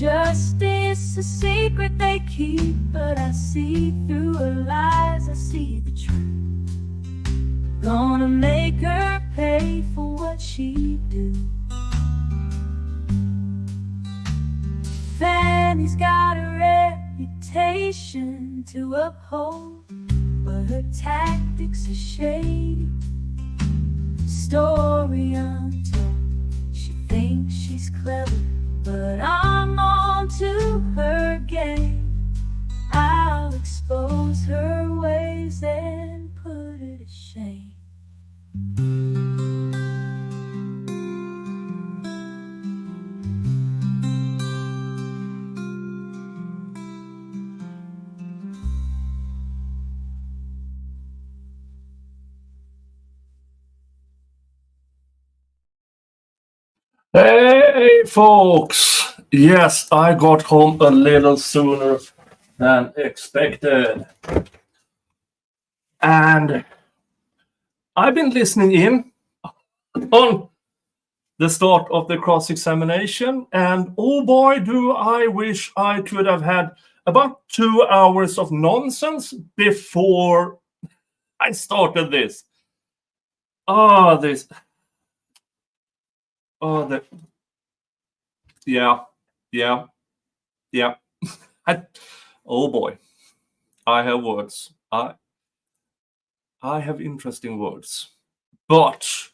Justice, a secret they keep, but I see through her lies, I see the truth. Gonna make her pay for what she do. Fanny's got a reputation to uphold, but her tactics are shady. Story untold, she thinks she's clever, but I'm on to her game. I'll expose her ways and put her to shame. Hey folks, yes, I got home a little sooner than expected, and I've been listening in on the start of the cross-examination, and oh boy, do I wish I could have had about 2 hours of nonsense before I started this. Yeah. Oh boy, I have words. I have interesting words, but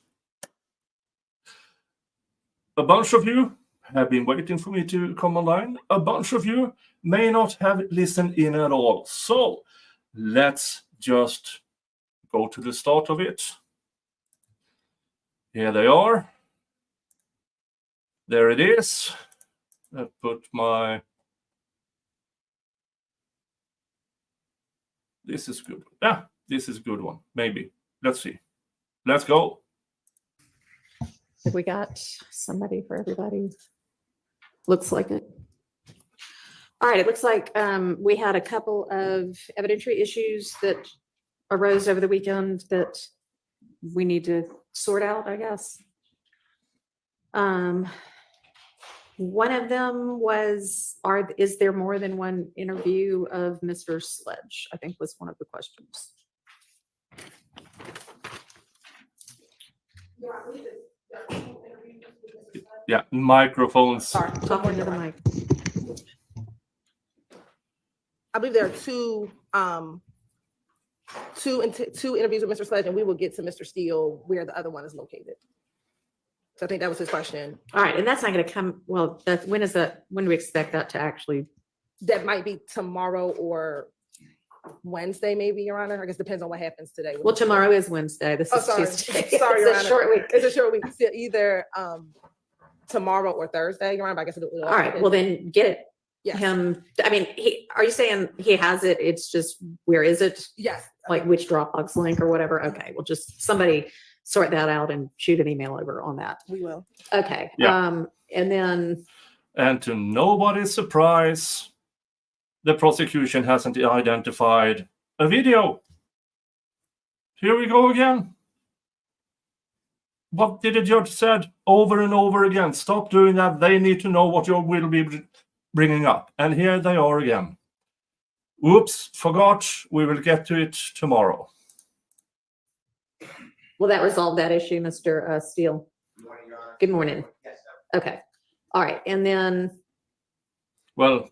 a bunch of you have been waiting for me to come online. A bunch of you may not have listened in at all. So let's just go to the start of it. Here they are. There it is. I put my... This is good. Yeah, this is a good one. Maybe. Let's see. Let's go. Have we got somebody for everybody? Looks like it. All right, it looks like we had a couple of evidentiary issues that arose over the weekend that we need to sort out, I guess. One of them was, is there more than one interview of Mr. Sledge? I think was one of the questions. Yeah, microphones. Sorry, talking to the mic. I believe there are two interviews with Mr. Sledge, and we will get to Mr. Steele where the other one is located. So I think that was his question. All right, and that's not going to come. Well, when is that? When do we expect that to actually? That might be tomorrow or Wednesday, maybe, Your Honor. I guess depends on what happens today. Well, tomorrow is Wednesday. This is Tuesday. Sorry, Your Honor. It's a short week. It's a short week. So either tomorrow or Thursday, Your Honor. But I guess it'll all right. Well, then get it. Yes. Him. I mean, are you saying he has it? It's just where is it? Yes. Like which Dropbox link or whatever. Okay. Well, just somebody sort that out and shoot an email over on that. We will. Okay. Yeah. And then. And to nobody's surprise, the prosecution hasn't identified a video. Here we go again. What did the judge said over and over again? Stop doing that. They need to know what you will be bringing up. And here they are again. Oops, forgot. We will get to it tomorrow. Will that resolve that issue, Mr. Steele? Good morning. Yes, okay. All right. And then well,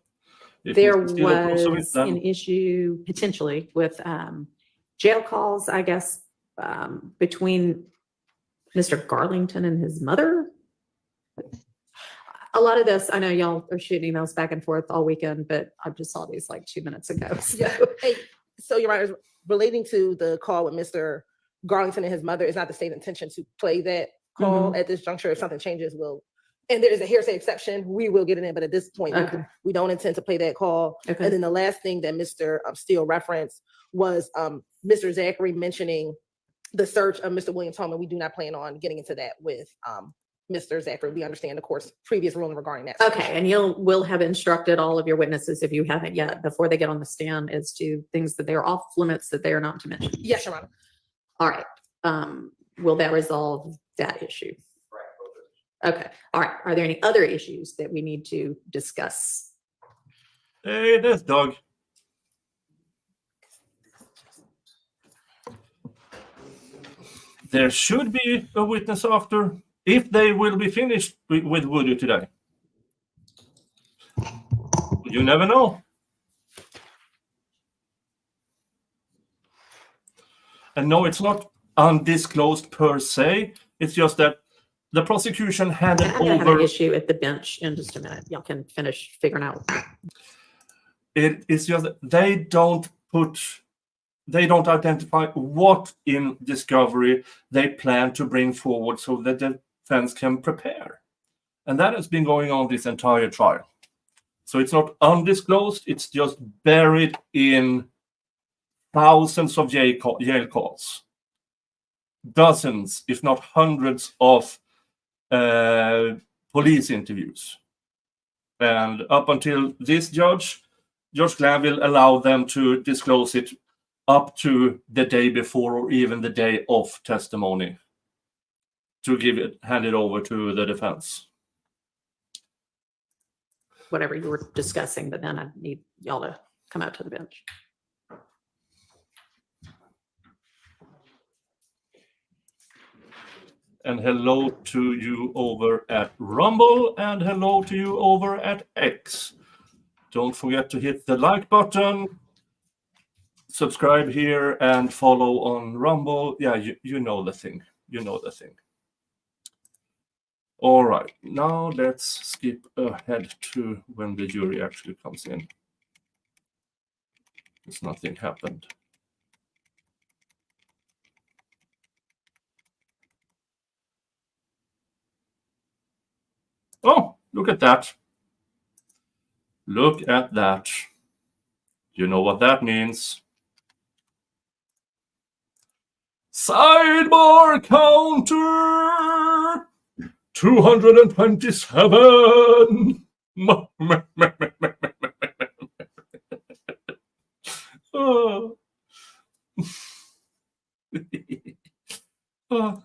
there was an issue potentially with jail calls, I guess, between Mr. Garlington and his mother. A lot of this, I know y'all are shooting emails back and forth all weekend, but I just saw these like 2 minutes ago. So. Yeah. Hey, so Your Honor, relating to the call with Mr. Garlington and his mother, is not the state's intention to play that call at this juncture. If something changes, and there is a hearsay exception, we will get it in. But at this point, we don't intend to play that call. Okay. And then the last thing that Mr. Steele referenced was Mr. Zachary mentioning the search of Mr. Williams' home, and we do not plan on getting into that with Mr. Zachary. We understand the court's previous ruling regarding that. Okay, and will have instructed all of your witnesses, if you haven't yet, before they get on the stand, as to things that they're off limits that they are not to mention. Yes, Your Honor. All right. Will that resolve that issue? Okay, all right. Are there any other issues that we need to discuss? Hey, there's Doug. There should be a witness after, if they will be finished with Woody today. You never know. And no, it's not undisclosed per se. It's just that the prosecution handed I'm gonna have over. an issue at the bench in just a minute. Y'all can finish figuring out. It's just that they don't identify what in discovery they plan to bring forward so that the defense can prepare. And that has been going on this entire trial. So it's not undisclosed, it's just buried in thousands of jail calls. Dozens, if not hundreds, of police interviews. And up until this Judge Glanville allowed them to disclose it up to the day before or even the day of testimony to hand it over to the defense. Whatever you were discussing, but then I need y'all to come out to the bench. And hello to you over at Rumble, and hello to you over at X. Don't forget to hit the like button, subscribe here, and follow on Rumble. Yeah, you know the thing. You know the thing. All right, now let's skip ahead to when the jury actually comes in. Because nothing happened. Oh, look at that. Look at that. You know what that means. Sidebar counter 227. Oh. Oh.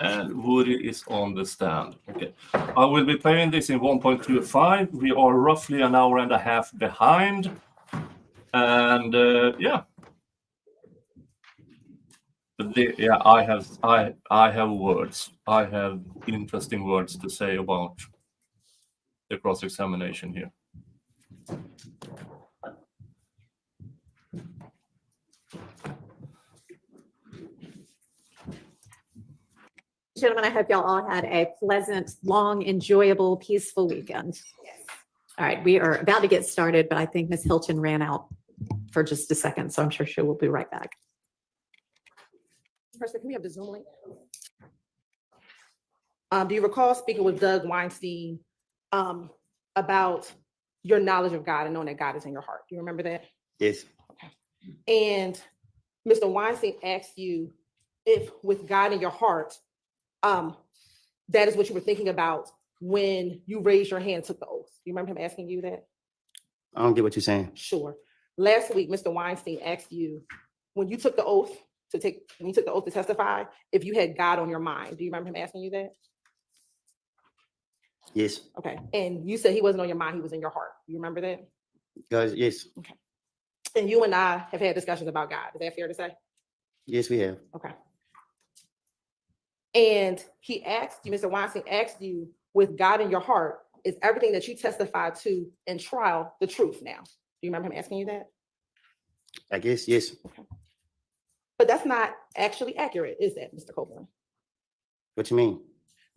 And Woody is on the stand. Okay, I will be playing this in 1.25. We are roughly an hour and a half behind. And yeah. I have words. I have interesting words to say about the cross-examination here. Gentlemen, I hope y'all all had a pleasant, long, enjoyable, peaceful weekend. All right, we are about to get started, but I think Ms. Hilton ran out for just a second, so I'm sure she will be right back. Person, can we have the Zoom link? Do you recall speaking with Doug Weinstein about your knowledge of God and knowing that God is in your heart? Do you remember that? Yes. Okay. And Mr. Weinstein asked you if with God in your heart, that is what you were thinking about when you raised your hand and took the oath. Do you remember him asking you that? I don't get what you're saying. Sure. Last week, Mr. Weinstein asked you when you took the oath to testify, if you had God on your mind. Do you remember him asking you that? Yes. Okay. And you said he wasn't on your mind, he was in your heart. You remember that? Because yes. Okay. And you and I have had discussions about God. Is that fair to say? Yes, we have. Okay. And he asked you, Mr. Weinstein asked you, with God in your heart, is everything that you testified to in trial the truth now? Do you remember him asking you that? I guess, yes. Okay. But that's not actually accurate, is that, Mr. Copeland? What you mean?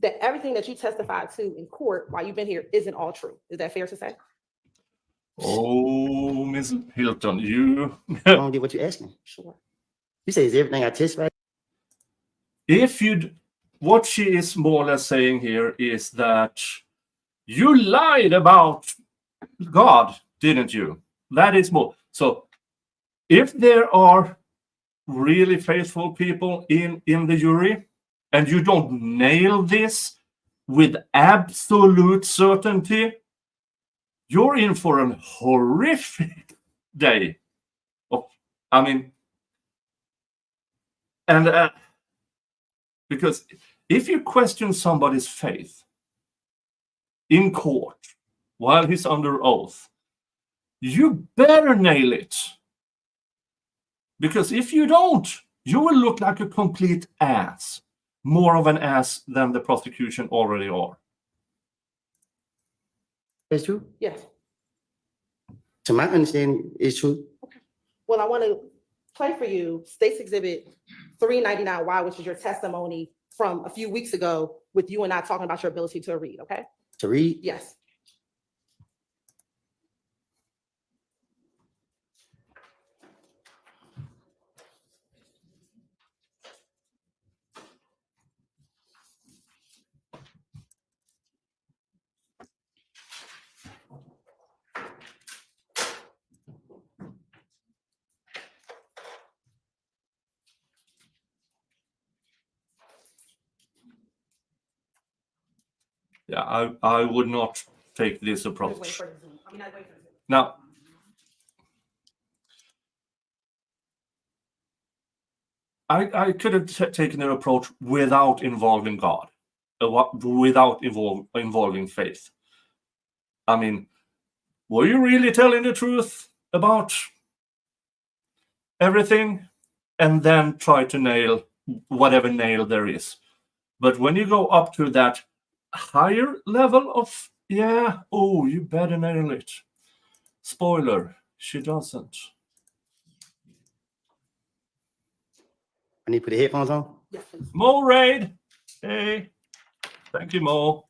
That everything that you testified to in court while you've been here isn't all true. Is that fair to say? Oh, Ms. Hilton, you. I don't get what you're asking. Sure. You say, is everything I testified? What she is more or less saying here is that you lied about God, didn't you? That is more. So if there are really faithful people in the jury and you don't nail this with absolute certainty, you're in for a horrific day. Because if you question somebody's faith in court while he's under oath, you better nail it. Because if you don't, you will look like a complete ass. More of an ass than the prosecution already are. That's true. Yes. To my understanding, it's true. Well, I want to play for you State's Exhibit 399Y, which is your testimony from a few weeks ago with you and I talking about your ability to read, okay? To read? Yes. Yeah, I would not take this Just wait approach. for the Zoom. I mean, not wait for the Zoom. Now, I could have taken an approach without involving God, without involving faith. I mean, were you really telling the truth about everything? And then try to nail whatever nail there is. But when you go up to that higher level of, you better nail it. Spoiler, she doesn't. I need to put the headphones on. Yes, please. Mo Raid. Hey. Thank you, Mo.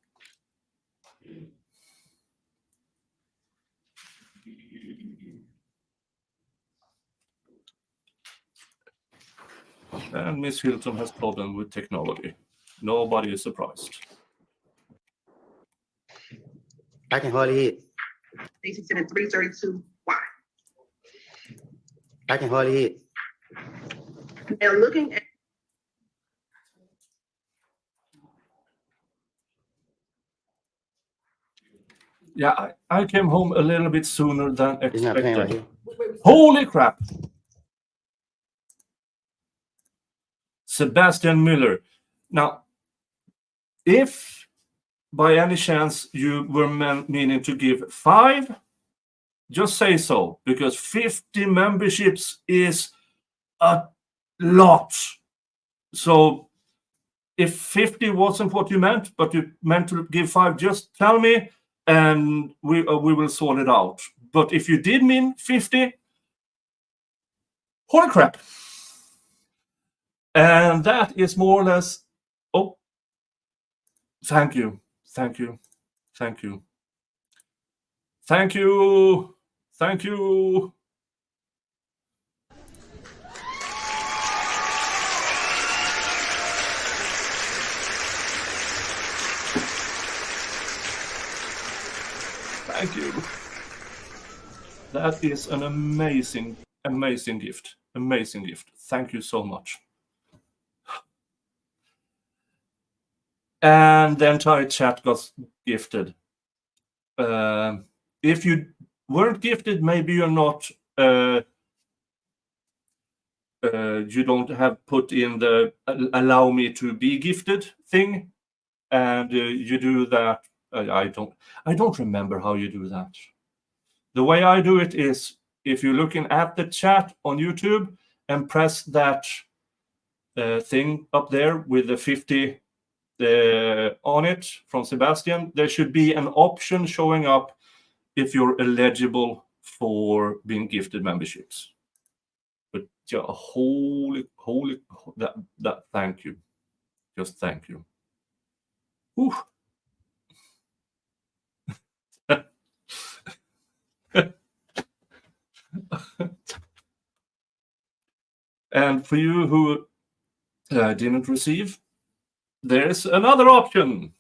And Miss Hilton has problem with technology. Nobody is surprised. I can hardly hear. State's Exhibit 332Y. I can hardly hear. Now looking at Yeah, I came home a little bit sooner than It's not playing right expected. here. Holy crap. Sebastian Miller. Now, if by any chance you were meaning to give 5, just say so, because 50 memberships is a lot. So if 50 wasn't what you meant, but you meant to give 5, just tell me and we will sort it out. But if you did mean 50, holy crap. And that is more or less, thank you. Thank you. Thank you. Thank you. Thank you. Thank you. That is an amazing, amazing gift. Amazing gift. Thank you so much. And the entire chat got gifted. If you weren't gifted, maybe you're not. You don't have put in the allow me to be gifted thing, and you do that. I don't remember how you do that. The way I do it is if you're looking at the chat on YouTube and press that thing up there with the 50 on it from Sebastian, there should be an option showing up if you're eligible for being gifted memberships. But yeah, holy, that thank you. Just thank you. Whew. And for you who didn't receive, there's another option.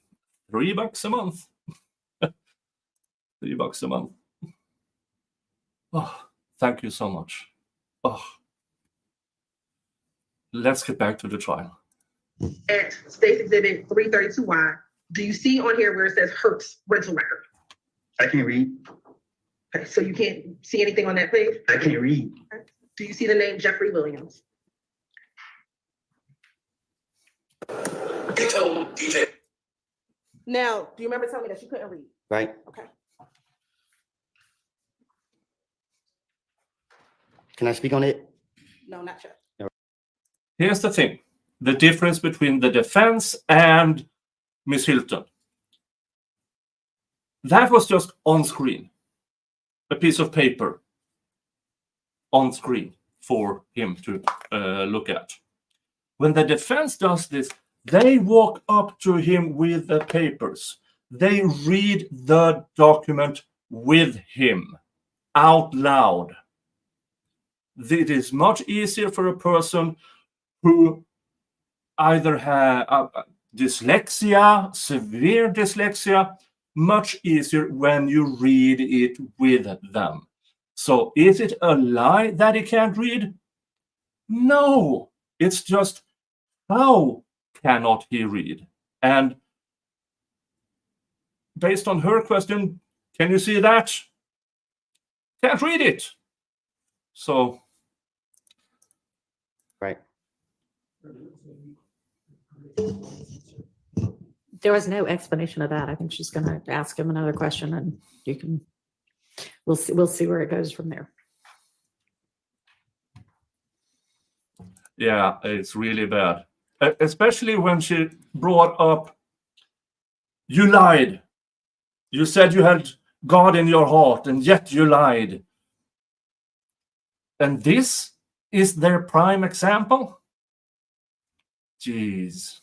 $3 a month. $3 a month. Oh, thank you so much. Oh. Let's get back to the trial. at State's Exhibit 332Y, do you see on here where it says Hertz rental record? I can read. Okay, so you can't see anything on that page? I can't read. Do you see the name Jeffrey Williams? Now, do you remember telling me that you couldn't read? Right? Okay. Can I speak on it? No, not yet. Here's the thing. The difference between the defense and Miss Hilton. That was just on screen. A piece of paper on screen for him to look at. When the defense does this, they walk up to him with the papers. They read the document with him out loud. It is much easier for a person who either have dyslexia, severe dyslexia, much easier when you read it with them. So is it a lie that he can't read? No, it's just how cannot he read? And based on her question, can you see that? Can't read it. So. Right. There was no explanation of that. I think she's going to ask him another question, and we'll see where it goes from there. Yeah, it's really bad. Especially when she brought up, you lied. You said you had God in your heart, and yet you lied. And this is their prime example? Jeez.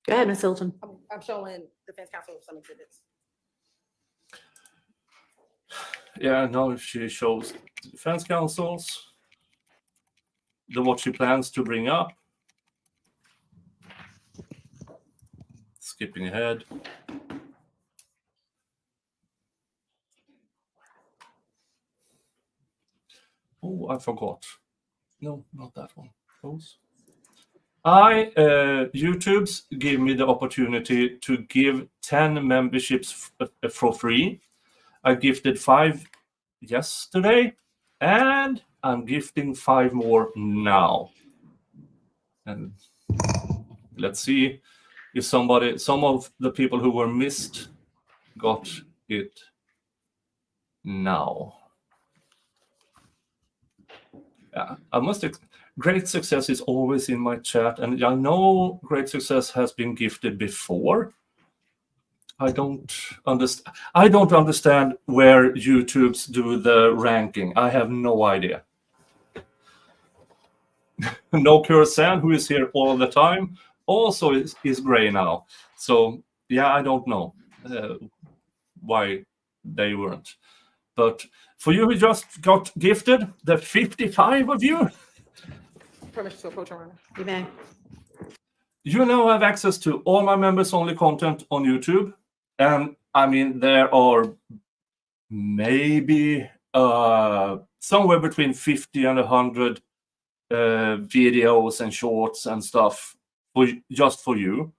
Go ahead, Ms. Hilton. I'm showing defense counsel some exhibits. Yeah, now she shows defense counsels what she plans to bring up. Skipping ahead. Oh, I forgot. No, not that one. Those. YouTube's give me the opportunity to give 10 memberships for free. I gifted 5 yesterday, and I'm gifting 5 more now. And let's see if some of the people who were missed got it now. Yeah, I must. Great success is always in my chat, and I know great success has been gifted before. I don't understand where YouTube's do the ranking. I have no idea. No Kursan, who is here all the time, also is gray now. So yeah, I don't know why they weren't. But for you who just got gifted, the 55 of you, Permission to approach, Your Honor. You may. you now have access to all my members-only content on YouTube. And I mean, there are maybe somewhere between 50 and 100 videos and shorts and stuff just for you.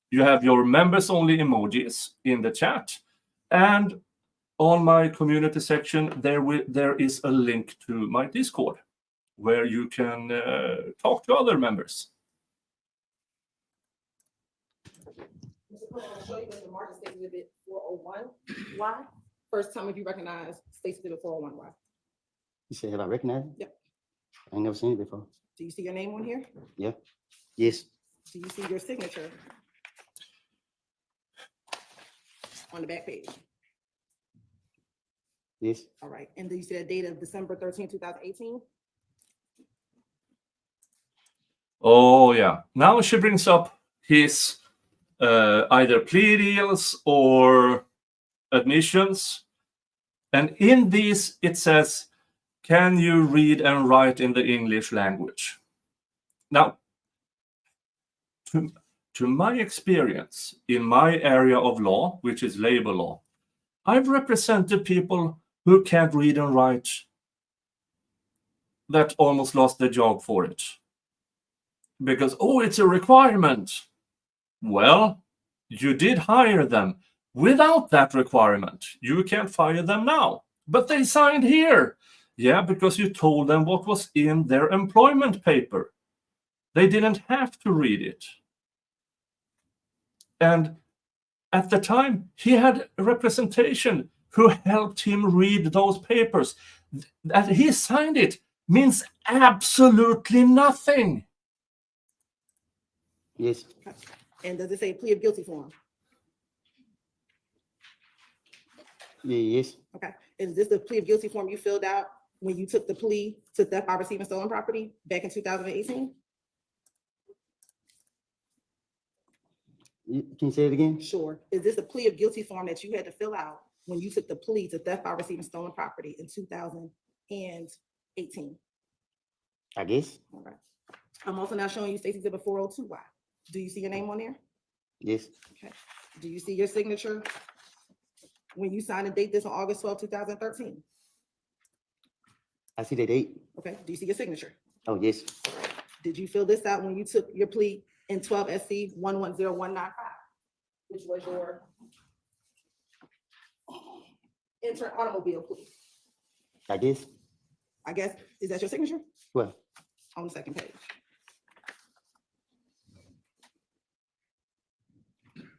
You have your members-only emojis in the chat. And on my community section, there is a link to my Discord, where you can talk to other members. I'll show you in the Martin State Exhibit 401. Why? First time if you recognize State Exhibit 401. Why? You said, have I recognized it? Yep. I ain't never seen it before. Do you see your name on here? Yeah. Yes. Do you see your signature on the back page? Yes. All right. And do you see the date of December 13, 2018? Oh, yeah. Now she brings up his either plea deals or admissions. And in these, it says, can you read and write in the English language? Now, to my experience in my area of law, which is labor law, I've represented people who can't read and write that almost lost their job for it. Because, oh, it's a requirement. Well, you did hire them. Without that requirement, you can fire them now. But they signed here. Yeah, because you told them what was in their employment paper. They didn't have to read it. And at the time, he had a representation who helped him read those papers. That he signed it means absolutely nothing. Yes. And does it say plea of guilty form? Yeah, yes. Okay. Is this the plea of guilty form you filled out when you took the plea to theft by receiving stolen property back in 2018? Can you say it again? Sure. Is this a plea of guilty form that you had to fill out when you took the plea to theft by receiving stolen property in 2018? I guess. All right. I'm also now showing you Stacy Exhibit 402Y. Do you see your name on there? Yes. Okay. Do you see your signature when you signed and date this on August 12, 2013? I see the date. Okay. Do you see your signature? Oh, yes. Did you fill this out when you took your plea in 12 SC 110195, which was your intern automobile plea? I guess. I guess, is that your signature? Well, On the second page.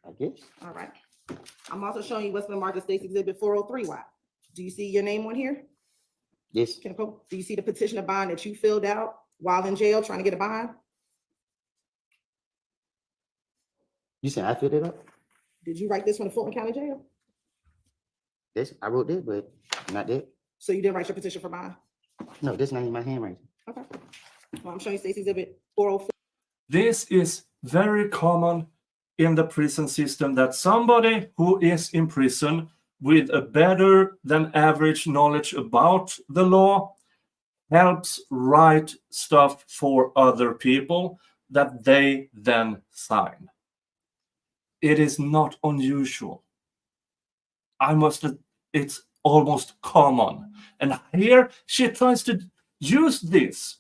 I guess. All right. I'm also showing you what's been marked as Stacy Exhibit 403Y. Do you see your name on here? Yes. Do you see the petition of bond that you filled out while in jail trying to get a bond? You said I filled it up? Did you write this from the Fulton County Jail? Yes, I wrote that, but not that. So you didn't write your petition for bond? No, that's not in my handwriting. Okay. Well, I'm showing you Stacy Exhibit 404. This is very common in the prison system, that somebody who is in prison with a better than average knowledge about the law helps write stuff for other people that they then sign. It is not unusual. It's almost common. And here she tries to use this.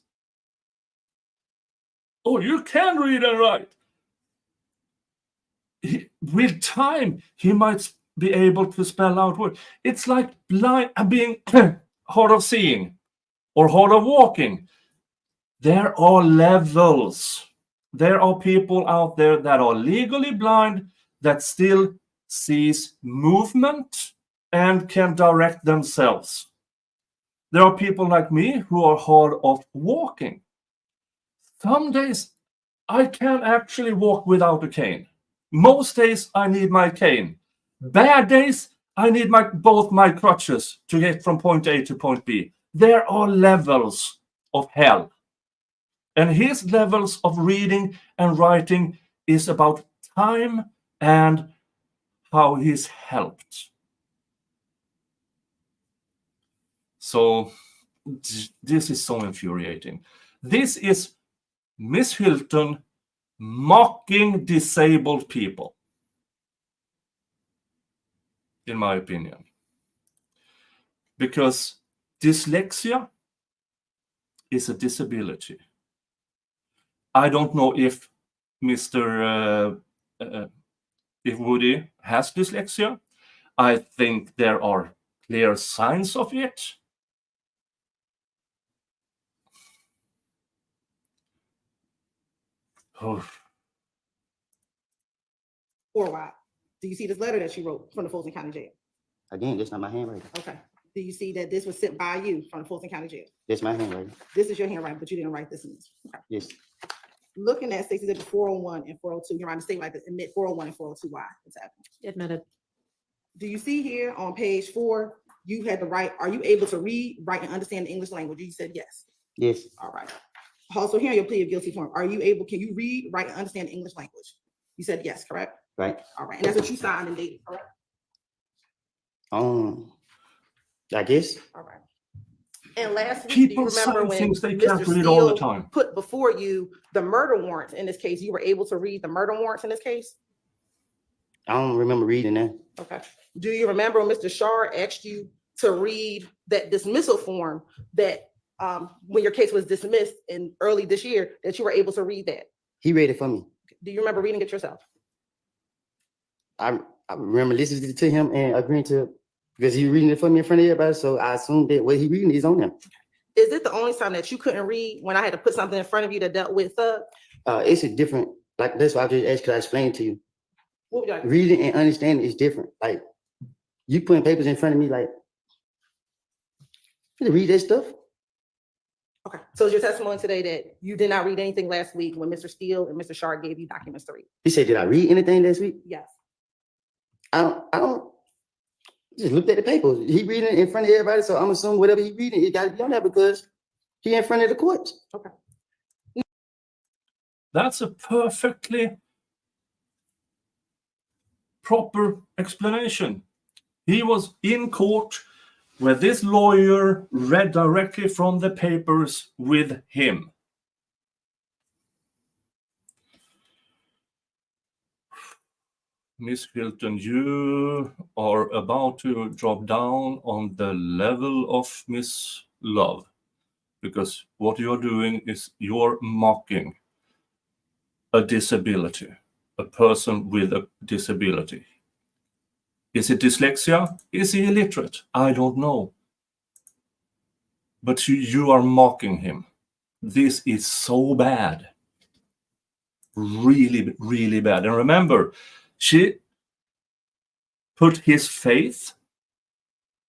Oh, you can read and write. With time, he might be able to spell out words. It's like being hard of seeing or hard of walking. There are levels. There are people out there that are legally blind that still sees movement and can direct themselves. There are people like me who are hard of walking. Some days I can actually walk without a cane. Most days I need my cane. Bad days I need both my crutches to get from point A to point B. There are levels of hell. And his levels of reading and writing is about time and how he's helped. So this is so infuriating. This is Miss Hilton mocking disabled people, in my opinion. Because dyslexia is a disability. I don't know if if Woody has dyslexia. I think there are clear signs of it. Oh. Or why? Do you see this letter that she wrote from the Fulton County Jail? Again, that's not my handwriting. Okay. Do you see that this was sent by you from the Fulton County Jail? That's my handwriting. This is your handwriting, but you didn't write this in this. Okay. Yes. Looking at Stacy Exhibit 401 and 402, you're on the state like this, admit 401 and 402, why? What's happening? Admitted. Do you see here on page 4, you had to write, are you able to read, write, and understand the English language? You said yes. Yes. All right. Also here on your plea of guilty form, can you read, write, and understand the English language? You said yes, correct? Right. All right. And that's what you signed and dated, correct? I guess. All right. And last week, People do you remember sign when things they can't Mr. read all the Steele time. put before you the murder warrants in this case? You were able to read the murder warrants in this case? I don't remember reading that. Okay. Do you remember when Mr. Shar asked you to read that dismissal form that when your case was dismissed in early this year, that you were able to read that? He read it for me. Do you remember reading it yourself? I I remember listening to him and agreeing to, because he reading it for me in front of everybody, so I assumed that what he reading is on him. Is it the only time that you couldn't read when I had to put something in front of you that dealt with Thug? It's a different, like, that's why I just asked, because I explained to you. What would you like? Reading and understanding is different. Like, you putting papers in front of me, like, you read that stuff? Okay, so is your testimony today that you did not read anything last week when Mr. Steele and Mr. Sharp gave you documents to read? He said, did I read anything last week? Yes. I don't, just looked at the papers. He reading it in front of everybody, so I'm assuming whatever he reading, it gotta be on there because he in front of the courts. Okay. That's a perfectly proper explanation. He was in court where this lawyer read directly from the papers with him. Miss Hilton, you are about to drop down on the level of Miss Love, because what you're doing is you're mocking a disability, a person with a disability. Is it dyslexia? Is he illiterate? I don't know. But you are mocking him. This is so bad. Really, really bad. And remember, she put his faith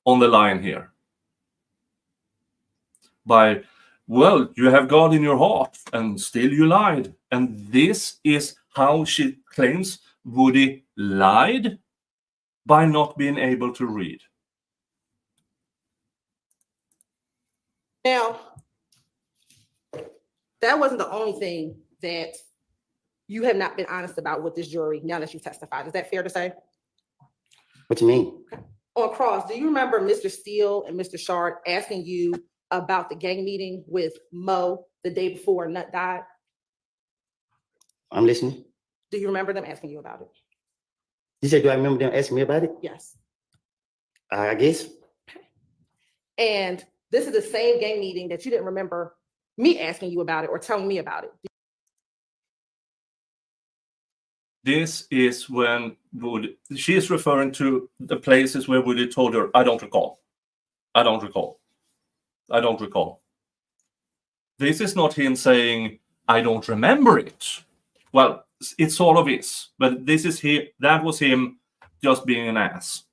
on the line here. By, well, you have God in your heart and still you lied. And this is how she claims Woody lied, by not being able to read. Now, that wasn't the only thing that you have not been honest about with this jury now that you testified. Is that fair to say? What you mean? On cross, do you remember Mr. Steele and Mr. Shard asking you about the gang meeting with Mo the day before Nut died? I'm listening. Do you remember them asking you about it? You said, do I remember them asking me about it? Yes. I guess. And this is the same gang meeting that you didn't remember me asking you about it or telling me about it. This is when Woody, she is referring to the places where Woody told her, I don't recall. I don't recall. I don't recall. This is not him saying, I don't remember it. Well, it sort of is, but this is that was him just being an ass.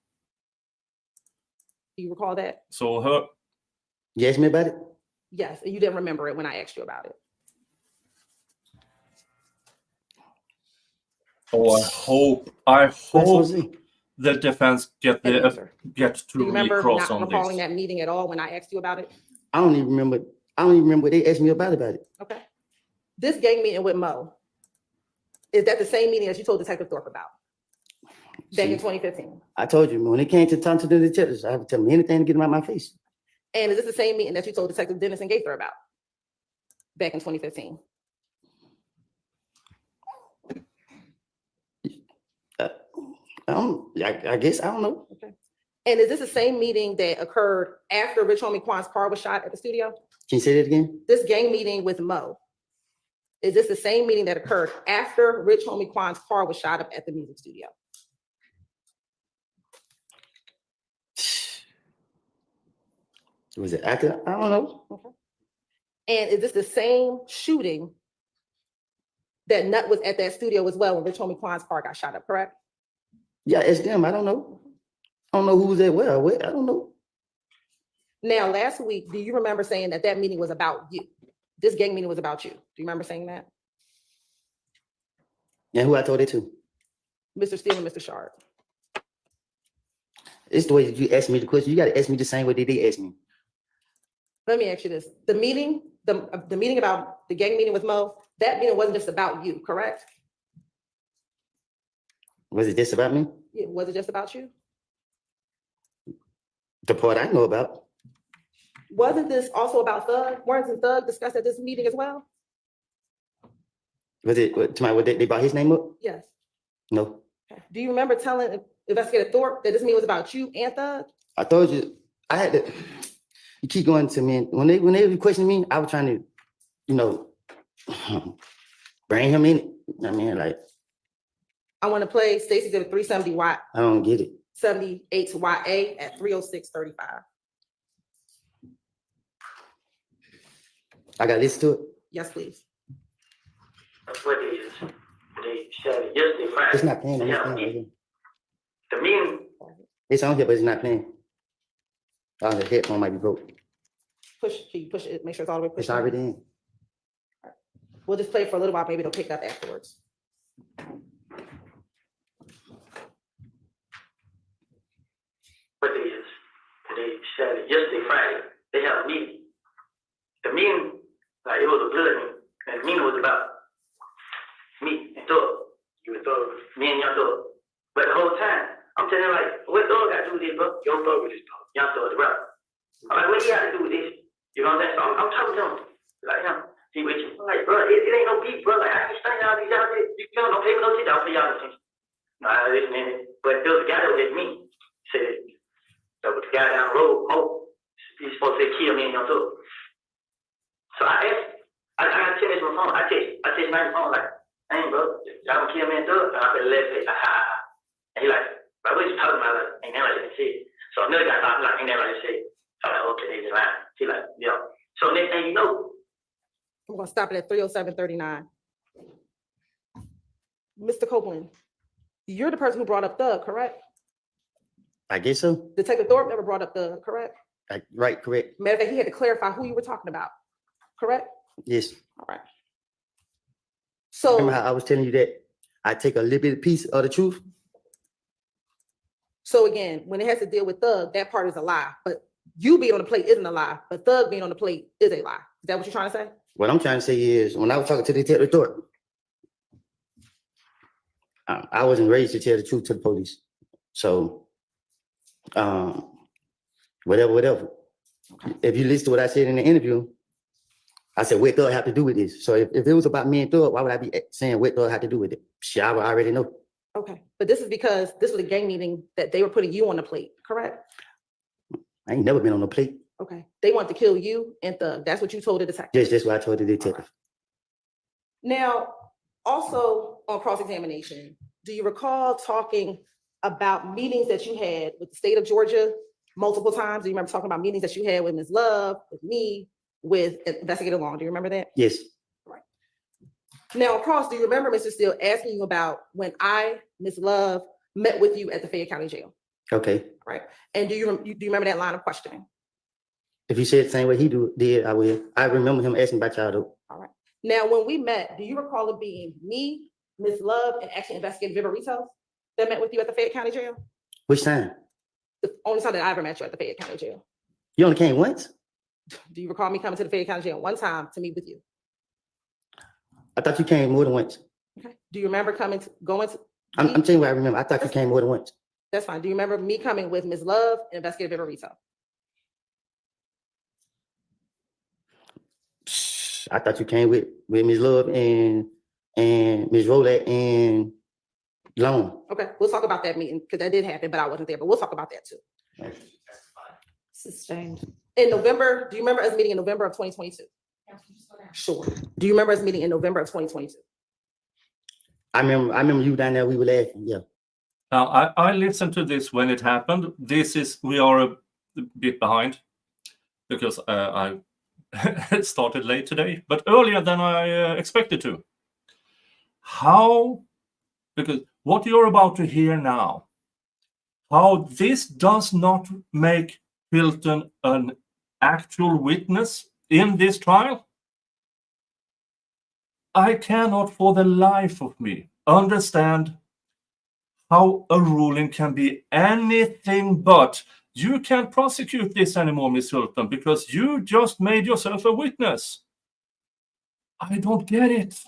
Do you recall that? So her, You asked me about it? Yes, and you didn't remember it when I asked you about it. oh, I That's what hope I'm saying. the defense get An to answer. Do you remember recross not on recalling this. that meeting at all when I asked you about it? I don't even remember what they asked me about it. Okay. This gang meeting with Mo, is that the same meeting that you told Detective Thorpe about back in See, 2015? I told you, when it came to talking to the detectives, I have to tell me anything to get them out of my face. And is this the same meeting that you told Detective Dennis and Gaither about back in 2015? I guess, I don't know. Okay. And is this the same meeting that occurred after Rich Homie Quan's car was shot at the studio? Can you say that again? This gang meeting with Mo, is this the same meeting that occurred after Rich Homie Quan's car was shot up at the music studio? Was it after? I don't know. Okay. And is this the same shooting that Nut was at that studio as well when Rich Homie Quan's car got shot up, correct? Yeah, it's them. I don't know. I don't know who was at where. I don't know. Now, last week, do you remember saying that that meeting was about you? This gang meeting was about you. Do you remember saying that? And who I told it to? Mr. Steele and Mr. Shard. It's the way that you ask me the question. You got to ask me the same way that they ask me. Let me ask you this. The meeting about the gang meeting with Mo, that meeting wasn't just about you, correct? Was it just about me? Was it just about you? The part I know about. Wasn't this also about Thug? Weren't Thug discussed at this meeting as well? Was it what they brought his name up? Yes. No. Okay. Do you remember telling Investigator Thorpe that this meeting was about you and Thug? I told you, I had to, you keep going to me. When they were questioning me, I was trying to, bring him in. I mean, like, I want to play Stacy Exhibit 370Y, I don't get it. 78YA at 3:06:35. I got to listen to it. Yes, please. That's what it is. They said it yesterday, Friday. It's not playing on this Yeah, thing right here. the meeting, It's on here, but it's not playing. Oh, the headphone might be broke. Can you push it? Make sure it's all the way pushed. It's already in. We'll just play for a little while. Maybe it'll pick up afterwards. what it is. They said it yesterday, Friday. They had a meeting. The meeting, like, it was a good meeting. And the meeting was about me and Thug. You and Thug, me and Young Thug. But the whole time, I'm telling them, like, what Thug got to do with this, bro? Young Thug with this, bro. Young Thug, the rapper. I'm like, what do you got to do with this? You know what I'm saying? So I'm talking to him. Like, see what you, I'm like, bro, it ain't no beef, bro. Like, I can't stand y'all these y'all. You don't pay me no attention. I'll pay y'all attention. No, I listen to it. But there was a guy that was with me. Said, so the guy down the road, Mo, he's supposed to say, kill me and Young Thug. So I asked, I got to text my phone. I text my phone, like, hey, bro, y'all gonna kill me and Thug? And I put a left face, like, ha. And he like, bro, what you talking about? Like, ain't never like say. So another guy thought, like, ain't never like say. So I'm like, okay, they just lying. He like, yeah. So next thing you know, I'm gonna stop it at 3:07:39. Mr. Copeland, you're the person who brought up Thug, correct? I guess so. Detective Thorpe never brought up Thug, correct? Right, correct. Matter of fact, he had to clarify who you were talking about, correct? Yes. All right. Remember So, how I was telling you that I take a little bit of piece of the truth? so again, when it has to deal with Thug, that part is a lie, but you being on the plate isn't a lie, but Thug being on the plate is a lie. Is that what you're trying to say? What I'm trying to say is, when I was talking to Detective Thorpe, I wasn't raised to tell the truth to the police. So, whatever. If you listen to what I said in the interview, I said, what Thug have to do with this? So if it was about me and Thug, why would I be saying what Thug have to do with it? Shit, I would already know. Okay, but this is because this was a gang meeting that they were putting you on the plate, correct? I ain't never been on the plate. Okay, they wanted to kill you and Thug. That's what you told the detective. That's what I told the detective. Now, also on cross-examination, do you recall talking about meetings that you had with the state of Georgia multiple times? Do you remember talking about meetings that you had with Ms. Love, with me, with Investigator Long? Do you remember that? Yes. Now, across, do you remember Mr. Steele asking you about when I, Ms. Love, met with you at the Fayette County Jail? Okay. Right. And do you remember that line of questioning? If you said the same way he did, I will. I remember him asking about y'all though. All right. Now, when we met, do you recall it being me, Ms. Love, and actually Investigator Vivarito that met with you at the Fayette County Jail? Which time? The only time that I ever met you at the Fayette County Jail. You only came once? Do you recall me coming to the Fayette County Jail one time to meet with you? I thought you came more than once. Okay. Do you remember going to? I'm telling you what I remember. I thought you came more than once. That's fine. Do you remember me coming with Ms. Love and Investigator Vivarito? I thought you came with Ms. Love and Ms. Rolette and Long. Okay, we'll talk about that meeting because that did happen, but I wasn't there. But we'll talk about that too. Sustained. In November, do you remember us meeting in November of 2022? Sure. Do you remember us meeting in November of 2022? I remember you down there. We were laughing. Yeah. Now, I listened to this when it happened. We are a bit behind because I started late today, but earlier than I expected to. How? Because what you're about to hear now, how this does not make Hilton an actual witness in this trial, I cannot for the life of me understand how a ruling can be anything but. You can't prosecute this anymore, Miss Hilton, because you just made yourself a witness. I don't get it.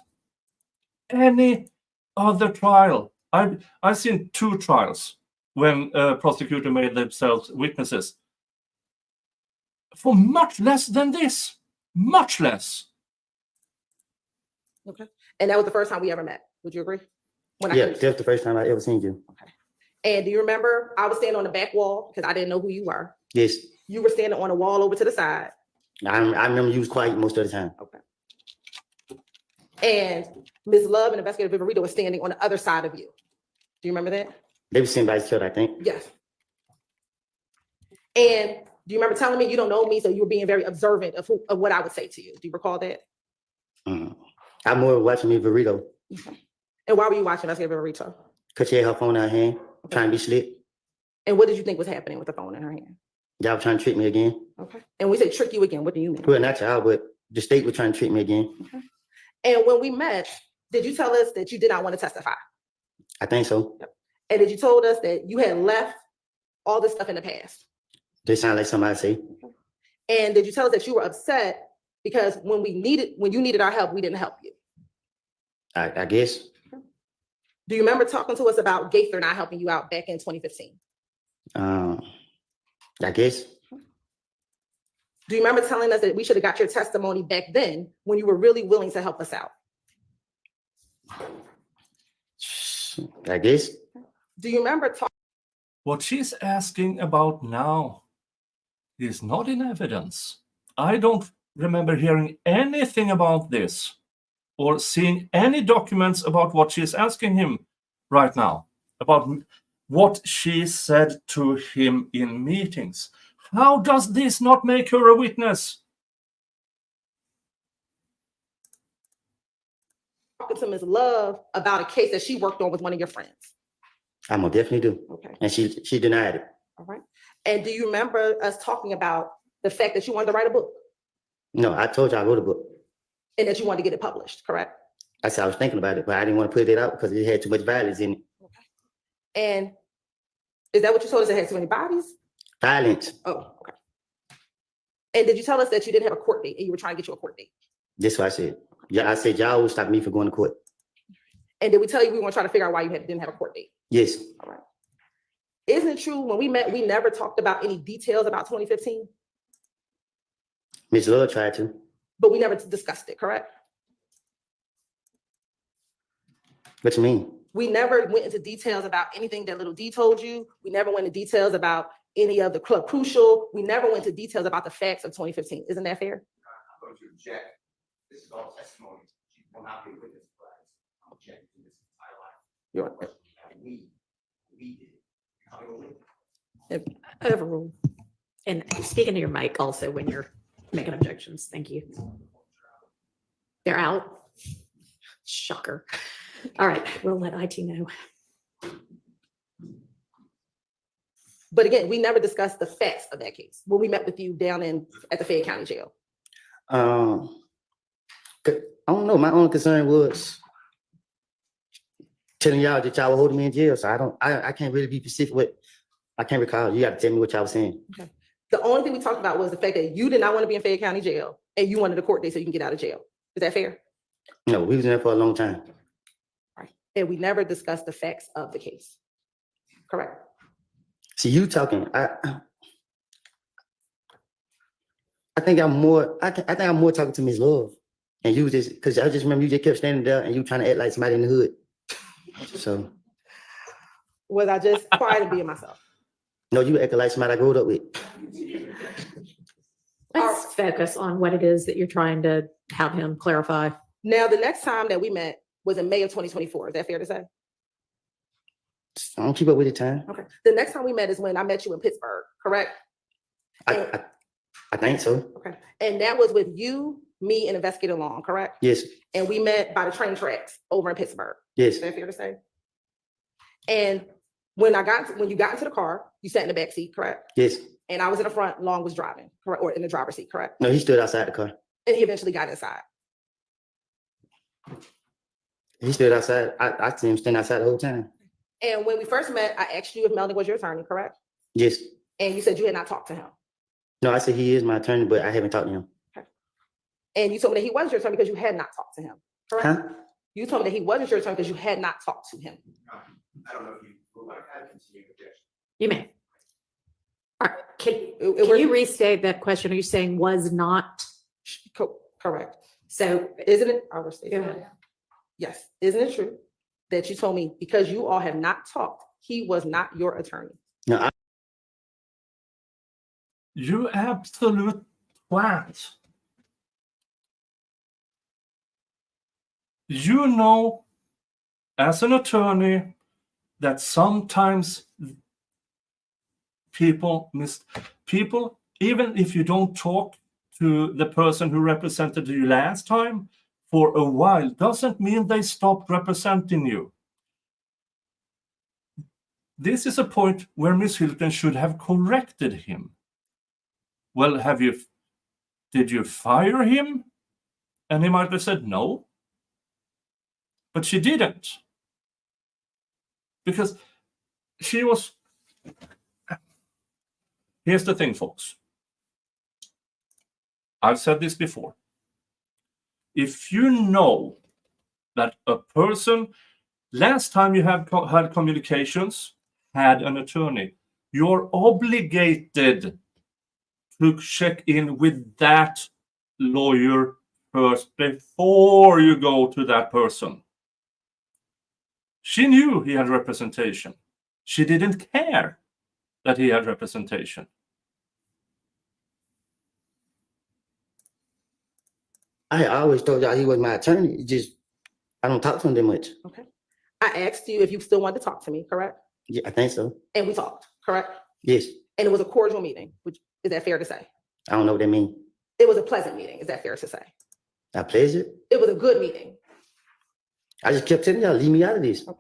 Any other trial, I've seen 2 trials when a prosecutor made themselves witnesses for much less than this, much less. Okay. And that was the first time we ever met. Would you agree? Yeah, that's the first time I ever seen you. Okay. And do you remember I was standing on the back wall because I didn't know who you were. Yes. You were standing on a wall over to the side. I remember you was quiet most of the time. Okay. And Ms. Love and Investigator Vivarito were standing on the other side of you. Do you remember that? They were sitting by each other, I think. Yes. And do you remember telling me you don't know me, so you were being very observant of what I would say to you? Do you recall that? I'm more watching me burrito And why were you watching us give a retail? because she had her phone in her hand, trying to be slick. And what did you think was happening with the phone in her hand? Y'all were trying to trick me again. Okay. And we say trick you again, what do you mean? Well, not y'all, but the state was trying to trick me again. Okay. And when we met, did you tell us that you did not want to testify? I think so. And did you told us that you had left all this stuff in the past? They sound like somebody say. And did you tell us that you were upset because when you needed our help, we didn't help you? I guess. Do you remember talking to us about Gaither not helping you out back in 2015? I guess. Do you remember telling us that we should have got your testimony back then when you were really willing to help us out? I guess. Do you remember talking? What she's asking about now is not in evidence. I don't remember hearing anything about this or seeing any documents about what she's asking him right now, about what she said to him in meetings. How does this not make her a witness? To Ms. Love about a case that she worked on with one of your friends? I'm gonna definitely do. Okay, And she denied it. all right. And do you remember us talking about the fact that you wanted to write a book No, I told you I wrote a book. and that you wanted to get it published, correct? I said I was thinking about it, but I didn't want to put it out because it had too much violence in it. And is that what you told us, it had too many bodies? Violence. Oh, okay. And did you tell us that you didn't have a court date and you were trying to get you a court date? That's what I said. Yeah, I said y'all would stop me from going to court. And did we tell you we were trying to figure out why you didn't have a court date? Yes. All right. Isn't it true when we met, we never talked about any details about 2015, Miss Love tried to. but we never discussed it, correct? What you mean? We never went into details about anything that Little D told you. We never went into details about any of the Club Crucial. We never went into details about the facts of 2015. Isn't that fair? I'm going to object. This is all testimony. She will not be a witness. I'm objecting to this entire life. You're right. We did. Overrule. And speaking to your mic also when you're making objections. Thank you. They're out. Shocker. All right, we'll let IT know. But again, we never discussed the facts of that case when we met with you down at the Fayette County Jail. I don't know. My only concern was telling y'all that y'all were holding me in jail. So I can't really be specific with. I can't recall. You got to tell me what y'all was saying. Okay. The only thing we talked about was the fact that you did not want to be in Fayette County Jail and you wanted a court date so you can get out of jail. Is that fair? No, we was in there for a long time. Right. And we never discussed the facts of the case. Correct. See, you talking. I think I'm more. I think I'm more talking to Miss Love, and you just because I just remember you just kept standing there and you trying to act like somebody in the hood. So Was I just quiet and being myself? no, you acting like somebody I grew up with. Let's focus on what it is that you're trying to have him clarify. Now, the next time that we met was in May of 2024. Is that fair to say? I don't keep up with the time. Okay. The next time we met is when I met you in Pittsburgh, correct? I think so. Okay. And that was with you, me, and Investigator Long, correct? Yes. And we met by the train tracks over in Pittsburgh. Yes. Is that fair to say? And when you got into the car, you sat in the back seat, correct? Yes. And I was in the front, Long was driving, correct, or in the driver's seat, correct? No, he stood outside the car. And he eventually got inside. He stood outside. I seen him stand outside the whole time. And when we first met, I asked you if Melanie was your attorney, correct? Yes. And you said you had not talked to him. No, I said he is my attorney, but I haven't talked to him. And you told me that he wasn't your attorney because you had not talked to him, correct? Huh? You told me that he wasn't your attorney because you had not talked to him. I don't know if you would like to continue objection. You may. All right, can It can you restate that question? Are you saying was not? Correct. So Isn't it? I'll restate Go it. ahead. Yes. Isn't it true that you told me because you all have not talked, he was not your attorney? No, You absolute twat. You know, as an attorney, that sometimes people, even if you don't talk to the person who represented you last time for a while, doesn't mean they stopped representing you. This is a point where Miss Hilton should have corrected him. Well, did you fire him? And he might have said no. But she didn't. Because she was... Here's the thing, folks. I've said this before. If you know that a person, last time you had communications, had an attorney, you're obligated to check in with that lawyer first before you go to that person. She knew he had representation. She didn't care that he had representation. I always told y'all he was my attorney. It just, I don't talk to him that much. Okay. I asked you if you still wanted to talk to me, correct? Yeah, I think so. And we talked, correct? Yes. And it was a cordial meeting, which is that fair to say? I don't know what that means. It was a pleasant meeting, is that fair to say? I pleasure. It was a good meeting. I just kept telling y'all, leave me out of this. Okay.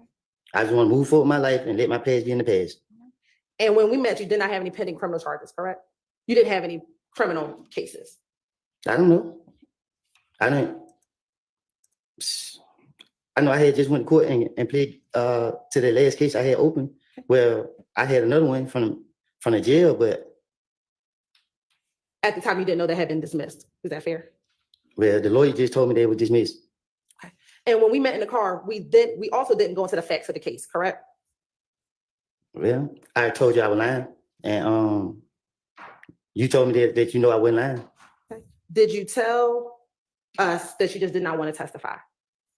I just want to move forward my life and let my past be in the past. And when we met, you did not have any pending criminal charges, correct? You didn't have any criminal cases. I don't know. I know I had just went to court and played to the last case I had open. Well, I had another one from the jail, but At the time, you didn't know that had been dismissed. Is that fair? well, the lawyer just told me they were dismissed. And when we met in the car, we also didn't go into the facts of the case, correct? Well, I told you I was lying, and you told me that you know I wasn't lying. Did you tell us that you just did not want to testify?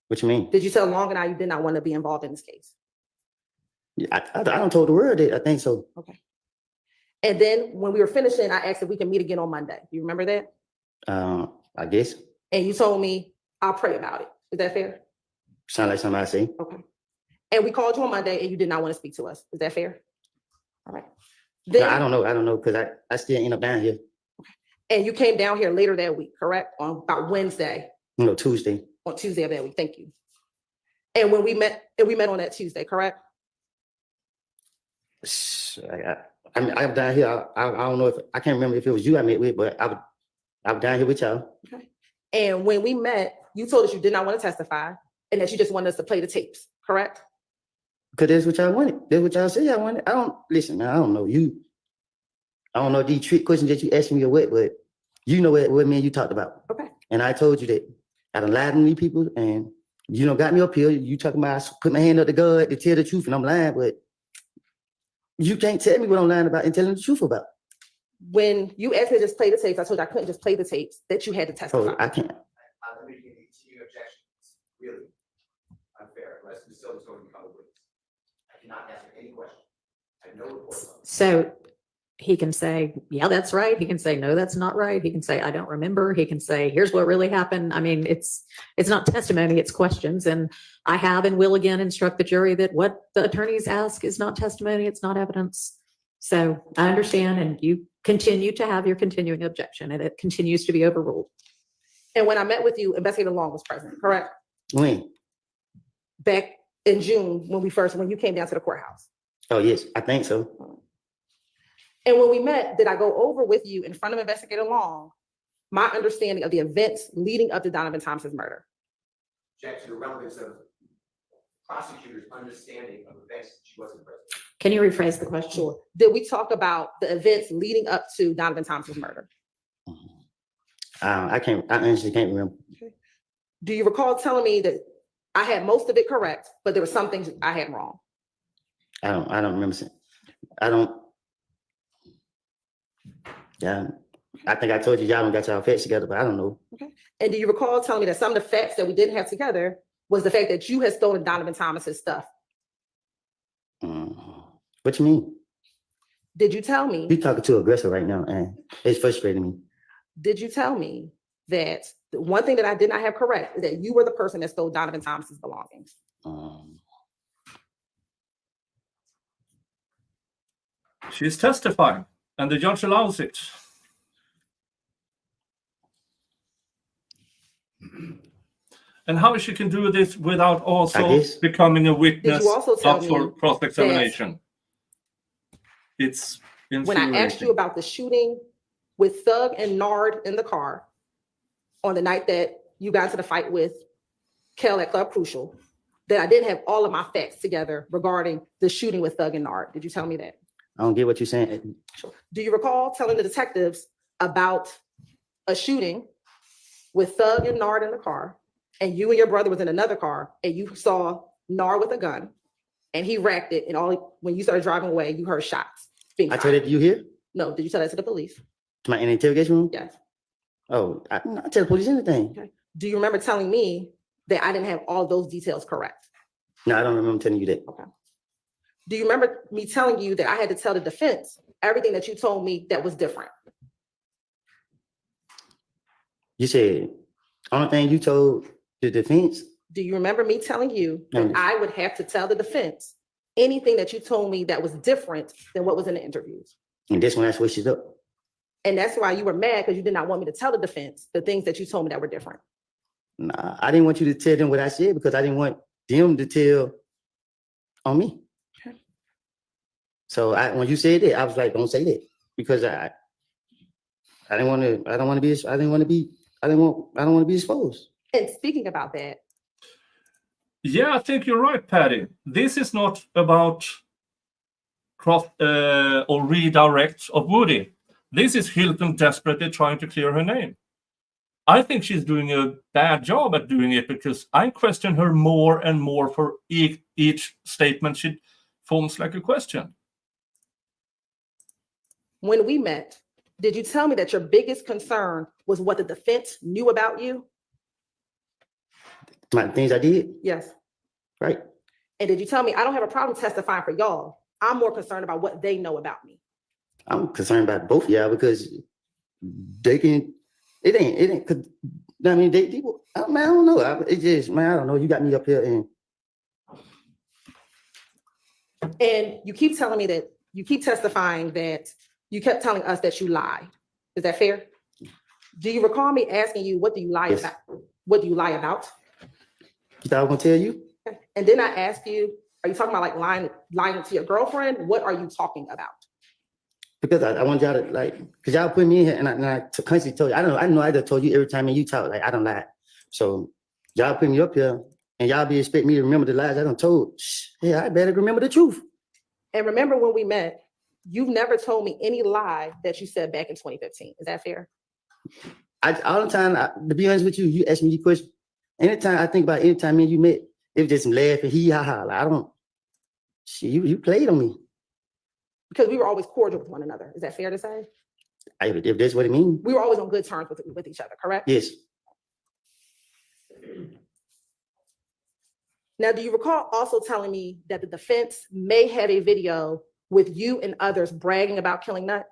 What you mean? Did you tell Long and I you did not want to be involved in this case? I don't told the world that. I think so. Okay. And then when we were finishing, I asked if we can meet again on Monday. You remember that? I guess. And you told me, I'll pray about it. Is that fair? Sound like something I say. Okay. And we called you on Monday and you did not want to speak to us. Is that fair? All right. No, Then, I don't know because I still end up down here. and you came down here later that week, correct? On about Wednesday, Tuesday. on Tuesday of that week. Thank you. And when we met on that Tuesday, correct? I'm down here. I don't know if I can't remember if it was you I met with, but I was down here with y'all. Okay. And when we met, you told us you did not want to testify and that you just wanted us to play the tapes, correct? Because that's what y'all wanted. That's what y'all said y'all wanted. Listen, man, I don't know you. I don't know these trick questions that you asked me or what, but you know what me and you talked about. Okay. And I told you that I done lied to these people and you know got me up here. You talking about I put my hand up to God to tell the truth and I'm lying, but you can't tell me what I'm lying about and telling the truth about. When you asked me to just play the tapes, I told you I couldn't just play the tapes, that you had to testify. Oh, I can't. Let me continue objections. Really unfair, unless the still is going to become a witness. I cannot answer any question. I have no reports on this. So he can say, yeah, that's right. He can say, no, that's not right. He can say, I don't remember. He can say, here's what really happened. I mean, it's not testimony, it's questions. And I have and will again instruct the jury that what the attorneys ask is not testimony, it's not evidence. So I understand, and you continue to have your continuing objection, and it continues to be overruled. And when I met with you, Investigator Long was present, correct? When? Back in June, when you came down to the courthouse. Oh, yes, I think so. And when we met, did I go over with you in front of Investigator Long my understanding of the events leading up to Donovan Thompson's murder? Object to the relevance of prosecutors' understanding of events that she wasn't present. Can you rephrase the question? Sure. Did we talk about the events leading up to Donovan Thompson's murder? I honestly can't remember. Do you recall telling me that I had most of it correct, but there were some things I had wrong? I don't remember. Yeah, I think I told you y'all don't got y'all facts together, but I don't know. Okay. And do you recall telling me that some of the facts that we didn't have together was the fact that you had stolen Donovan Thomas's stuff? What you mean? Did you tell me? You talking too aggressive right now, and it's frustrating me. Did you tell me that the one thing that I did not have correct is that you were the person that stole Donovan Thomas's belongings? She's testifying, and the judge allows it. And how she can do this without also guess. becoming a witness also tell up for me cross-examination? It's When I asked you infuriating. about the shooting with Thug and Nard in the car on the night that you got into the fight with Kel at Club Crucial, that I didn't have all of my facts together regarding the shooting with Thug and Nard. Did you tell me that? I don't get what you're saying. Do you recall telling the detectives about a shooting with Thug and Nard in the car, and you and your brother was in another car, and you saw Nard with a gun, and he racked it, and when you started driving away, you heard shots being I told fired? it to you here? No, did you tell that to the police? To my in the interrogation room? Yes. Oh, I tell the police anything. Okay. Do you remember telling me that I didn't have all those details correct? No, I don't remember telling you that. Do you remember me telling you that I had to tell the defense everything that you told me that was different? You said, only thing you told the defense, Do you remember me telling you that No. I would have to tell the defense anything that you told me that was different than what was in the interviews? and this one I switched it up. And that's why you were mad, because you did not want me to tell the defense the things that you told me that were different. Nah, I didn't want you to tell them what I said because I didn't want them to tell on me. Okay. So when you said that, I was like, don't say that because I don't want to be exposed. And speaking about that, Yeah, I think you're right, Patty. This is not about cross or redirect of Woody. This is Hilton desperately trying to clear her name. I think she's doing a bad job at doing it because I question her more and more for each statement she forms like a question. when we met, did you tell me that your biggest concern was what the defense knew about you? My things I did, Yes. right? And did you tell me I don't have a problem testifying for y'all? I'm more concerned about what they know about me. I'm concerned about both of y'all because it ain't, cause, I mean, I don't know. It just, man, I don't know. You got me up here and And you keep telling me that you keep testifying that you kept telling us that you lied. Is that fair? Do you recall me asking you, what do you lie Yes. about? What do you lie about? you thought I was gonna tell you? And then I asked you, are you talking about like lying to your girlfriend? What are you talking about? Because I want y'all to like, cause y'all put me in here and I constantly told you, I know I just told you every time you talk, like I don't lie. So y'all put me up here and y'all be expecting me to remember the lies I done told. Yeah, I better remember the truth. And remember when we met, you've never told me any lie that you said back in 2015. Is that fair? All the time, to be honest with you, you ask me the question. Anytime I think about anytime me and you met, it was just some laughing, ha ha. Like, I don't, you played on me. Because we were always cordial with one another. Is that fair to say? If that's what it means, We were always on good terms with each other, correct? yes. Now, do you recall also telling me that the defense may have a video with you and others bragging about killing Nut?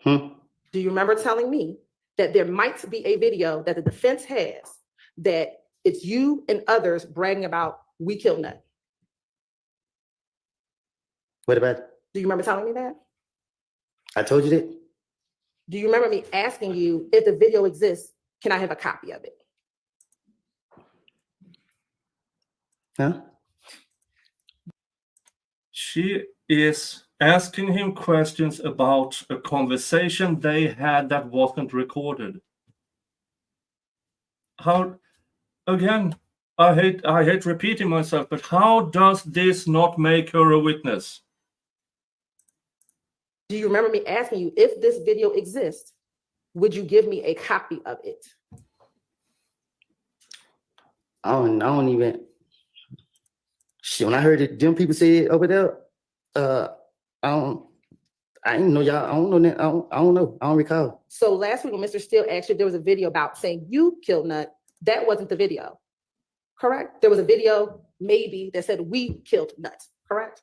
Hmm. Do you remember telling me that there might be a video that the defense has that it's you and others bragging about we killed Nut? What about it? Do you remember telling me that? I told you that? Do you remember me asking you if the video exists, can I have a copy of it? Huh? She is asking him questions about a conversation they had that wasn't recorded. How, again, I hate repeating myself, but how does this not make her a witness? Do you remember me asking you if this video exists, would you give me a copy of it? I don't even. Shit, when I heard it, them people say it over there, I didn't know y'all. I don't know that. I don't know. I don't recall. So last week when Mr. Steele asked you, there was a video about saying you killed Nut. That wasn't the video, correct? There was a video maybe that said we killed Nut, correct?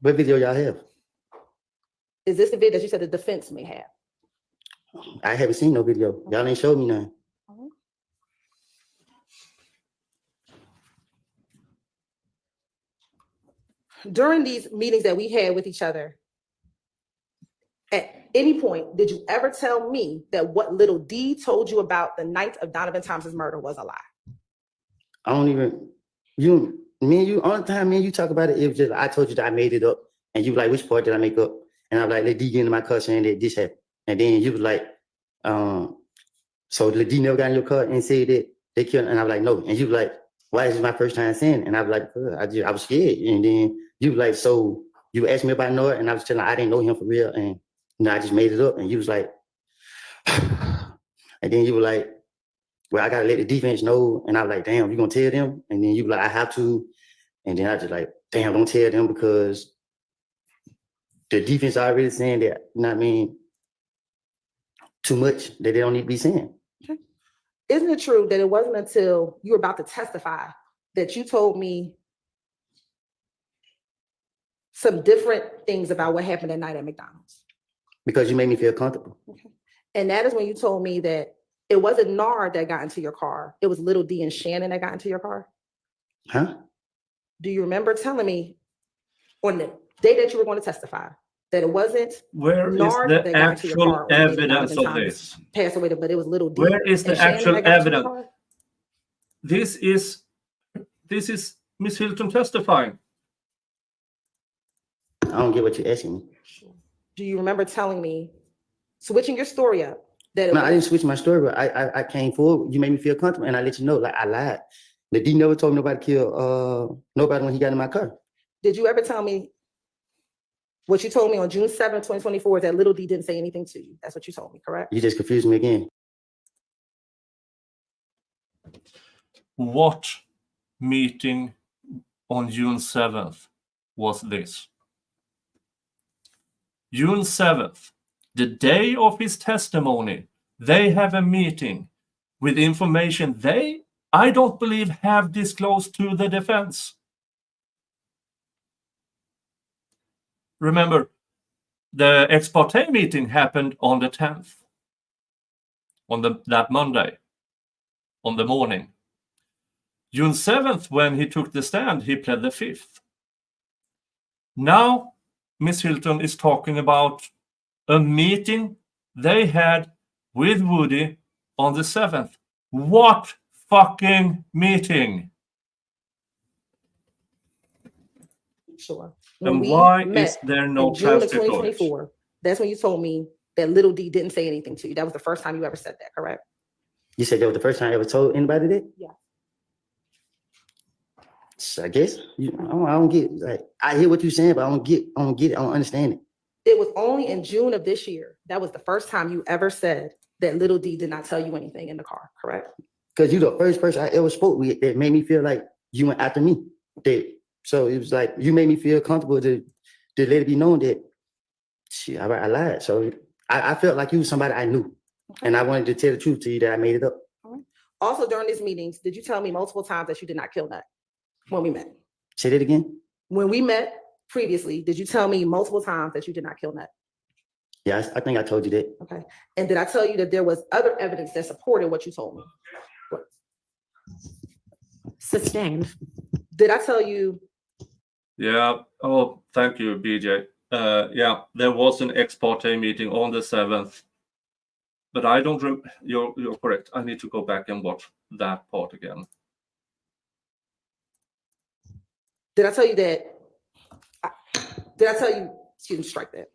What video y'all have? Is this the video that you said the defense may have? I haven't seen no video. Y'all ain't showed me none. during these meetings that we had with each other, at any point, did you ever tell me that what little D told you about the night of Donovan Thompson's murder was a lie? I don't even, me and you, only time me and you talk about it, it was just, I told you that I made it up. And you were like, which part did I make up? And I was like, let D get into my car saying that this happened. And then you was like, so the D never got in your car and said that they killed, and I was like, no. And you was like, why is this my first time saying it? And I was like, I was scared. And then you was like, so you asked me about Noah, and I was telling her I didn't know him for real. And I just made it up. And you was like, and then you were like, well, I gotta let the defense know. And I was like, damn, you gonna tell them? And then you were like, I have to. And then I just like, damn, don't tell them because the defense already saying that, you know what I mean, too much that they don't need to be saying. Okay. Isn't it true that it wasn't until you were about to testify that you told me some different things about what happened that night at McDonald's? Because you made me feel comfortable. Okay. And that is when you told me that it wasn't Nard that got into your car. It was Little D and Shannon that got into your car. Huh? Do you remember telling me on the day that you were going to testify that it wasn't Where is Nard the that got into your actual car on the day that evidence Donovan of Thomas this? passed away, but it was Little D. Where is the and Shannon actual that got into your evidence? car? This is Miss Hilton testifying. I don't get what you're asking me. Do you remember telling me, switching your story up, that it No, I was, didn't switch my story, but I came forward. You made me feel comfortable, and I let you know, like I lied. The D never told me nobody killed nobody when he got in my car. did you ever tell me what you told me on June 7th, 2024, that Little D didn't say anything to you? That's what you told me, correct? You just confused me again. What meeting on June 7th was this? June 7th, the day of his testimony, they have a meeting with information I don't believe, have disclosed to the defense. Remember, the ex parte meeting happened on the 10th, on that Monday, on the morning. June 7th, when he took the stand, he pled the 5th. Now, Miss Hilton is talking about a meeting they had with Woody on the 7th. What fucking meeting? Sure. And we why met is there no in June of transcript of it? 2024, that's when you told me that Little D didn't say anything to you. That was the first time you ever said that, correct? You said that was the first time I ever told anybody that? Yeah. So I guess I don't get, like, I hear what you're saying, but I don't get it. I don't understand it. It was only in June of this year. That was the first time you ever said that Little D did not tell you anything in the car, correct? Because you're the first person I ever spoke with that made me feel like you went after me. So it was like you made me feel comfortable to let it be known that shit, I lied. So I felt like you was somebody I knew. Okay. And I wanted to tell the truth to you that I made it up. Also, during these meetings, did you tell me multiple times that you did not kill Nut when we met? Say that again? When we met previously, did you tell me multiple times that you did not kill Nut? Yeah, I think I told you that. Okay. And did I tell you that there was other evidence that supported what you told me? Sustained. Did I tell you? Yeah. Oh, thank you, BJ. Yeah, there was an ex parte meeting on the 7th, but I don't. You're correct. I need to go back and watch that part again. Did I tell you that? Did I tell you? Excuse me, strike that.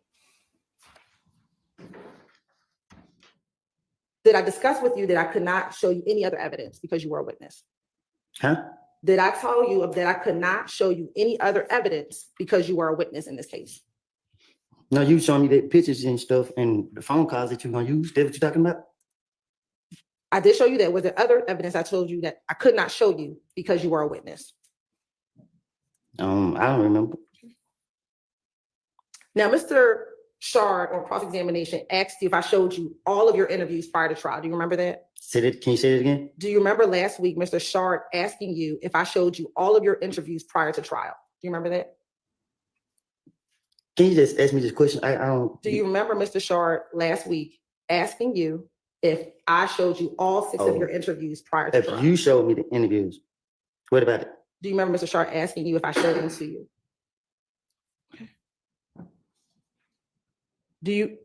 Did I discuss with you that I could not show you any other evidence because you were a witness? Huh? Did I tell you that I could not show you any other evidence because you were a witness in this case? No, you showing me the pictures and stuff and the phone calls that you're gonna use. That's what you're talking about? I did show you that. Was there other evidence I told you that I could not show you because you were a witness? I don't remember. Now, Mr. Shard on cross-examination asked you if I showed you all of your interviews prior to trial. Do you remember that? Can you say it again? Do you remember last week, Mr. Shard asking you if I showed you all of your interviews prior to trial? Do you remember that? Can you just ask me this question? I don't. Do you remember Mr. Shard last week asking you if I showed you all 6 of your interviews prior to If trial? you showed me the interviews, what about it? Do you remember Mr. Shard asking you if I showed them to you? Mr.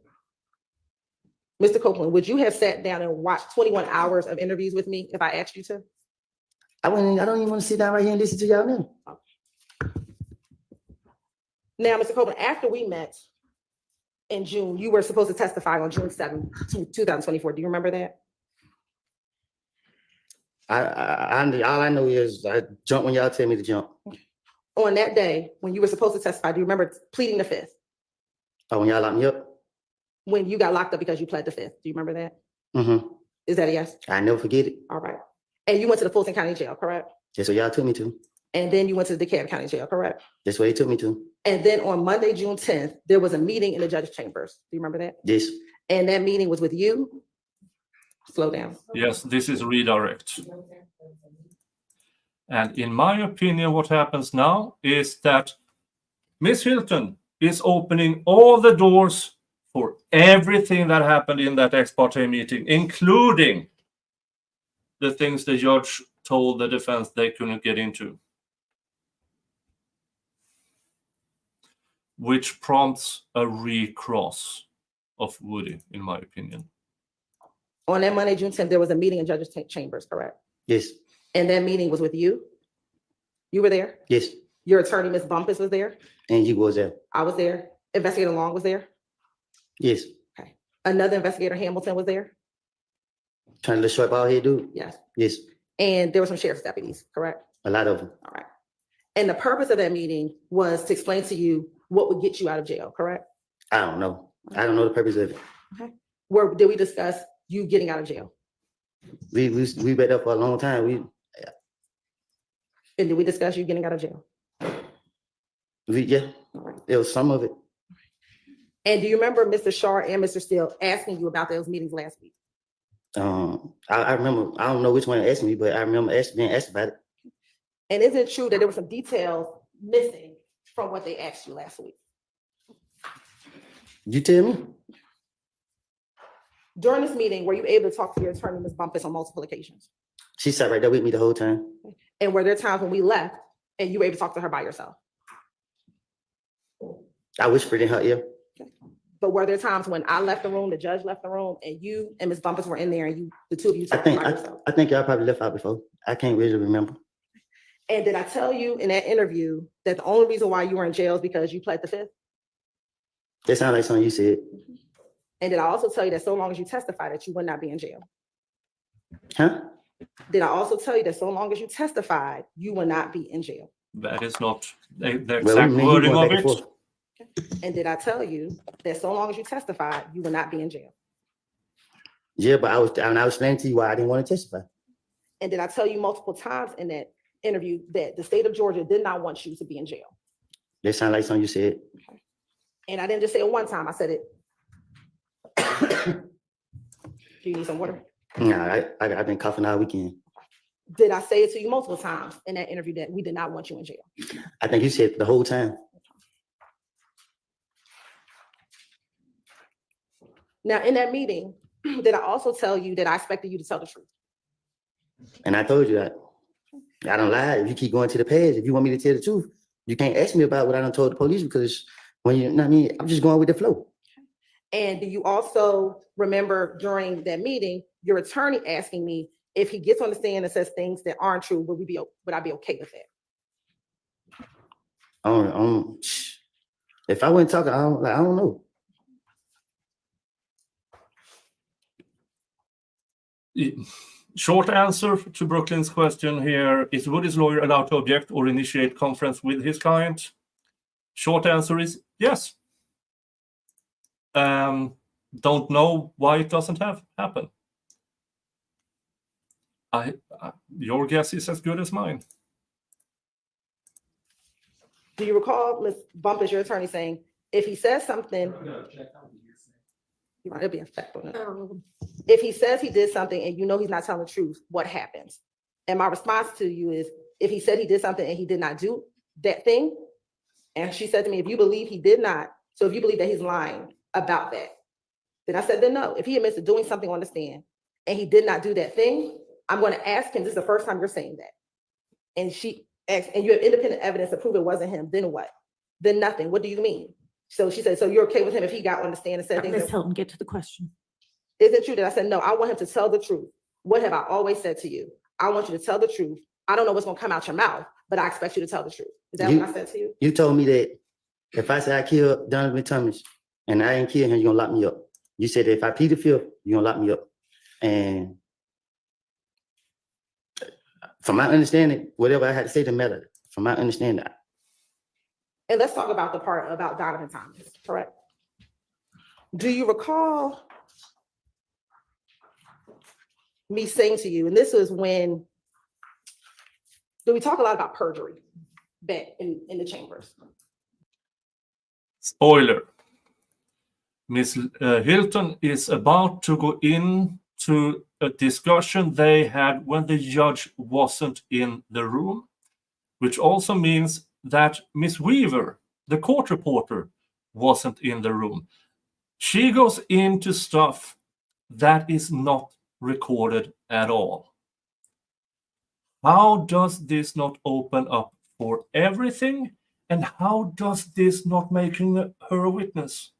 Copeland, would you have sat down and watched 21 hours of interviews with me if I asked you to? I don't even want to sit down right here and listen to y'all now. Now, Mr. Copeland, after we met in June, you were supposed to testify on June 7th, 2024. Do you remember that? All I know is I jump when y'all tell me to jump. On that day, when you were supposed to testify, do you remember pleading the fifth? Oh, when y'all lock me up? When you got locked up because you pled the fifth. Do you remember that? Mm-hmm. Is that a yes? I never forget it. All right. And you went to the Fulton County Jail, correct? That's what y'all took me to. And then you went to the DeKalb County Jail, correct? That's what they took me to. And then on Monday, June 10th, there was a meeting in the judge's chambers. Do you remember that? Yes. And that meeting was with you? Slow down. Yes, this is redirect. And in my opinion, what happens now is that Miss Hilton is opening all the doors for everything that happened in that ex parte meeting, including the things the judge told the defense they couldn't get into, which prompts a recross of Woody, in my opinion. On that Monday, June 10th, there was a meeting in judge's chambers, correct? Yes. And that meeting was with you? You were there? Yes. Your attorney, Ms. Bumpus, was there? And you was there? I was there. Investigator Long was there? Yes. Okay. Another investigator, Hamilton, was there? Trying to look short bald head dude? Yes. Yes. And there were some sheriff's deputies, correct? A lot of them. All right. And the purpose of that meeting was to explain to you what would get you out of jail, correct? I don't know. I don't know the purpose of it. Where did we discuss you getting out of jail? We been up for a long time. And did we discuss you getting out of jail? Yeah. All right. It was some of it. And do you remember Mr. Shaw and Mr. Steele asking you about those meetings last week? I remember, I don't know which one asked me, but I remember being asked about it. And isn't it true that there were some details missing from what they asked you last week? You tell me. During this meeting, were you able to talk to your attorney, Ms. Bumpus, on multiple occasions? She sat right there with me the whole time. And were there times when we left and you were able to talk to her by yourself? I whispered in her ear. But were there times when I left the room, the judge left the room, and you and Ms. Bumpus were in there and the two of you I talked think by yourself? I think y'all probably left out before. I can't really remember. And did I tell you in that interview that the only reason why you were in jail is because you pled the fifth? That sounds like something you said. And did I also tell you that so long as you testify that you would not be in jail? Huh? Did I also tell you that so long as you testified, you will not be in jail? That is not the Well, exact me, you wording going of back and it. forth. And did I tell you that so long as you testified, you will not be in jail? Yeah, but I was explaining to you why I didn't want to testify. And did I tell you multiple times in that interview that the state of Georgia did not want you to be in jail? That sounds like something you said. And I didn't just say it one time, I said it. Do you need some water? Nah, I've been coughing all weekend. Did I say it to you multiple times in that interview that we did not want you in jail? I think you said it the whole time. Now, in that meeting, did I also tell you that I expected you to tell the truth? And I told you that. I don't lie. If you keep going to the page, if you want me to tell the truth, you can't ask me about what I done told the police because when you know what I mean, I'm just going with the flow. And do you also remember during that meeting, your attorney asking me if he gets on the stand and says things that aren't true, would I be okay with that? If I wasn't talking, I don't know. Short answer to Brooklyn's question here: is Woody's lawyer allowed to object or initiate conference with his client? Short answer is yes. Don't know why it doesn't happen. Your guess is as good as mine. Do you recall Ms. Bumpus, your attorney, saying, if he says something, it'll be a fact on it. If he says he did something and you know he's not telling the truth, what happens? And my response to you is, if he said he did something and he did not do that thing, and she said to me, if you believe he did not, so if you believe that he's lying about that, then I said, then no. If he admits to doing something on the stand and he did not do that thing, I'm going to ask him, this is the first time you're saying that. And she asked, and you have independent evidence to prove it wasn't him, then what? Then nothing. What do you mean? So she said, so you're okay with him if he got on the stand and said things? Ms. that- Hilton, get to the question. Is it true that I said, no, I want him to tell the truth? What have I always said to you? I want you to tell the truth. I don't know what's gonna come out your mouth, but I expect you to tell the truth. Is that what I said to you? You told me that if I say I killed Donovan Thomas and I ain't kill him, you're gonna lock me up. You said that if I plead the fifth, you're gonna lock me up. And from my understanding, whatever I had to say to matter, from my understanding, And let's talk about the part about Donovan Thomas, correct? Do you recall me saying to you, and this was when, we talk a lot about perjury back in the chambers. Spoiler. Miss Hilton is about to go into a discussion they had when the judge wasn't in the room, which also means that Miss Weaver, the court reporter, wasn't in the room. She goes into stuff that is not recorded at all. How does this not open up for everything? And how does this not making her a witness?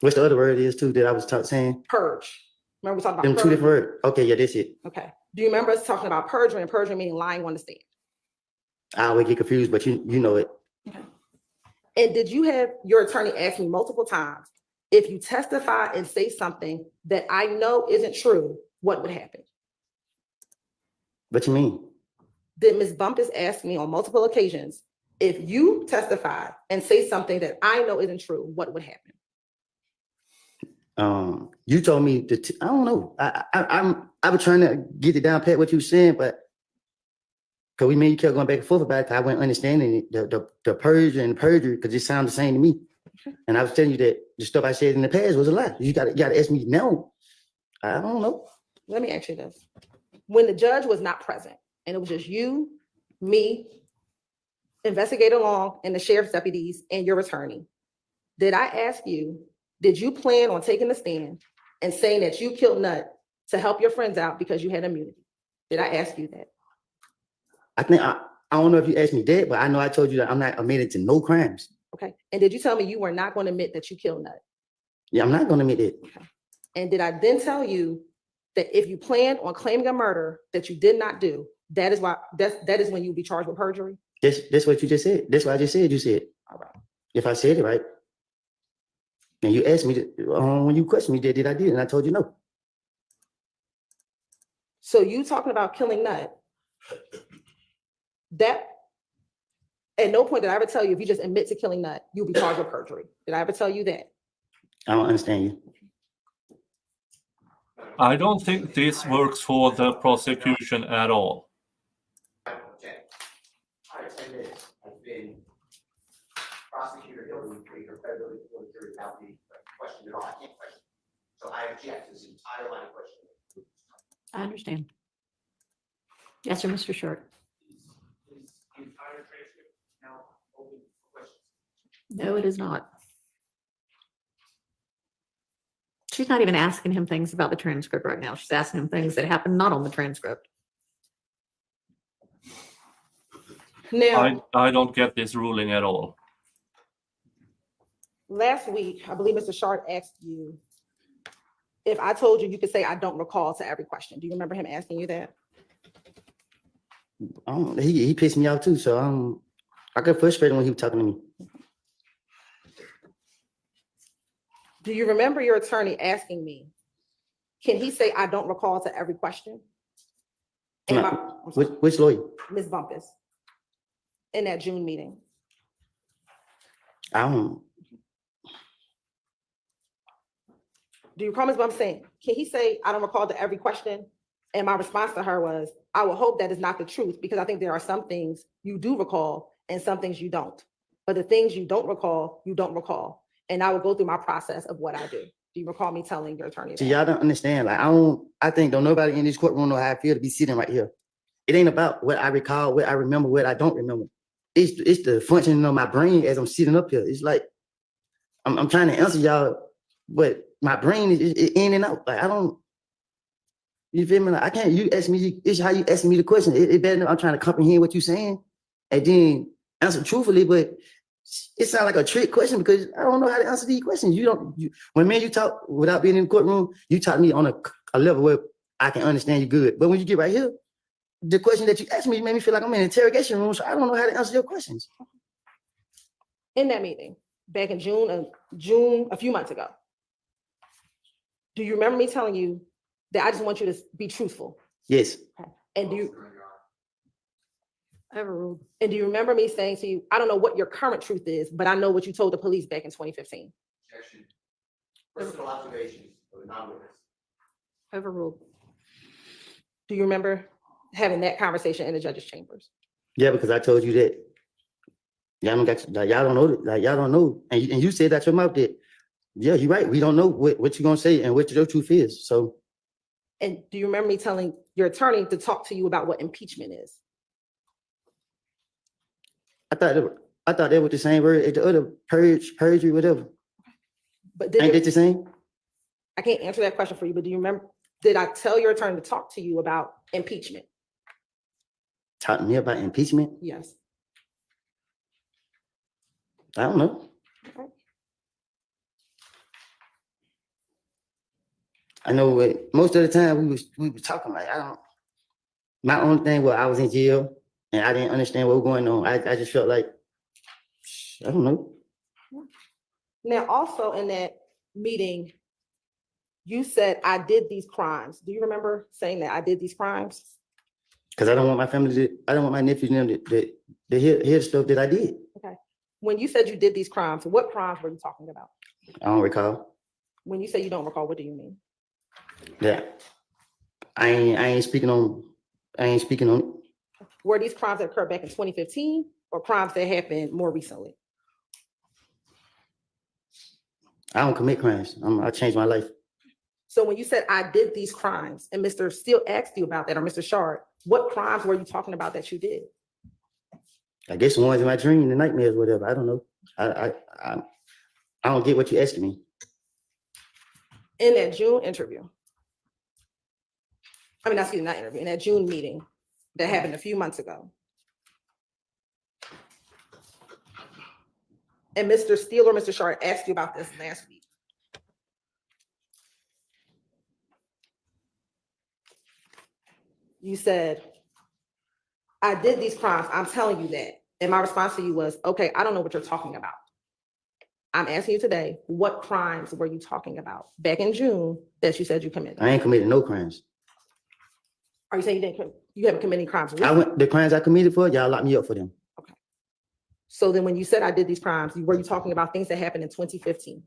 what's the other word is too that I was saying? Purge. Remember we talked about Them two purge? different words. Okay, yeah, that's it. Okay. Do you remember us talking about perjury and perjury meaning lying on the stand? I always get confused, but you know it. And did you have your attorney ask me multiple times, if you testify and say something that I know isn't true, what would happen? What you mean? Did Ms. Bumpus ask me on multiple occasions, if you testify and say something that I know isn't true, what would happen? You told me I don't know. I was trying to get it down pat what you were saying, but because you kept going back and forth about it, 'cause I wasn't understanding it, the purge and perjury, because it sounded the same to me. And I was telling you that the stuff I said in the past was a lie. You gotta ask me now. I don't know. Let me ask you this. When the judge was not present and it was just you, me, Investigator Long, and the sheriff's deputies and your attorney, did I ask you, did you plan on taking the stand and saying that you killed Nut to help your friends out because you had immunity? Did I ask you that? I think I don't know if you asked me that, but I know I told you that I'm not admitted to no crimes. Okay. And did you tell me you were not going to admit that you killed Nut? Yeah, I'm not gonna admit it. And did I then tell you that if you planned on claiming a murder that you did not do, that is when you'll be charged with perjury? That's what you just said. That's what I just said. You said. All right. If I said it right. And you asked me when you questioned me, did I do it? And I told you no. So you talking about killing Nut, that at no point did I ever tell you if you just admit to killing Nut, you'll be charged with perjury. Did I ever tell you that? I don't understand you. I don't think this works for the prosecution at all. Okay. I attended, I've been prosecutor, your credibility for the jury without being questioned at all. I can't question. So I object to this entire line of questioning. I understand. Yes, sir, Mr. Short. Is the entire transcript now open for questions? No, it is not. She's not even asking him things about the transcript right now. She's asking him things that happened not on the transcript. Now, I don't get this ruling at all. last week, I believe Mr. Short asked you if I told you, you could say, I don't recall to every question. Do you remember him asking you that? He pissed me off too, so I got frustrated when he was talking to me. Do you remember your attorney asking me, can he say, I don't recall to every question? And Which lawyer? Ms. Bumpus, in that June meeting. I don't. Do you recall Ms. Bumpus saying, can he say, I don't recall to every question? And my response to her was, I will hope that is not the truth, because I think there are some things you do recall and some things you don't. But the things you don't recall, you don't recall. And I will go through my process of what I do. Do you recall me telling your attorney See, that? y'all don't understand. Like, I think don't nobody in this courtroom know how I feel to be sitting right here. It ain't about what I recall, what I remember, what I don't remember. It's the functioning of my brain as I'm sitting up here. It's like, I'm trying to answer y'all, but my brain is in and out. Like, I don't, you feel me? Like, I can't, you ask me, it's how you ask me the question. It better, I'm trying to comprehend what you're saying. and then answer truthfully, but it sounds like a trick question because I don't know how to answer these questions. When me and you talk without being in the courtroom, you talk to me on a level where I can understand you good. But when you get right here, the question that you asked me made me feel like I'm in an interrogation room, so I don't know how to answer your questions. In that meeting, back in June, a few months ago, do you remember me telling you that I just want you to be truthful? Yes. And do you, Overruled. and do you remember me saying to you, I don't know what your current truth is, but I know what you told the police back in 2015? Objection. Personal observations of a non-witness. Overruled. Do you remember having that conversation in the judge's chambers? Yeah, because I told you that. Y'all don't know. Like, y'all don't know. And you said that your mouth that, yeah, you're right. We don't know what you're going to say and what your truth is. So. And do you remember me telling your attorney to talk to you about what impeachment is? I thought they were the same word as the other perjury, whatever. But Ain't it the same? I can't answer that question for you, but do you remember, did I tell your attorney to talk to you about impeachment? Talk to me about impeachment? Yes. I don't know. Okay. I know most of the time we was talking like, my only thing was I was in jail and I didn't understand what was going on. I just felt like, I don't know. Now, also in that meeting, you said, I did these crimes. Do you remember saying that I did these crimes? Because I don't want my family I don't want my nephews and them to hear stuff that I did. Okay. When you said you did these crimes, what crimes were you talking about? I don't recall. When you say you don't recall, what do you mean? Yeah. I ain't speaking on it. Were these crimes that occurred back in 2015 or crimes that happened more recently? I don't commit crimes. I changed my life. So when you said I did these crimes and Mr. Steele asked you about that, or Mr. Shard, what crimes were you talking about that you did? I guess the ones in my dream, the nightmares, whatever. I don't know. I don't get what you're asking me. In that June interview, not interview, in that June meeting that happened a few months ago. And Mr. Steele or Mr. Shard asked you about this last week. You said, I did these crimes, I'm telling you that. And my response to you was, okay, I don't know what you're talking about. I'm asking you today, what crimes were you talking about back in June that you said you committed? I ain't committed no crimes. Are you saying you haven't committed any crimes? Recently? The crimes I committed for, y'all locked me up for them. Okay. So then when you said I did these crimes, were you talking about things that happened in 2015?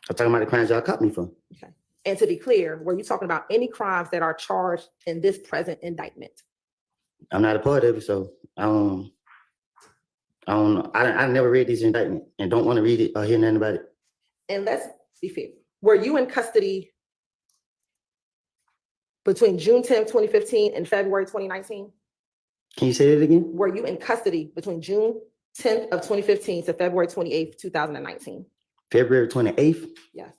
I'm talking about the crimes y'all caught me for. Okay. And to be clear, were you talking about any crimes that are charged in this present indictment? I'm not a part of it, so I don't know. I never read this indictment and don't want to read it or hear nothing about it. And let's be fair. Were you in custody between June 10th, 2015 and February 2019? Can you say that again? Were you in custody between June 10th of 2015 to February 28th, 2019? February 28th, Yes.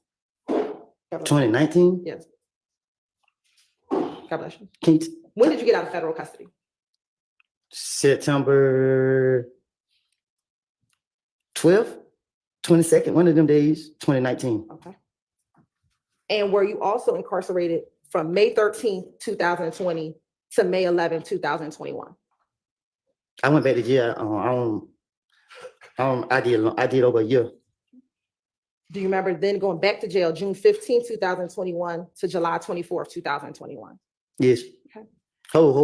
2019? Yes. God bless you. Can you When did you get out of federal custody? September 12th, 22nd, one of them days, 2019. Okay. And were you also incarcerated from May 13th, 2020 to May 11th, 2021? I went back to jail. I did over a year. Do you remember then going back to jail June 15th, 2021 to July 24th, 2021? Yes. Okay.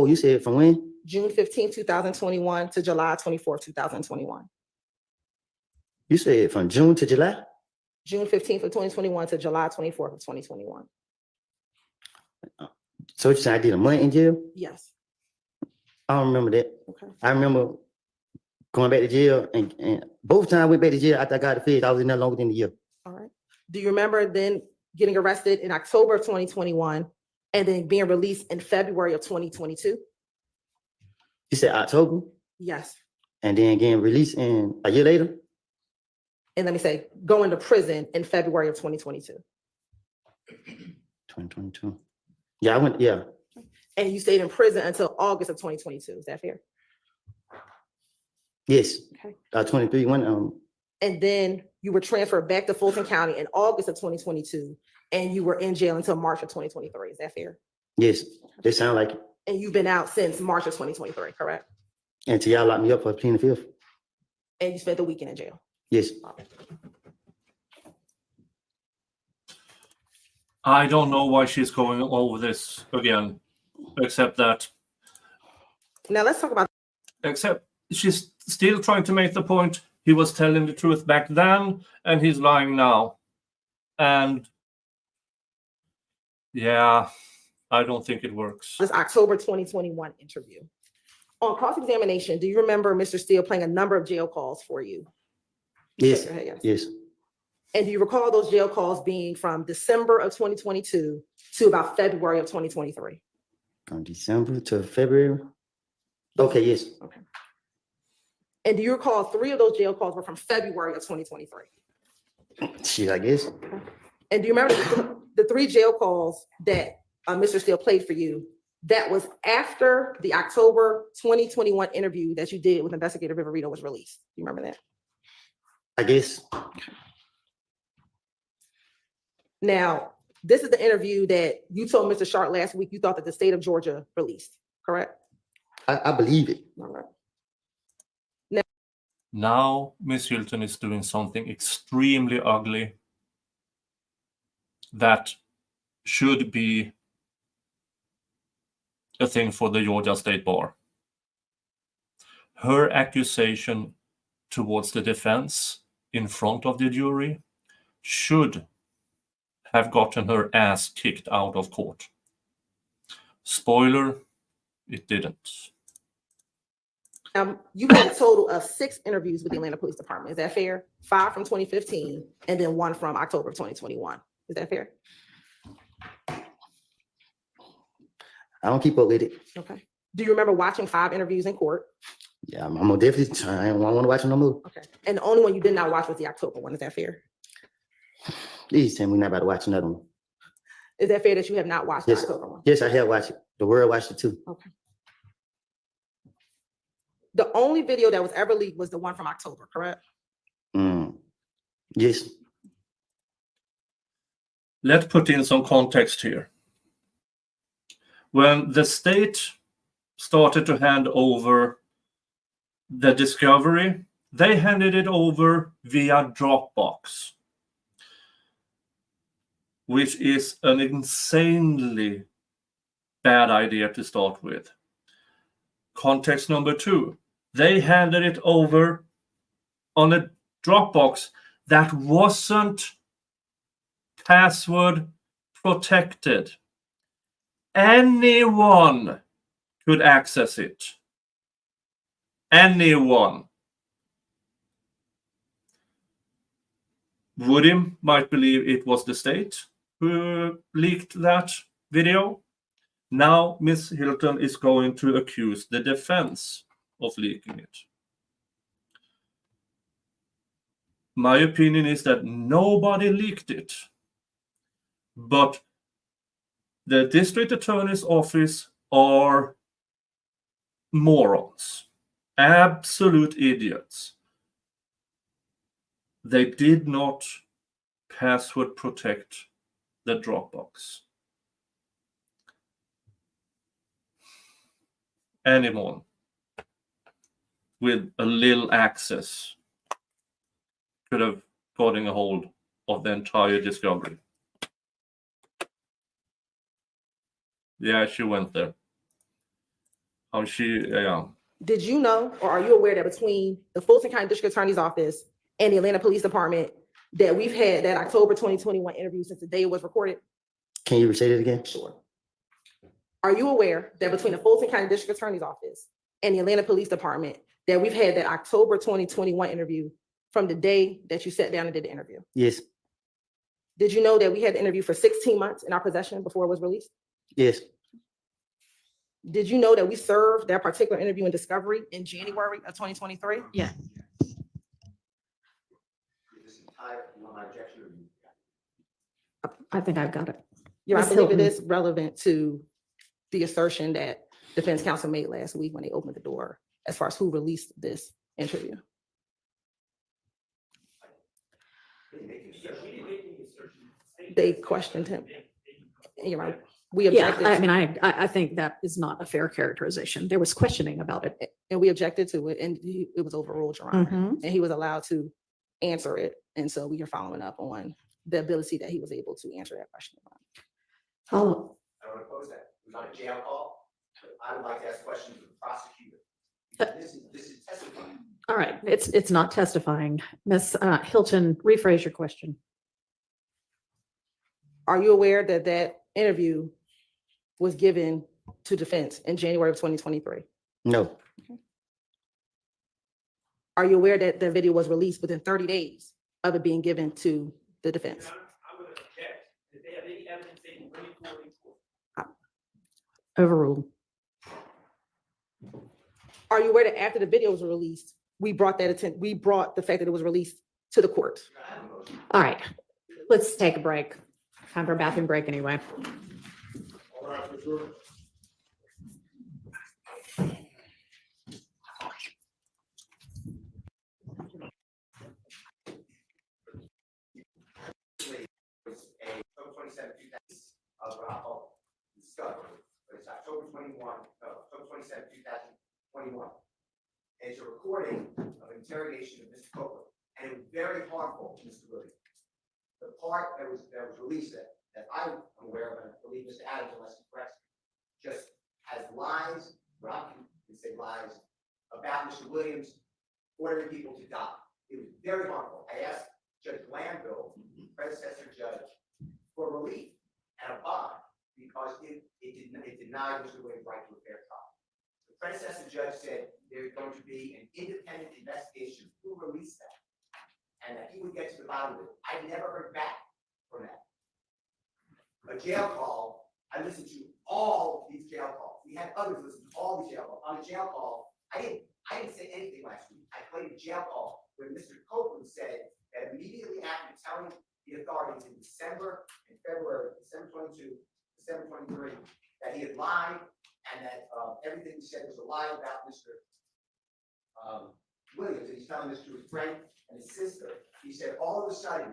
You said from when? June 15th, 2021 to July 24th, 2021. You said from June to July? June 15th of 2021 to July 24th of 2021. So you said I did a month in jail? Yes. I don't remember that. Okay. I remember going back to jail and both times I went back to jail after I got the feds, I was in there longer than a year. All right. Do you remember then getting arrested in October of 2021 and then being released in February of 2022? You said October? Yes. And then getting released in a year later? And let me say, going to prison in February of 2022. 2022. Yeah, I went, yeah. And you stayed in prison until August of 2022. Is that fair? Yes. Okay. 23, And then you were transferred back to Fulton County in August of 2022, and you were in jail until March of 2023. Is that fair? yes, they sound like it. And you've been out since March of 2023, correct? Until y'all locked me up for pleading the fifth. And you spent the weekend in jail. Yes. I don't know why she's going over this again, except Now let's talk about she's still trying to make the point he was telling the truth back then and he's lying now. And yeah, I don't think it works. this October 2021 interview. On cross-examination, do you remember Mr. Steele playing a number of jail calls for you? Yes. Shake your head, yes. Yes. And do you recall those jail calls being from December of 2022 to about February of 2023? From December to February. Okay, yes. Okay. And do you recall 3 of those jail calls were from February of 2023? Shit, I guess. And do you remember the 3 jail calls that Mr. Steele played for you? That was after the October 2021 interview that you did with Investigator Viverito was released. Do you remember that? I guess. Now, this is the interview that you told Mr. Sharp last week you thought that the state of Georgia released, correct? I believe it. All right. Now Miss Hilton is doing something extremely ugly that should be a thing for the Georgia State Bar. Her accusation towards the defense in front of the jury should have gotten her ass kicked out of court. Spoiler, it didn't. You had a total of 6 interviews with the Atlanta Police Department. Is that fair? 5 from 2015 and then 1 from October of 2021. Is that fair? I don't keep up with it. Okay. Do you remember watching 5 interviews in court? Yeah, I'm gonna definitely try. I don't want to watch no more. Okay. And the only one you did not watch was the October one. Is that fair? Please tell me we're not about to watch another one. Is that fair that you have not watched the Yes. October one? Yes, I have watched it. The world watched it too. Okay. The only video that was ever leaked was the one from October, correct? Yes. Let's put in some context here. When the state started to hand over the discovery, they handed it over via Dropbox, which is an insanely bad idea to start with. Context number 2, they handed it over on a Dropbox that wasn't password protected. Anyone could access it. Anyone. Woody might believe it was the state who leaked that video. Now Miss Hilton is going to accuse the defense of leaking it. My opinion is that nobody leaked it, but the district attorney's office are morons, absolute idiots. They did not password protect the Dropbox. Anyone with a little access could have gotten a hold of the entire discovery. Yeah, she went there. Did you know, or are you aware that between the Fulton County District Attorney's Office and the Atlanta Police Department that we've had that October 2021 interview since the day it was recorded? Can you say that again? Sure. Are you aware that between the Fulton County District Attorney's Office and the Atlanta Police Department that we've had that October 2021 interview from the day that you sat down and did the interview? Yes. Did you know that we had the interview for 16 months in our possession before it was released? Yes. Did you know that we served that particular interview in discovery in January of 2023? Yeah. This entire, my objection or you? I think I've got it. Yeah, I Ms. believe it Hilton. is relevant to the assertion that defense counsel made last week when they opened the door as far as who released this interview. They questioned him. You're right. We Yeah, objected. I mean, I think that is not a fair characterization. There was questioning about it. And we objected to it, and it was overruled, Your Honor. Mhm. And he was allowed to answer it. And so we are following up on the ability that he was able to answer that question. Oh, I don't oppose that. It was on a jail call. But I would like to ask questions of the prosecutor. This is testifying. all right. It's not testifying. Ms. Hilton, rephrase your question. Are you aware that that interview was given to defense in January of 2023? No, Are you aware that the video was released within 30 days of it being given to the defense? I would object. If they have any evidence, they can bring it forward. Overruled. Are you aware that after the video was released, we brought the fact that it was released to the court? All right, let's take a break. Time for a bathroom break anyway. All right, for sure. Was a October 27, 2000 of Raffle discovery, but it's October 27, 2021. And it's a recording of interrogation of Mr. Copeland, and it was very harmful to Mr. Williams. The part that was released that I'm aware of, and I believe Mr. Adams, unless he corrects me, just has lies, what I can say lies, about Mr. Williams ordering people to die. It was very harmful. I asked Judge Glanville, predecessor judge, for relief and a bond because it denied Mr. Williams' right to a fair trial. The predecessor judge said there's going to be an independent investigation who released that and that he would get to the bottom of it. I never heard back from that. A jail call, I listened to all these jail calls. We had others listen to all these jail calls. On a jail call, I didn't say anything last week. I played a jail call where Mr. Copeland said that immediately after telling the authorities in December and February, December 22, December 23, that he had lied and that everything he said was a lie about Mr. Williams, and he's telling this to his friend and his sister. He said all of a sudden,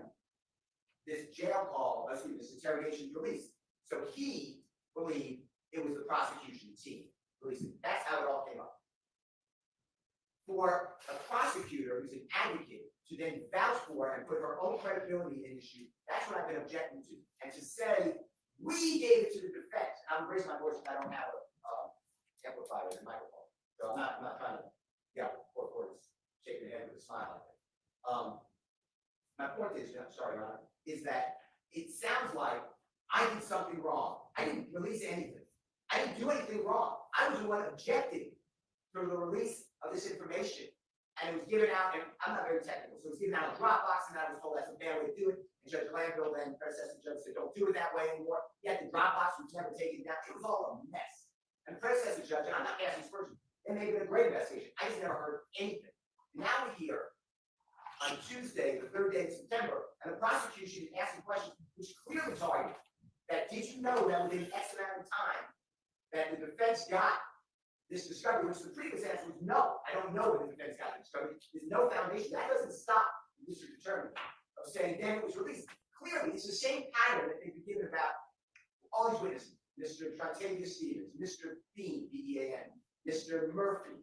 this jail call, this interrogation released. So he believed it was the prosecution team releasing. That's how it all came up. For a prosecutor who's an advocate to then vouch for and put her own credibility in issue, that's what I've been objecting to. And to say, we gave it to the defense. I'm raising my voice because I don't have a amplifier in the microphone. So I'm not trying to, or shaking the head with a smile. My point is, sorry, Your Honor, is that it sounds like I did something wrong. I didn't release anything. I didn't do anything wrong. I was the one objecting to the release of this information. And it was given out, and I'm not very technical, so it was given out in Dropbox, and I was told that's a bad way to do it. And Judge Glanville, then predecessor judge, said, don't do it that way anymore. Yet the Dropbox was never taken down. It was all a mess. And predecessor judge, and I'm not asking this person, they may have been a great investigation. I just never heard anything. Now we're here on Tuesday, the third day of September, and the prosecution is asking questions which clearly target that did you know that within X amount of time that the defense got this discovery, which the previous answer was no, I don't know when the defense got the discovery. There's no foundation. That doesn't stop the district attorney of saying then it was released. Clearly, it's the same pattern that they've been given about all these witnesses. Mr. Trantavia Stevens, Mr. Bean, B-E-A-N, Mr. Murphy,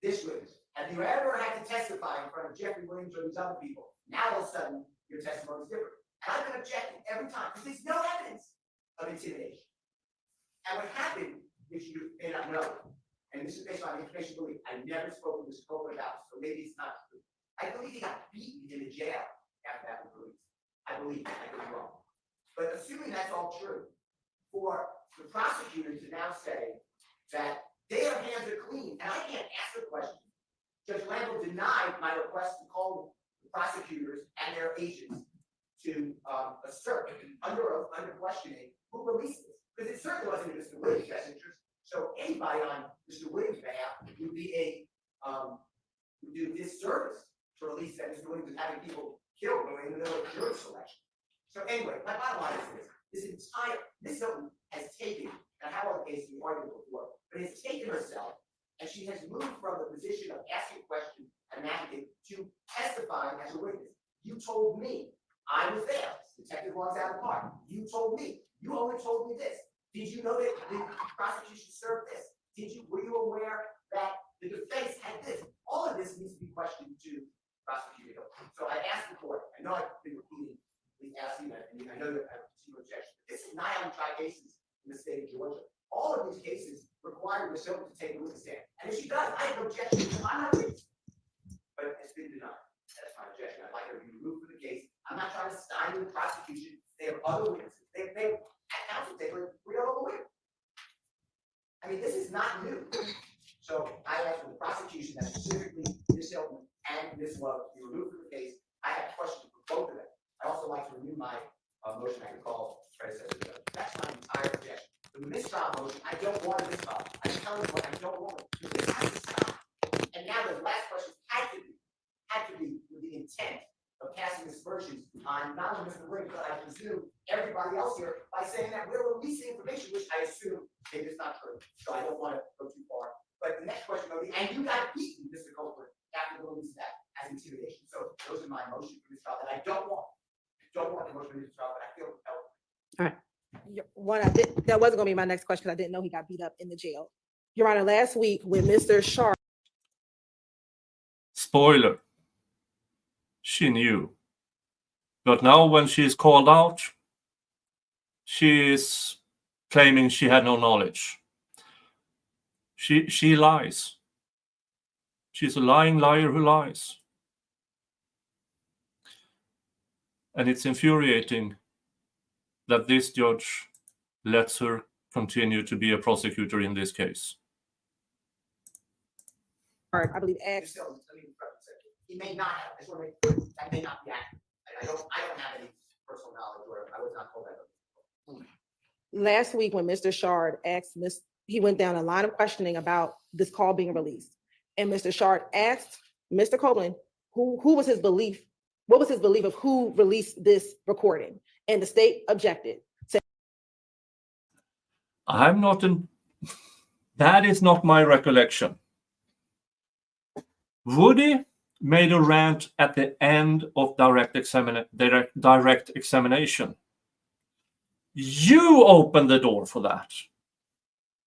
this witness. Have you ever had to testify in front of Jeffrey Williams or these other people? Now all of a sudden, your testimony is different. And I've been objecting every time because there's no evidence of intimidation. And what happened, which you may not know, and this is based on information belief, I never spoke with Mr. Copeland about this, so maybe it's not true. I believe he got beaten in the jail after that was released. I believe that. I could be wrong. But assuming that's all true, for the prosecutor to now say that their hands are clean, and I can't ask the question. Judge Glanville denied my request to call the prosecutors and their agents to assert under questioning who released this. Because it certainly wasn't in Mr. Williams' best interest. So anybody on Mr. Williams' behalf would be would do disservice to release that Mr. Williams is having people killed in the middle of jury selection. So anyway, my bottom line is this. This Hilton has taken and I have all the cases we argued before, but has taken herself, and she has moved from the position of asking questions and advocate to testifying as a witness. You told me, I was there, Detective walks out of the car, you told me, you only told me this. Did you know that the prosecution served this? Were you aware that the defense had this? All of this needs to be questioned to prosecutor. So I asked the court, I know I've been repeating, asking that, and I know that I have two objections. This is 9 out of 5 cases in the state of Georgia. All of these cases require the show to take a witness stand. And if she does, I have no objection. I'm not witness. But it's been denied. That's my objection. I'd like her to be removed from the case. I'm not trying to stymie the prosecution. They have other witnesses. They have at counsel table, we are all aware. I mean, this is not new. So I asked for the prosecution that specifically Ms. Hillman and Ms. Love be removed from the case. I have questions for both of them. I'd also like to renew my motion. I can call predecessor judge. That's my entire objection. The mistrial motion, I don't want a mistrial. I'm telling you what I don't want. This has to stop. And now the last question had to be with the intent of casting aspersions on not only Mr. Brink, but I presume everybody else here by saying that we're releasing information, which I assume maybe it's not true. So I don't want to go too far. But the next question will be, and you got beaten, Mr. Copeland, after the release of that as intimidation. So those are my motions for this trial that I don't want. I don't want the motion for this trial, but I feel compelled. All right. That wasn't gonna be my next question, because I didn't know he got beat up in the jail. Your Honor, last week when Mr. Sharp. Spoiler. She knew. But now when she's called out, she is claiming she had no knowledge. She lies. She's a lying liar who lies. And it's infuriating that this judge lets her continue to be a prosecutor in this case. I believe asked. He may not have. I just want to make sure that may not be accurate. I don't have any personal knowledge, or I was not told that. Last week when Mr. Shard asked he went down a line of questioning about this call being released. And Mr. Shard asked Mr. Copeland who was his belief, what was his belief of who released this recording? And the state objected. That is not my recollection. Woody made a rant at the end of direct examination. You opened the door for that.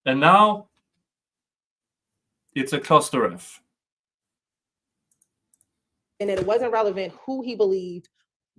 And now it's a cluster F. And that it wasn't relevant who he believed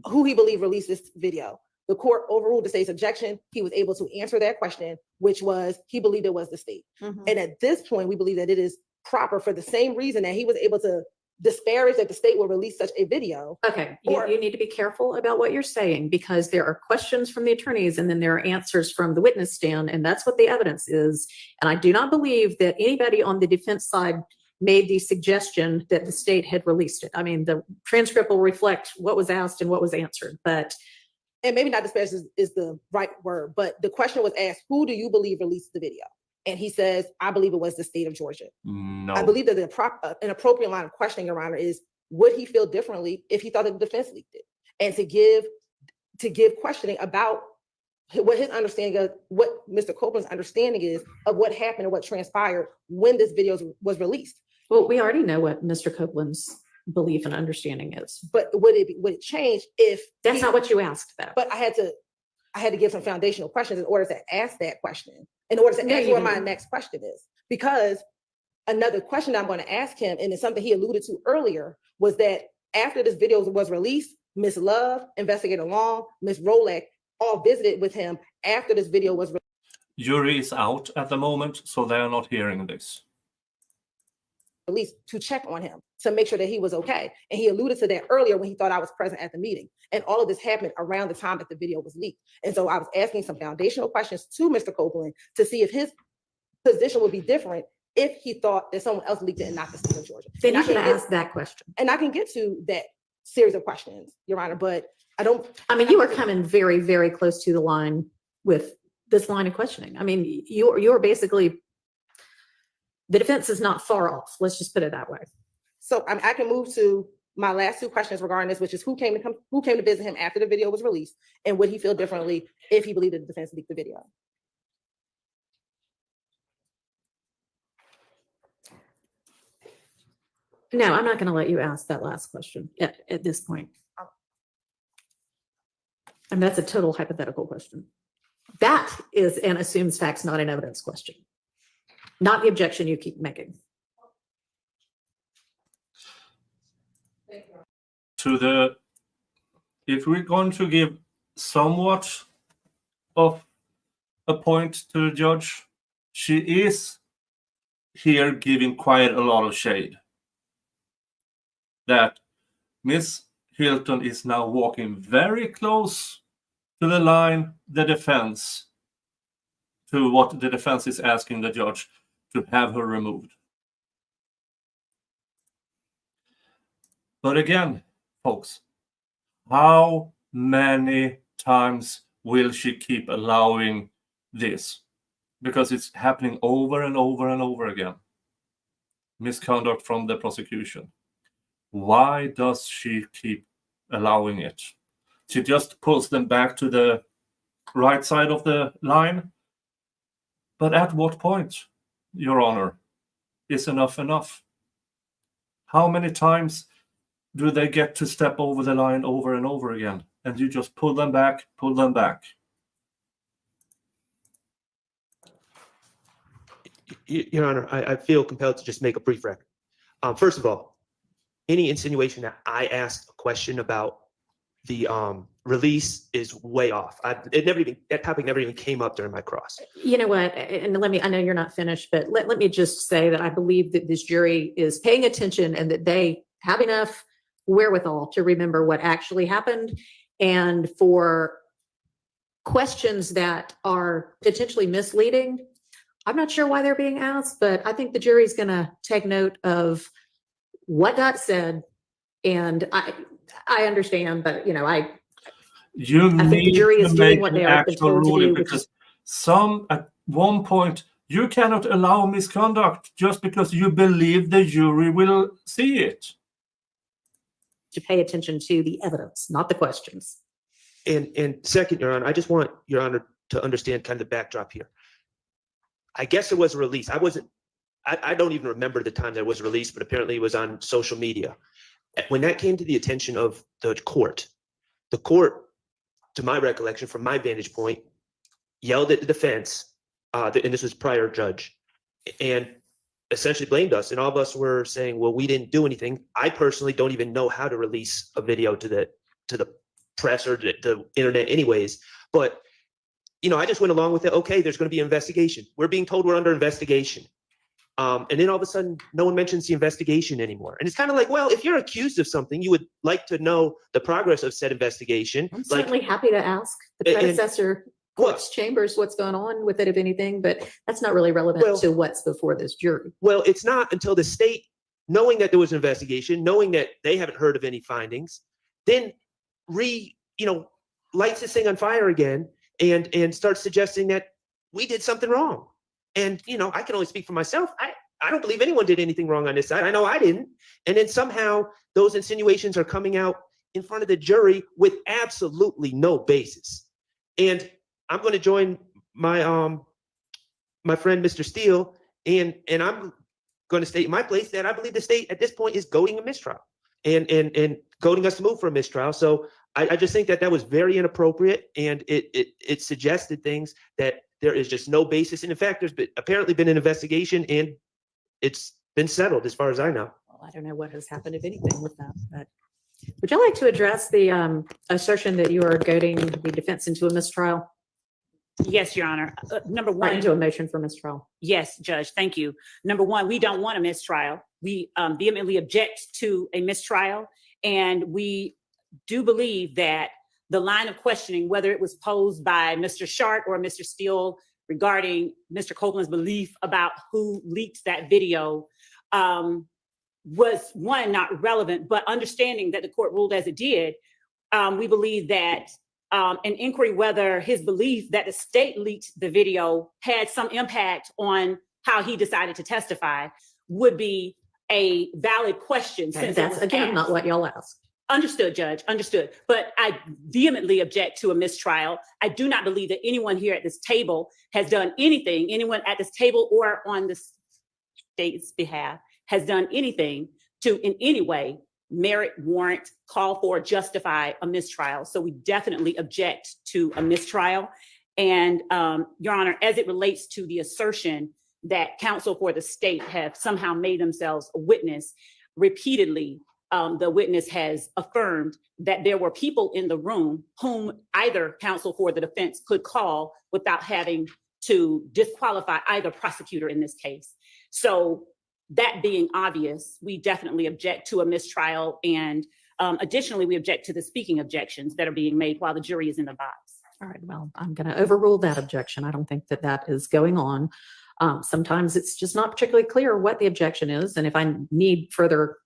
released this video. The court overruled the state's objection. He was able to answer that question, which was he believed it was the state. And at this point, we believe that it is proper for the same reason that he was able to disparage that the state will release such a video. Okay, you need to be careful about what you're saying, because there are questions from the attorneys and then there are answers from the witness stand, and that's what the evidence is. And I do not believe that anybody on the defense side made the suggestion that the state had released it. I mean, the transcript will reflect what was asked and what was answered, but. And maybe not disparage is the right word, but the question was asked, who do you believe released the video? And he says, I believe it was the state of Georgia. No. I believe that an appropriate line of questioning, Your Honor, is would he feel differently if he thought that the defense leaked it? And to give questioning about what his understanding of, what Mr. Copeland's understanding is of what happened and what transpired when this video was released. Well, we already know what Mr. Copeland's belief and understanding is. But would it change if that's not what you asked, though? But I had to give some foundational questions in order to ask that question, in order to answer what my next question is. Because another question I'm going to ask him, and it's something he alluded to earlier, was that after this video was released, Ms. Love, Investigator Long, Ms. Rolak, all visited with him after this video was released. Jury is out at the moment, so they are not hearing this. Released to check on him, to make sure that he was okay. And he alluded to that earlier when he thought I was present at the meeting. And all of this happened around the time that the video was leaked. And so I was asking some foundational questions to Mr. Copeland to see if his position would be different if he thought that someone else leaked it and not the state of Georgia. Then you can ask that question. And I can get to that series of questions, Your Honor, but I mean, you are coming very, very close to the line with this line of questioning. I mean, you're basically, the defense is not far off. Let's just put it that way. So I can move to my last two questions regarding this, which is who came to visit him after the video was released, and would he feel differently if he believed that the defense leaked the video? No, I'm not going to let you ask that last question at this point. I mean, that's a total hypothetical question. That is an assumes facts, not an evidence question, not the objection you keep making. If we're going to give somewhat of a point to the judge, she is here giving quite a lot of shade. That Miss Hilton is now walking very close to the line, to what the defense is asking the judge to have her removed. But again, folks, how many times will she keep allowing this? Because it's happening over and over and over again. Misconduct from the prosecution. Why does she keep allowing it? She just pulls them back to the right side of the line. But at what point, Your Honor, is enough enough? How many times do they get to step over the line over and over again? And you just pull them back, pull them back. Your Honor, I feel compelled to just make a brief record. First of all, any insinuation that I asked a question about the release is way off. That topic never even came up during my cross. You know what, and I know you're not finished, but let me just say that I believe that this jury is paying attention and that they have enough wherewithal to remember what actually happened, and for questions that are potentially misleading, I'm not sure why they're being asked, but I think the jury's going to take note of what got said. And I understand, but I think the jury is doing what they are told to do. Because at one point, you cannot allow misconduct just because you believe the jury will see it. To pay attention to the evidence, not the questions. And second, Your Honor, I just want Your Honor to understand kind of the backdrop here. I guess it was a release. I don't even remember the time that it was released, but apparently it was on social media. When that came to the attention of the court, to my recollection, from my vantage point, yelled at the defense, and this was prior judge, and essentially blamed us. And all of us were saying, well, we didn't do anything. I personally don't even know how to release a video to the press or the internet anyways. But, I just went along with it. Okay, there's going to be an investigation. We're being told we're under investigation. And then all of a sudden, no one mentions the investigation anymore. And it's kind of like, well, if you're accused of something, you would like to know the progress of said investigation. I'm certainly happy to ask the predecessor court's chambers what's going on with it, if anything, but that's not really relevant to what's before this jury. Well, it's not until the state, knowing that there was an investigation, knowing that they haven't heard of any findings, then lights this thing on fire again and starts suggesting that we did something wrong. And, I can only speak for myself. I don't believe anyone did anything wrong on this side. I know I didn't. And then somehow those insinuations are coming out in front of the jury with absolutely no basis. And I'm going to join my my friend, Mr. Steele, and I'm going to state in my place that I believe the state at this point is goading a mistrial and goading us to move for a mistrial. So I just think that was very inappropriate, and it suggested things that there is just no basis. And in fact, there's apparently been an investigation, and it's been settled as far as I know. Well, I don't know what has happened, if anything, with that. But would you like to address the assertion that you are goading the defense into a mistrial? Yes, Your Honor. Number Or one, into a motion for mistrial? yes, Judge, thank you. Number one, we don't want a mistrial. We vehemently object to a mistrial, and we do believe that the line of questioning, whether it was posed by Mr. Sharp or Mr. Steele regarding Mr. Copeland's belief about who leaked that video, was one, not relevant, but understanding that the court ruled as it did, we believe that an inquiry whether his belief that the state leaked the video had some impact on how he decided to testify would be a valid question. Okay, since that's, again, not what y'all asked. Understood, Judge, understood. But I vehemently object to a mistrial. I do not believe that anyone here at this table has done anything, anyone at this table or on the state's behalf has done anything to in any way merit, warrant, call for, justify a mistrial. So we definitely object to a mistrial. And Your Honor, as it relates to the assertion that counsel for the state have somehow made themselves a witness, repeatedly, the witness has affirmed that there were people in the room whom either counsel for the defense could call without having to disqualify either prosecutor in this case. So that being obvious, we definitely object to a mistrial. And additionally, we object to the speaking objections that are being made while the jury is in the box. All right, well, I'm going to overrule that objection. I don't think that that is going on. Sometimes it's just not particularly clear what the objection is. And if I need further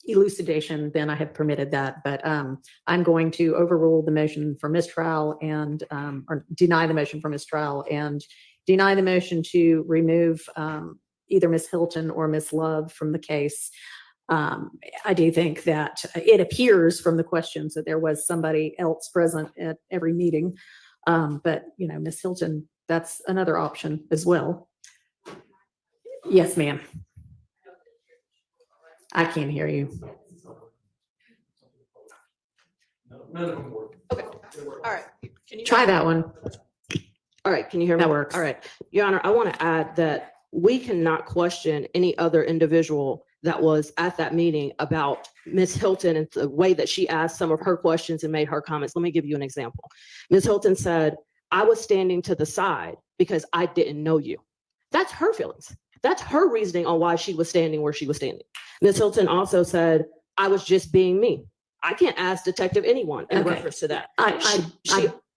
elucidation, then I have permitted that. But I'm going to overrule the motion for mistrial and, or deny the motion for mistrial and deny the motion to remove either Ms. Hilton or Ms. Love from the case. I do think that it appears from the questions that there was somebody else present at every meeting. But, you know, Ms. Hilton, that's another option as well. Yes, ma'am. I can't hear you. Okay, all right. Can you Try that one. All right, can you hear me? That works. All right, Your Honor, I want to add that we cannot question any other individual that was at that meeting about Ms. Hilton and the way that she asked some of her questions and made her comments. Let me give you an example. Ms. Hilton said, I was standing to the side because I didn't know you. That's her feelings. That's her reasoning on why she was standing where she was standing. Ms. Hilton also said, I was just being me. I can't ask Detective anyone in Okay. reference to that.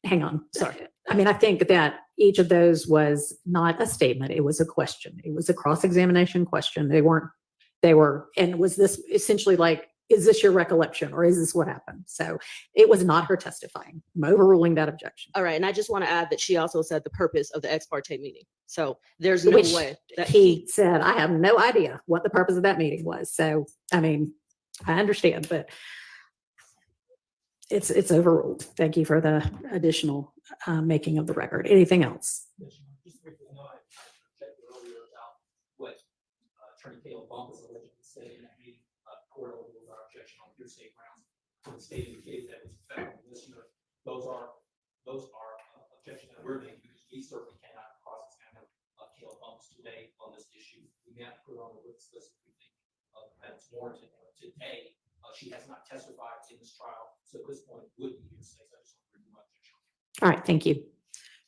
Hang on, sorry. I mean, I think that each of those was not a statement. It was a question. It was a cross-examination question. They were, and was this essentially like, is this your recollection or is this what happened? So it was not her testifying. I'm overruling that objection. All right, and I just want to add that she also said the purpose of the ex parte meeting. So there's no Which way that he said, I have no idea what the purpose of that meeting was. So, I mean, I understand, but it's overruled. Thank you for the additional making of the record. Anything else? Just briefly, I know I objected earlier about what Attorney Caleb Bump was allegedly saying in that meeting. Court overruled our objection on hearsay grounds. When the state indicated that it was a federal listener, those are objections that we're making because we certainly cannot cross-examine Caleb Bumps today on this issue. We have to put her on the witness list if we think that's warranted. Today, she has not testified in this trial, so at this point, it would be hearsay. So I just want to bring my objection. All right, thank you.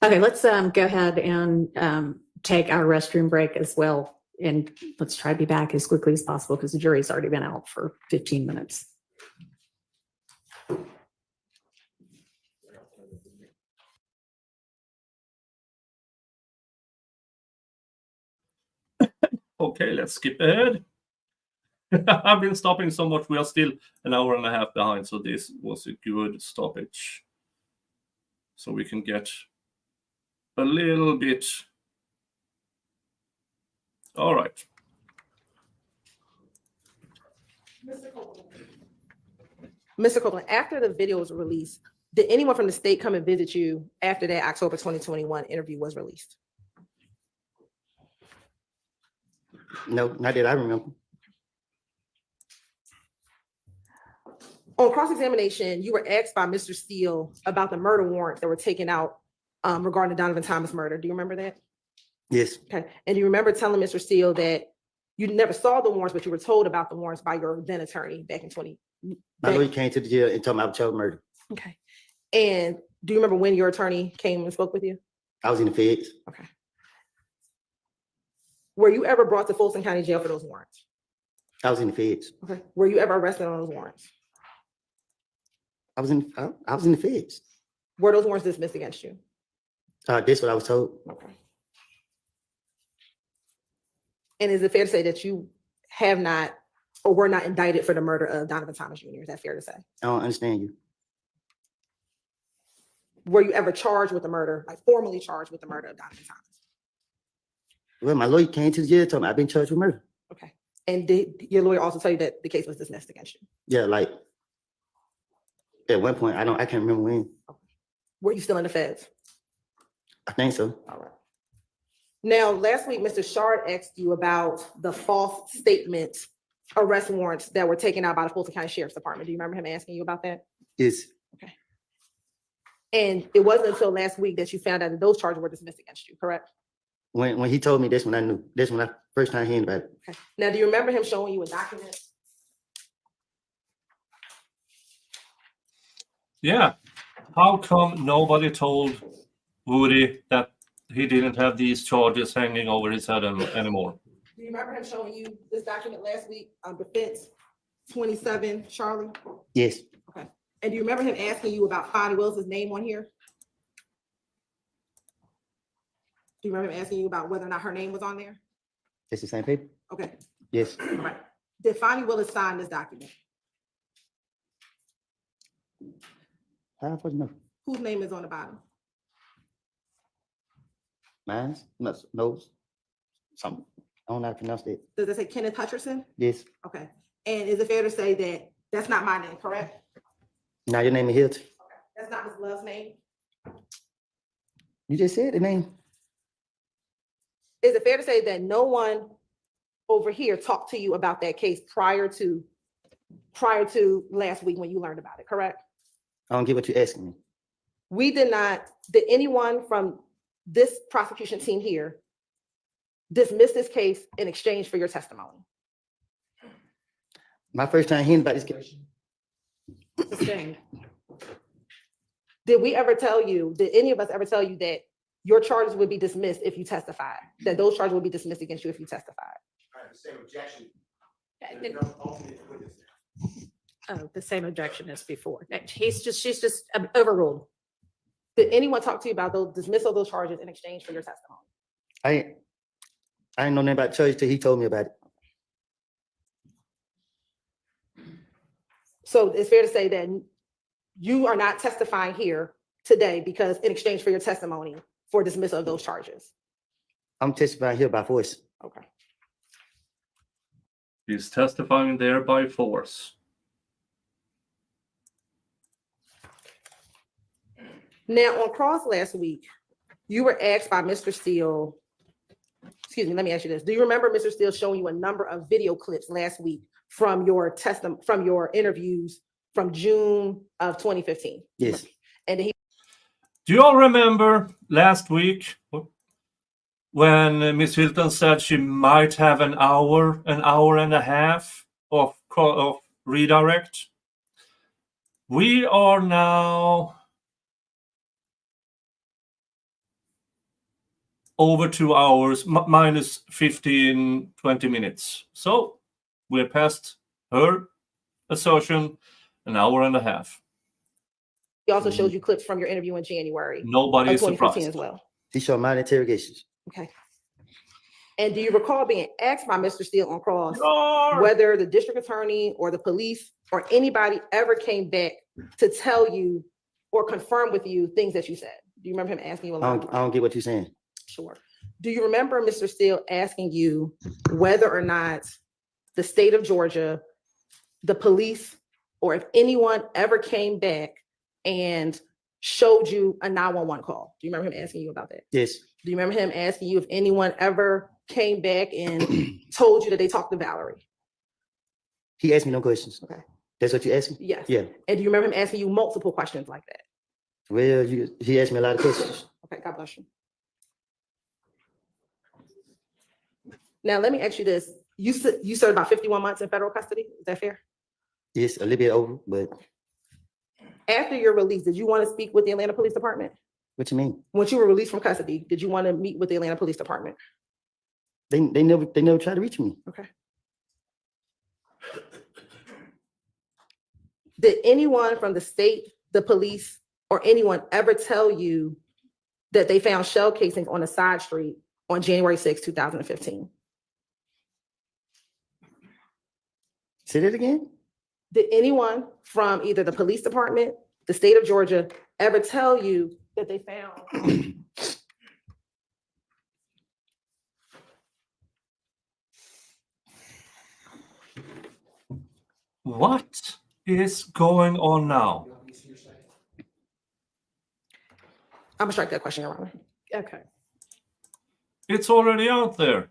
Okay, let's go ahead and take our restroom break as well. And let's try to be back as quickly as possible because the jury's already been out for 15 minutes. Okay, let's skip ahead. I've been stopping so much. We are still an hour and a half behind, so this was a good stoppage. So we can get a little bit. All right. Mr. Copeland, after the video was released, did anyone from the state come and visit you after that October 2021 interview was released? No, not that I remember. On cross-examination, you were asked by Mr. Steele about the murder warrants that were taken out regarding the Donovan Thomas murder. Do you remember that? Yes. Okay. And do you remember telling Mr. Steele that you never saw the warrants, but you were told about the warrants by your then attorney back in My lawyer came to the jail and told me I was child murder. Okay. And do you remember when your attorney came and spoke with you? I was in the feds. Okay. Were you ever brought to Folsom County Jail for those warrants? I was in the feds. Okay. Were you ever arrested on those warrants? I was in the feds. Were those warrants dismissed against you? That's what I was told. Okay. And is it fair to say that you have not or were not indicted for the murder of Donovan Thomas Jr.? Is that fair to say? I don't understand you. Were you ever charged with the murder, like formally charged with the murder of Donovan Thomas? Well, my lawyer came to the jail and told me I've been charged with murder. Okay. And did your lawyer also tell you that the case was dismissed against you? Yeah, like at one point, I can't remember when. Were you still in the feds? I think so. All right. Now, last week, Mr. Shard asked you about the false statement arrest warrants that were taken out by the Fulton County Sheriff's Department. Do you remember him asking you about that? Yes. And it wasn't until last week that you found out that those charges were dismissed against you, correct? When he told me, that's when I knew. That's when I first time hearing about it. Okay. Now, do you remember him showing you a document? Yeah. How come nobody told Woody that he didn't have these charges hanging over his head anymore? Do you remember him showing you this document last week, defense 27, Charlie? Yes. Okay. And do you remember him asking you about Fonnie Willis's name on here? Do you remember him asking you about whether or not her name was on there? That's the same paper? Okay, Yes. all right. Did Fonnie Willis sign this document? How I know? Whose name is on the bottom? Mine? No. Some. I don't know how to pronounce that. Does it say Kenneth Hutcherson? Yes. Okay. And is it fair to say that that's not my name, correct? Now your name is Hilton. That's not Ms. Love's name? You just said the name. Is it fair to say that no one over here talked to you about that case prior to last week when you learned about it, correct? I don't get what you're asking me. We did not, did anyone from this prosecution team here dismiss this case in exchange for your testimony? My first time hearing about this case. Sustained. Did we ever tell you, did any of us ever tell you that your charges would be dismissed if you testified? That those charges would be dismissed against you if you testified? I have the same objection. Yeah, There's no alternate witness now. Oh, the same objection as before. She's just overruled. Did anyone talk to you about those dismissal of those charges in exchange for your testimony? I didn't know nothing about church till he told me about it. So it's fair to say that you are not testifying here today because in exchange for your testimony for dismissal of those charges. I'm testifying here by force. Okay. He's testifying there by force. Now, on cross last week, you were asked by Mr. Steele, excuse me, let me ask you this. Do you remember Mr. Steele showing you a number of video clips last week from your from your interviews from June of 2015? Yes. And he Do you all remember last week when Miss Hilton said she might have an hour and a half of redirect? We are now over 2 hours, minus 15, 20 minutes. So we're past her assertion, an hour and a half. He also showed you clips from your interview in January Nobody of is 2015 surprised. as well. He showed my interrogations. Okay. And do you recall being asked by Mr. Steele on cross No. whether the district attorney or the police or anybody ever came back to tell you or confirm with you things that you said? Do you remember him asking you a lot? I don't get what you're saying. Sure. Do you remember Mr. Steele asking you whether or not the state of Georgia, the police, or if anyone ever came back and showed you a 911 call? Do you remember him asking you about that? Yes. Do you remember him asking you if anyone ever came back and told you that they talked to Valerie? He asked me no questions. Okay. That's what you asked me? Yes. Yeah. And do you remember him asking you multiple questions like that? Well, he asked me a lot of questions. Okay, God bless you. Now, let me ask you this. You served about 51 months in federal custody. Is that fair? Yes, a little bit over, but After your release, did you want to speak with the Atlanta Police Department? what you mean? Once you were released from custody, did you want to meet with the Atlanta Police Department? They never tried to reach me. Okay. Did anyone from the state, the police, or anyone ever tell you that they found shell casings on a side street on January 6, 2015? Say that again? Did anyone from either the police department, the state of Georgia, ever tell you that they found? What is going on now? I'm gonna strike that question, Your Honor. Okay. It's already out there.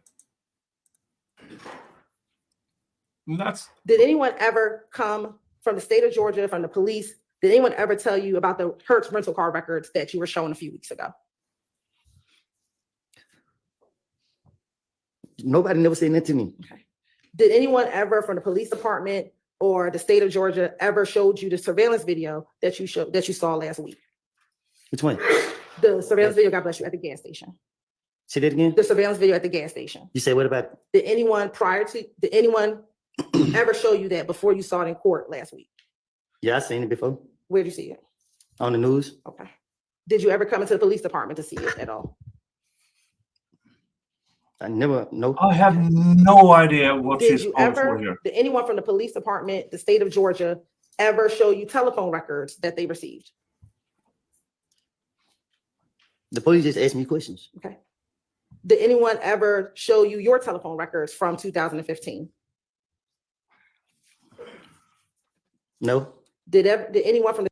That's Did anyone ever come from the state of Georgia, from the police? Did anyone ever tell you about the Hertz rental car records that you were shown a few weeks ago? Nobody never said nothing to me. Did anyone ever from the police department or the state of Georgia ever showed you the surveillance video that you saw last week? Which one? The surveillance video, God bless you, at the gas station. Say that again? The surveillance video at the gas station. You say what about it? Did anyone ever show you that before you saw it in court last week? Yeah, I seen it before Where'd you see it? on the news. Okay. Did you ever come into the police department to see it at all? I never, no. I have no idea what Did she's you going for ever, here. did anyone from the police department, the state of Georgia, ever show you telephone records that they received? The police just asked me questions. Okay. Did anyone ever show you your telephone records from 2015? No. Did anyone from the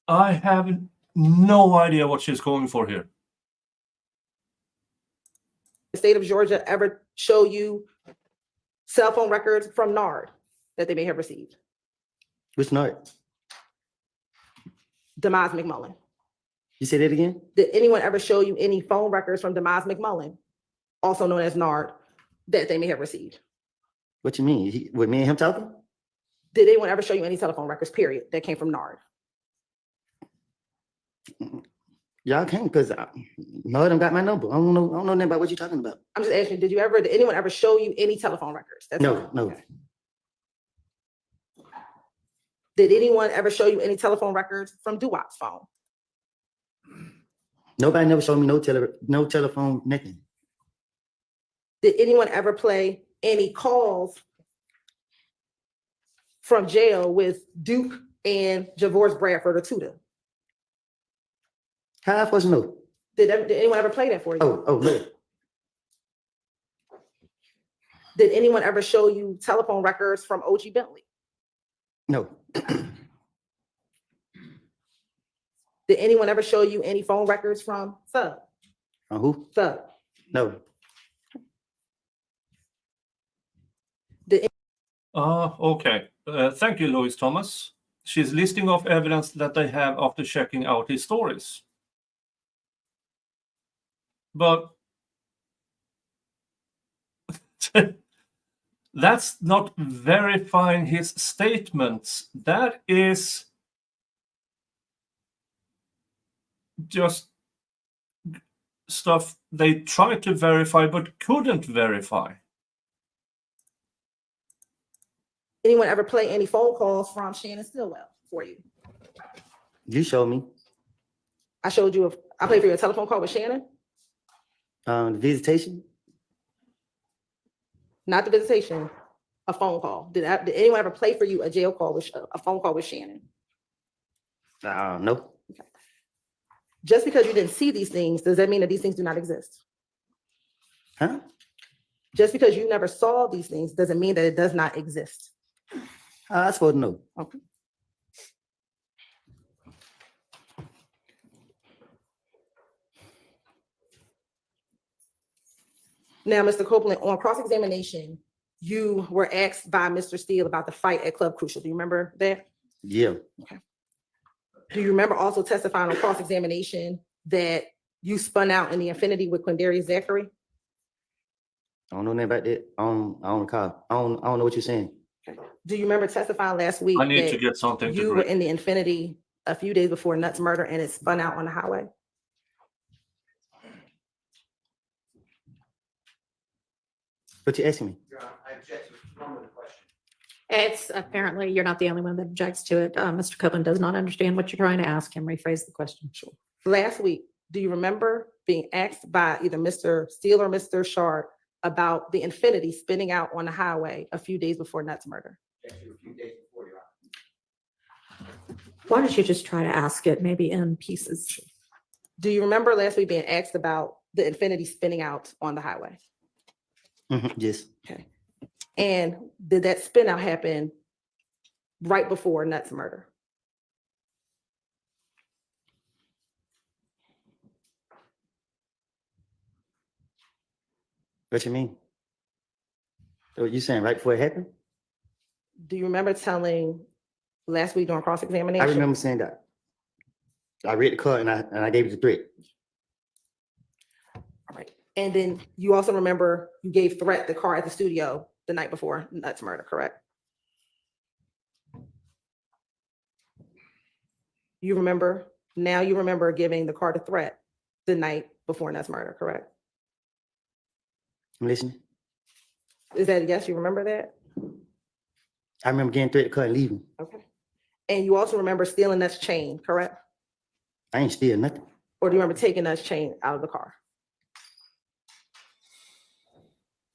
I have no idea what she's going for here. state of Georgia ever show you cell phone records from NARD that they may have received? Which night? Demise McMullen. You say that again? Did anyone ever show you any phone records from Demise McMullen, also known as NARD, that they may have received? What you mean? With me and him talking? Did anyone ever show you any telephone records, period, that came from NARD? Y'all can't because none of them got my number. I don't know nothing about what you're talking about. I'm just asking, did anyone ever show you any telephone records? That's No, all. no. Okay. Did anyone ever show you any telephone records from Duwop's phone? Nobody never showed me no telephone, nothing. Did anyone ever play any calls from jail with Duke and Javorce Bradford or Tuda? How I supposed to know? Did anyone ever play that for you? Oh, no. Did anyone ever show you telephone records from OG Bentley? No. Did anyone ever show you any phone records from Thug? Who? Thug. No. Okay. Thank you, Louis Thomas. She's listing off evidence that they have after checking out his stories. But that's not verifying his statements. That is just stuff they tried to verify but couldn't verify. Anyone ever play any phone calls from Shannon Stillwell for you? You showed me. I showed you, I played for you a telephone call with Shannon, The visitation. not the visitation, a phone call. Did anyone ever play for you a jail call with, a phone call with Shannon? No. Just because you didn't see these things, does that mean that these things do not exist? Huh? Just because you never saw these things doesn't mean that it does not exist. I supposed to know. Okay. Now, Mr. Copeland, on cross-examination, you were asked by Mr. Steele about the fight at Club Crucial. Do you remember that? Yeah. Do you remember also testifying on cross-examination that you spun out in the Infinity with Quindarius Zachary? I don't know nothing about that. I don't recall. I don't know what you're saying. Do you remember testifying last week? I need that to get something to you were drink. in the Infinity a few days before Nutt's murder and it spun out on the highway? What you asking me? I object to one of the question. It's apparently you're not the only one that objects to it. Mr. Copeland does not understand what you're trying to ask him. Rephrase the question. Sure. Last week, do you remember being asked by either Mr. Steele or Mr. Shard about the Infinity spinning out on the highway a few days before Nutt's murder? Object to a few days before, Your Honor. Why don't you just try to ask it maybe in pieces? Do you remember last week being asked about the Infinity spinning out on the highway? Yes. Okay. And did that spin out happen right before Nutt's murder? What you mean? So you saying right before it happened? Do you remember telling last week during I cross-examination? remember saying that. I read the card and I gave it the threat. All right. And then you also remember you gave Threat the car at the studio the night before Nutt's murder, correct? You remember, now you remember giving the car to Threat the night before Nutt's murder, correct? I'm listening. Is that a yes? You remember that? I remember getting threat the car and leaving. Okay. And you also remember stealing Nutt's chain, correct? I ain't steal nothing. Or do you remember taking Nutt's chain out of the car?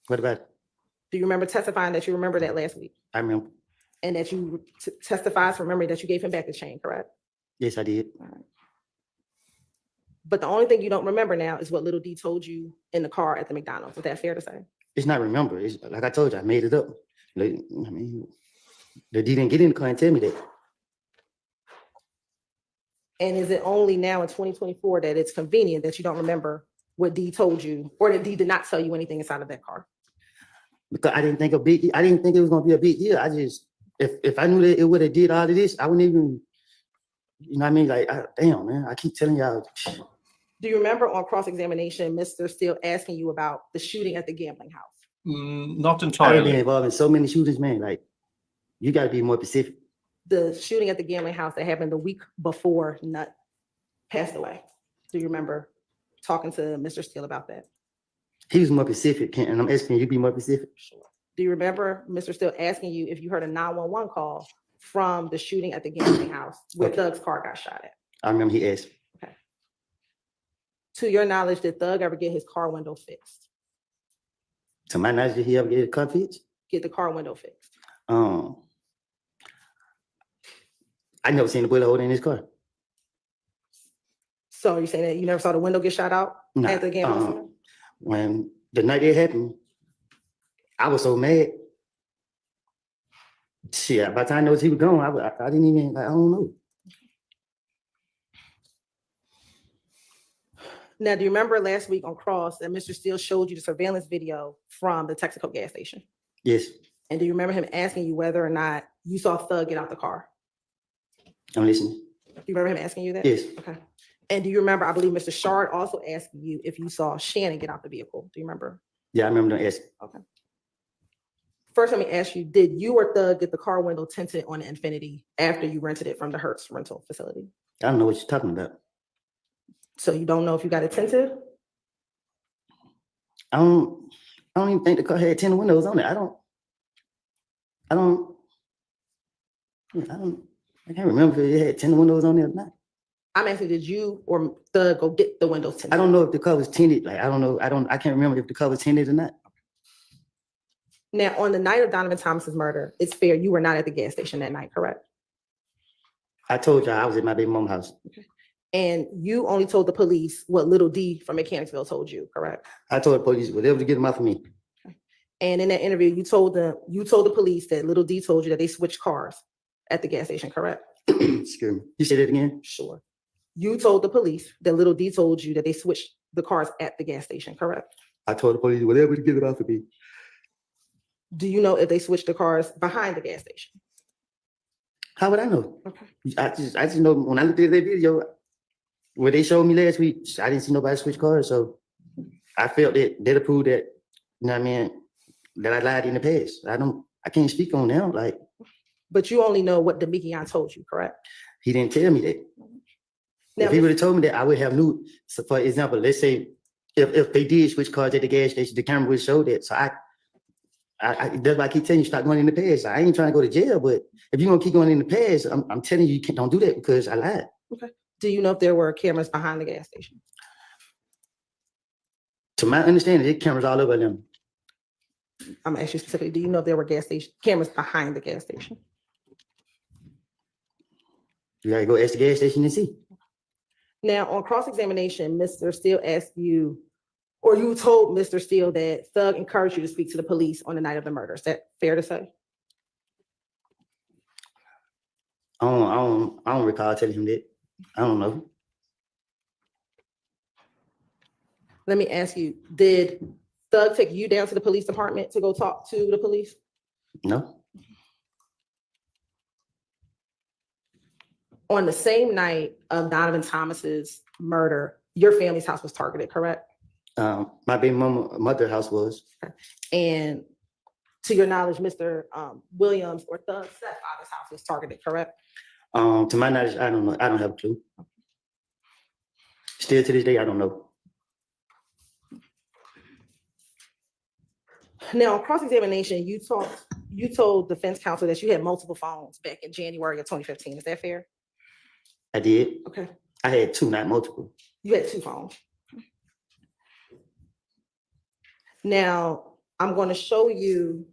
What about it? Do you remember testifying that you remember that last week? I remember. And that you testified from memory that you gave him back the chain, correct? Yes, I did. But the only thing you don't remember now is what Little D told you in the car at the McDonald's. Is that fair to say? It's not remember. It's like I told you, I made it up. Like, I mean, the D didn't get in the car and tell me that. And is it only now in 2024 that it's convenient that you don't remember what D told you, or that D did not tell you anything inside of that car? Because I didn't think I didn't think it was gonna be a big deal. I just, if I knew that it would have did all of this, I wouldn't even, you know what I mean? Like, damn, man, I keep telling y'all. Do you remember on cross-examination, Mr. Steele asking you about the shooting at the gambling house? Not I've been entirely. involved in so many shootings, man. Like, you gotta be more specific. The shooting at the gambling house that happened the week before Nutt passed away. Do you remember talking to Mr. Steele about that? He was more specific, and I'm asking you to be more specific. Do you remember Mr. Steele asking you if you heard a 911 call from the shooting at the gambling house where Okay. Thug's car got shot at? I remember he asked. To your knowledge, did Thug ever get his car window fixed? To my knowledge, did he ever get a car fixed? Get the car window fixed? I never seen the bullet hole in his car. So you're saying that you never saw the window get shot out Nah, at the gambling center? When the night it happened, I was so mad. Shit, by the time I noticed he was gone, I didn't even, I don't know. Now, do you remember last week on Cross that Mr. Steele showed you the surveillance video from the Texaco gas station? Yes, And do you remember him asking you whether or not you saw Thug get out the car? I'm listening. Do you remember him asking you that? Yes, Okay. And do you remember, I believe Mr. Shard also asked you if you saw Shannon get out the vehicle? Do you remember? yeah, I remember them asking. Okay. First, let me ask you, did you or Thug get the car window tinted on the Infiniti after you rented it from the Hertz rental facility? I don't know what you're talking about. So you don't know if you got it tinted? I don't even think the car had 10 windows on it. I can't remember if it had 10 windows on it or not. I'm asking, did you or Thug go get the windows tinted? I don't know if the car was tinted. Like, I don't know. I can't remember if the car was tinted or not. Now, on the night of Donovan Thomas's murder, it's fair you were not at the gas station that night, correct? I told y'all I was at my baby mama's house. And you only told the police what Little D from Mechanicsville told you, correct? I told the police whatever to get them off of me. And in that interview, you told the police that Little D told you that they switched cars at the gas station, correct? Excuse me. You say that again? Sure. You told the police that Little D told you that they switched the cars at the gas station, correct? I told the police whatever to get it off of me. Do you know if they switched the cars behind the gas station? How would I know? Okay. I just know when I looked at that video where they showed me last week, I didn't see nobody switch cars. So I felt that that'll prove that, you know what I mean, that I lied in the past. I can't speak on now. Like, But you only know what Demikian told you, correct? he didn't tell me that. Now, If he would have told me that, I would have knew. So for example, let's say if they did switch cars at the gas station, the camera would show that. So I that's why I keep telling you, stop going in the past. I ain't trying to go to jail, but if you're gonna keep going in the past, I'm telling you, don't do that because I lied. Okay. Do you know if there were cameras behind the gas station? To my understanding, there's cameras all over them. I'm asking you specifically, do you know if there were cameras behind the gas station? You gotta go ask the gas station and see. Now, on cross-examination, Mr. Steele asked you, or you told Mr. Steele that Thug encouraged you to speak to the police on the night of the murder. Is that fair to say? I don't recall telling him that. I don't know. Let me ask you, did Thug take you down to the police department to go talk to the police? No. On the same night of Donovan Thomas's murder, your family's house was targeted, correct? My baby mother house was. And to your knowledge, Mr. Williams or Thug's stepfather's house was targeted, correct? To my knowledge, I don't know. I don't have a clue. Still to this day, I don't know. Now, on cross-examination, you told defense counsel that you had multiple phones back in January of 2015. Is that fair? I did. Okay. I had two, not multiple. You had 2 phones. Now, I'm going to show you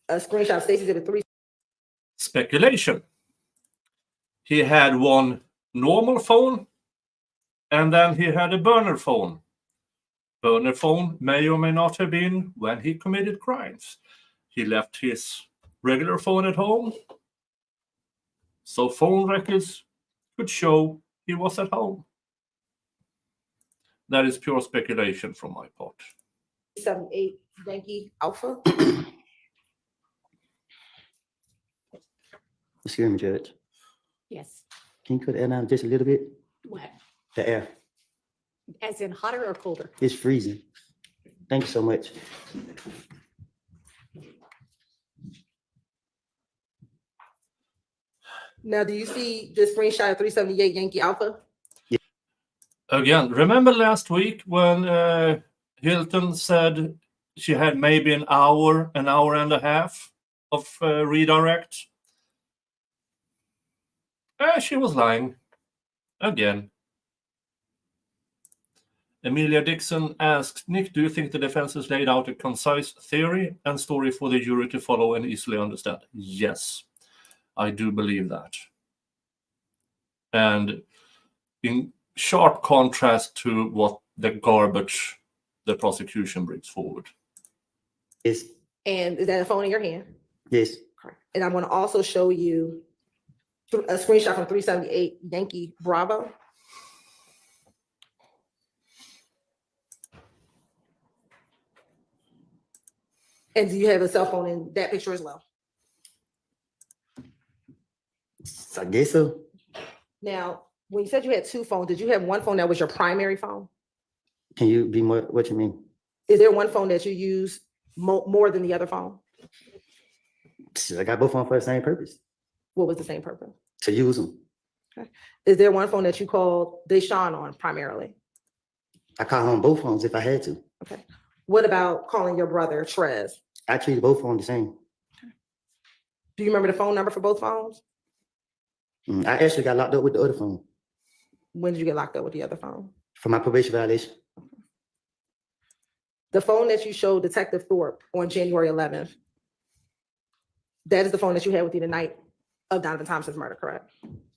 a screenshot of Stacey's exhibit 3. Speculation. He had one normal phone, and then he had a burner phone. Burner phone may or may not have been when he committed crimes. He left his regular phone at home, so phone records could show he was at home. That is pure speculation from my part. 78 Yankee Alpha. Excuse me, Judge. Yes. Can you cut the air down just a little bit? What? The air. As in hotter or colder? It's freezing. Thank you so much. Now, do you see this screenshot of 378 Yankee Alpha? Again, remember last week when Hilton said she had maybe an hour and a half of redirect? She was lying. Again. Emilia Dixon asked, Nick, do you think the defense has laid out a concise theory and story for the jury to follow and easily understand? Yes, I do believe that. And in sharp contrast to what the garbage the prosecution brings forward. Yes. And is that a phone in your hand? Yes. Correct. And I'm going to also show you a screenshot from 378 Yankee Bravo. And do you have a cell phone in that picture as well? I guess so. Now, when you said you had 2 phones, did you have one phone that was your primary phone? Can you be more, what you mean? Is there one phone that you use more than the other phone? I got both on for the same purpose, What was the same purpose? to use them. Is there one phone that you called Deshaun on primarily? I call on both phones if I had to. Okay. What about calling your brother Trez? I treat both phones the same. Do you remember the phone number for both phones? I actually got locked up with the other phone When did you get locked up with the other phone? for my probation violation. The phone that you showed Detective Thorpe on January 11th, that is the phone that you had with you the night of Donovan Thomas's murder, correct?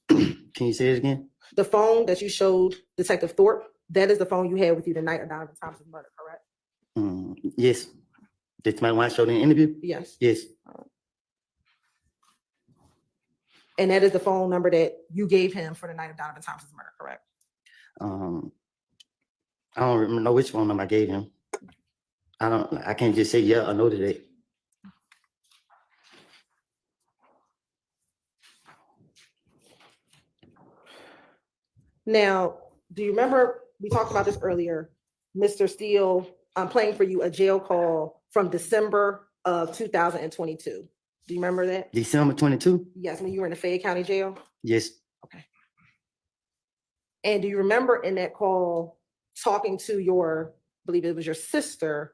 Can you say it again? The phone that you showed Detective Thorpe, that is the phone you had with you the night of Donovan Thomas's murder, correct? Yes. Did my wife show in the interview? Yes. Yes. And that is the phone number that you gave him for the night of Donovan Thomas's murder, correct? I don't remember know which phone number I gave him. I can't just say yeah or no to that. Now, do you remember, we talked about this earlier, Mr. Steele playing for you a jail call from December of 2022. Do you remember that? December 22? Yes, when you were in the Fayette County Jail? Yes. Okay. And do you remember in that call talking to your, I believe it was your sister,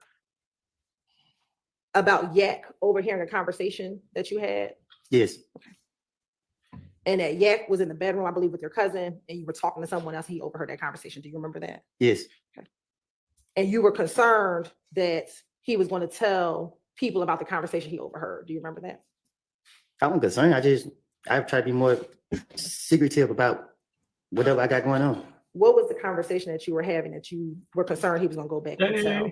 about Yak overhearing a conversation that you had? Yes. And that Yak was in the bedroom, I believe, with your cousin, and you were talking to someone else, and he overheard that conversation. Do you remember that? Yes. Okay. And you were concerned that he was going to tell people about the conversation he overheard. Do you remember that? I wasn't concerned. I try to be more secretive about whatever I got going on. What was the conversation that you were having that you were concerned he was going to go back and tell?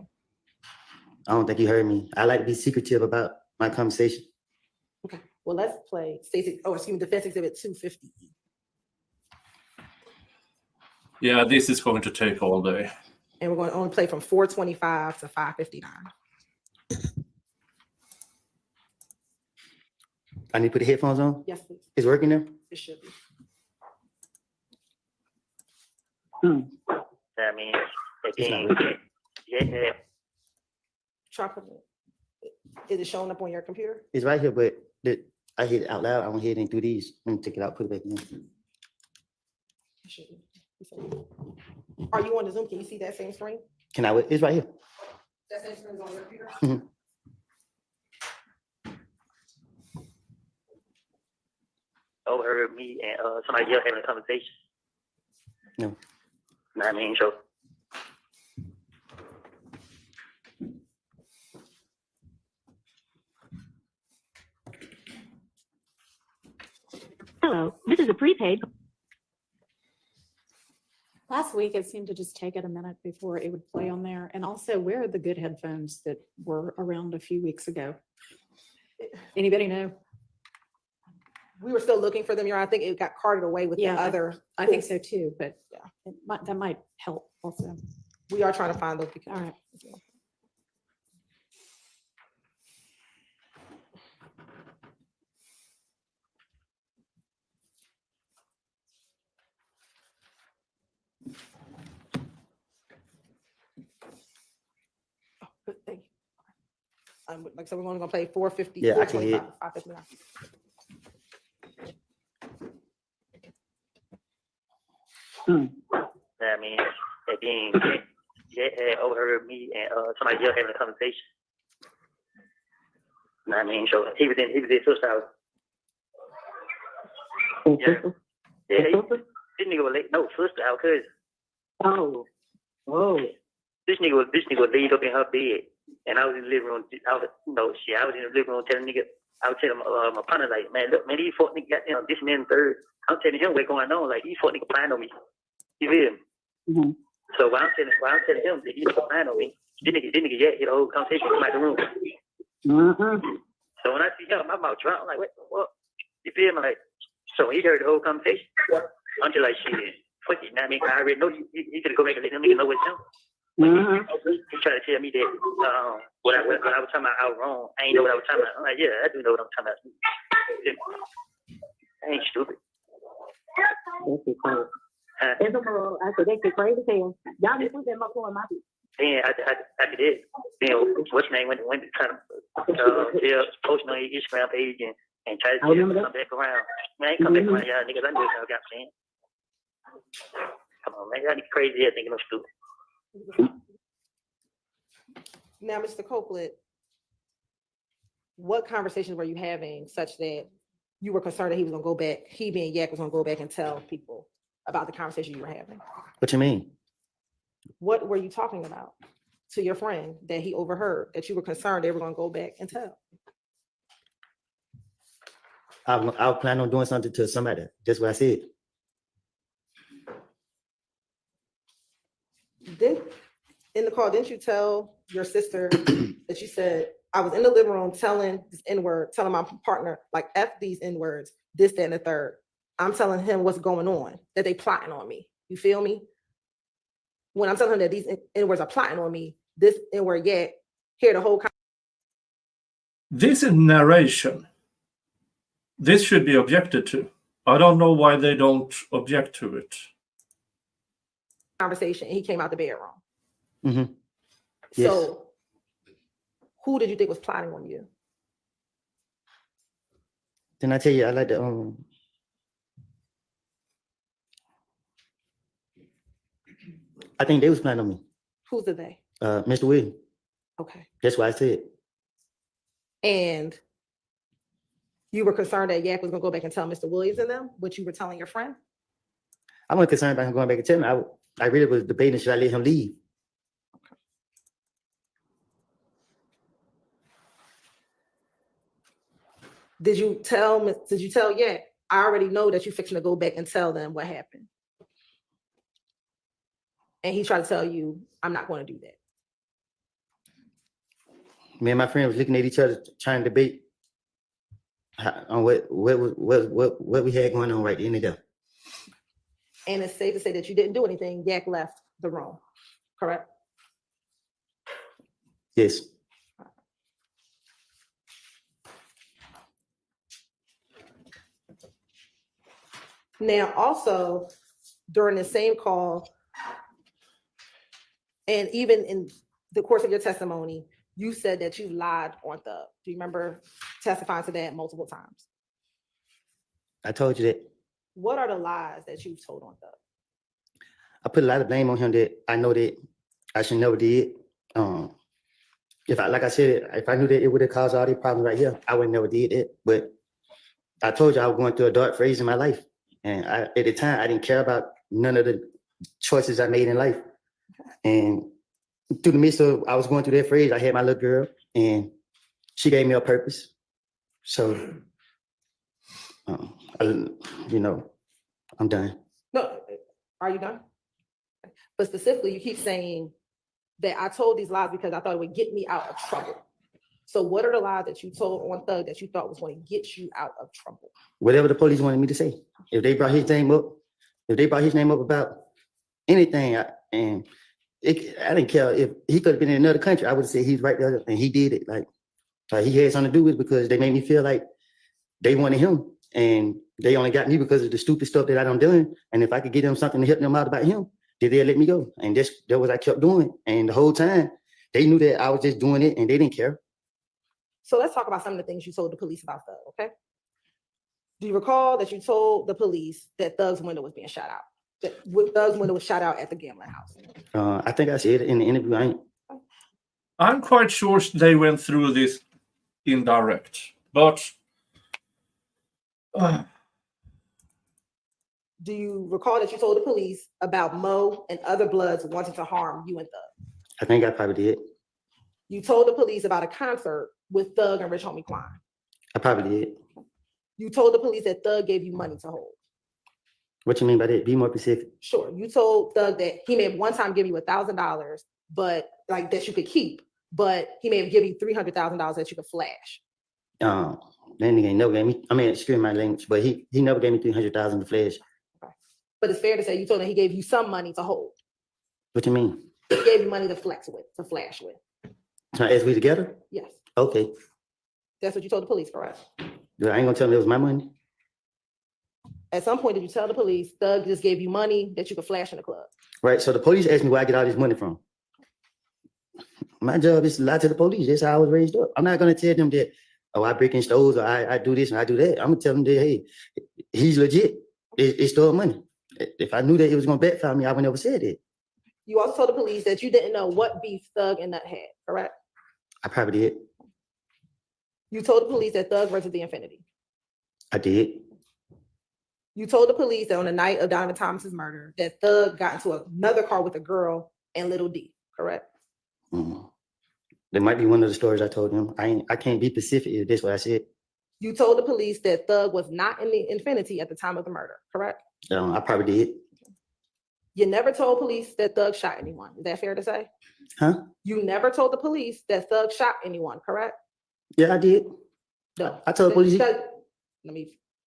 I don't think you heard me. I like to be secretive about my conversation. Okay, well, let's play Defense Exhibit 250. Yeah, this is going to take all day. And we're going to only play from 425 to 559. I need to put the headphones on. Yes, please. It's working now? It should be. I mean, It's not working. yeah. Try putting it. Is it showing up on your computer? It's right here, but I hit it out loud. I went ahead and do these. Let me take it out, put it back in. It should be. Are you on the Zoom? Can you see that same screen? Can I, it's right here. That same screen is on your computer? Mhm. Overheard me and somebody else having a conversation. No. Nah, I mean, so. Hello, this is a prepaid. Last week, it seemed to just take it a minute before it would play on there. And also, where are the good headphones that were around a few weeks ago? Anybody know? We were still looking for them, Your Honor. I think it got carted away with the Yeah, other. I think so too, but that might help also. We are trying to find those. All right. Good, thank you. Like I said, we're only gonna play 450. Yeah, I can hear it. 559. I mean, again, yeah, overheard me and somebody else having a conversation. Nah, I mean, so he was in sister house. Yeah, this nigga was late. No, sister house, cause this nigga was laid up in her bed, and I was in the living room. I was in the living room telling nigga. I was telling my partner like, man, look, man, these fuck niggas got this and then third. I'm telling him what's going on. Like, these fuck niggas playing on me. You feel me? So while I'm telling him that he's playing on me, this nigga hit the whole conversation come out the room. So when I see him, my mouth dropped. I'm like, what? You feel me? Like, so when he heard the whole conversation, I'm just like, shit, fuck it. Now, I mean, I already know he could go back and let them niggas know what's him. He tried to tell me that what I was talking about, I was wrong. I ain't know what I was talking about. I'm like, yeah, I do know what I'm talking about. I ain't stupid. It's a girl. I said, they get crazy as hell. Y'all need to put them up on my feet. Then after that, then what's your name went to kind of posting on your Instagram page and try to come back around. Man, I ain't come back around y'all niggas. I knew what I got saying. Come on, man, y'all niggas crazy ass thinking I'm stupid. Now, Mr. Copeland, what conversations were you having such that you were concerned that he was gonna go back, he being Yak was gonna go back and tell people about the conversation you were having? What you mean? What were you talking about to your friend that he overheard, that you were concerned they were gonna go back and tell? I plan on doing something to somebody. That's what I said. In the call, didn't you tell your sister that you said, I was in the living room telling this N-word, telling my partner, like, F these N-words, this, that, and the third. I'm telling him what's going on, that they plotting on me. You feel me? When I'm telling him that these N-words are plotting on me, this N-word, yeah, hear the whole This is narration. This should be objected to. I don't know why they don't object to it. conversation, and he came out the bedroom. Mm-hmm. Yes. So who did you think was plotting on you? Then I tell you, I like to I think they was planning on me. Who's the they? Mr. Williams. Okay. That's what I said. And you were concerned that Yak was gonna go back and tell Mr. Williams and them what you were telling your friend? I wasn't concerned about him going back and telling me. I really was debating, should I let him leave? Did you tell Yak, I already know that you're fixing to go back and tell them what happened? And he tried to tell you, I'm not going to do that. Me and my friend was looking at each other, trying to debate on what we had going on right in there. And it's safe to say that you didn't do anything. Yak left the room, correct? Yes. Now, also, during the same call, and even in the course of your testimony, you said that you lied on Thug. Do you remember testifying to that multiple times? I told you that. What are the lies that you've told on Thug? I put a lot of blame on him that I know that I should never did. If I, like I said, if I knew that it would have caused all these problems right here, I would never did it. But I told you I was going through a dark phase in my life. And at the time, I didn't care about none of the choices I made in life. And through the midst of, I was going through that phase, I had my little girl and she gave me a purpose. So, you know, I'm done. No, are you done? But specifically, you keep saying that I told these lies because I thought it would get me out of trouble. So what are the lies that you told on Thug that you thought was going to get you out of trouble? Whatever the police wanted me to say. If they brought his name up, about anything, I didn't care. If he could have been in another country, I would have said he's right there and he did it. Like he had something to do with it because they made me feel like they wanted him and they only got me because of the stupid stuff that I done done. And if I could get them something to help them out about him, then they'll let me go. And that was I kept doing. And the whole time they knew that I was just doing it and they didn't care. So let's talk about some of the things you told the police about Thug, okay? Do you recall that you told the police that Thug's window was being shot out? That Thug's window was shot out at the gambling house? I think I said it in the interview. I'm quite sure they went through this indirect, but do you recall that you told the police about Mo and other Bloods wanting to harm you and Thug? I think I probably did. You told the police about a concert with Thug and Rich Homie Quan. I probably did. You told the police that Thug gave you money to hold. What you mean by that? Be more specific. Sure. You told Thug that he may have one time give you $1,000, but like that you could keep, but he may have given you $300,000 that you could flash. That nigga ain't never gave me, I mean, excuse my language, but he never gave me $300,000 to flash. Okay. But it's fair to say you told him he gave you some money to hold. What you mean? He gave you money to flex with, to flash with. As we together? Yes. Okay. That's what you told the police, correct? I ain't gonna tell them it was my money. At some point, did you tell the police Thug just gave you money that you could flash in the club? Right. So the police asked me where I get all this money from. My job is to lie to the police. That's how I was raised up. I'm not gonna tell them that, oh, I break in stores or I do this and I do that. I'm gonna tell them that, hey, he's legit. It's stole money. If I knew that it was gonna backfire me, I would never said it. You also told the police that you didn't know what beef Thug and Nut had, correct? I probably did. You told the police that Thug rented the Infinity. I did. You told the police that on the night of Donovan Thomas's murder, that Thug got into another car with a girl and Little D, correct? That might be one of the stories I told him. I can't be specific if that's what I said. You told the police that Thug was not in the Infinity at the time of the murder, correct? I probably did. You never told police that Thug shot anyone. Is that fair to say? Huh? You never told the police that Thug shot anyone, correct? Yeah, I did. No. I told the police.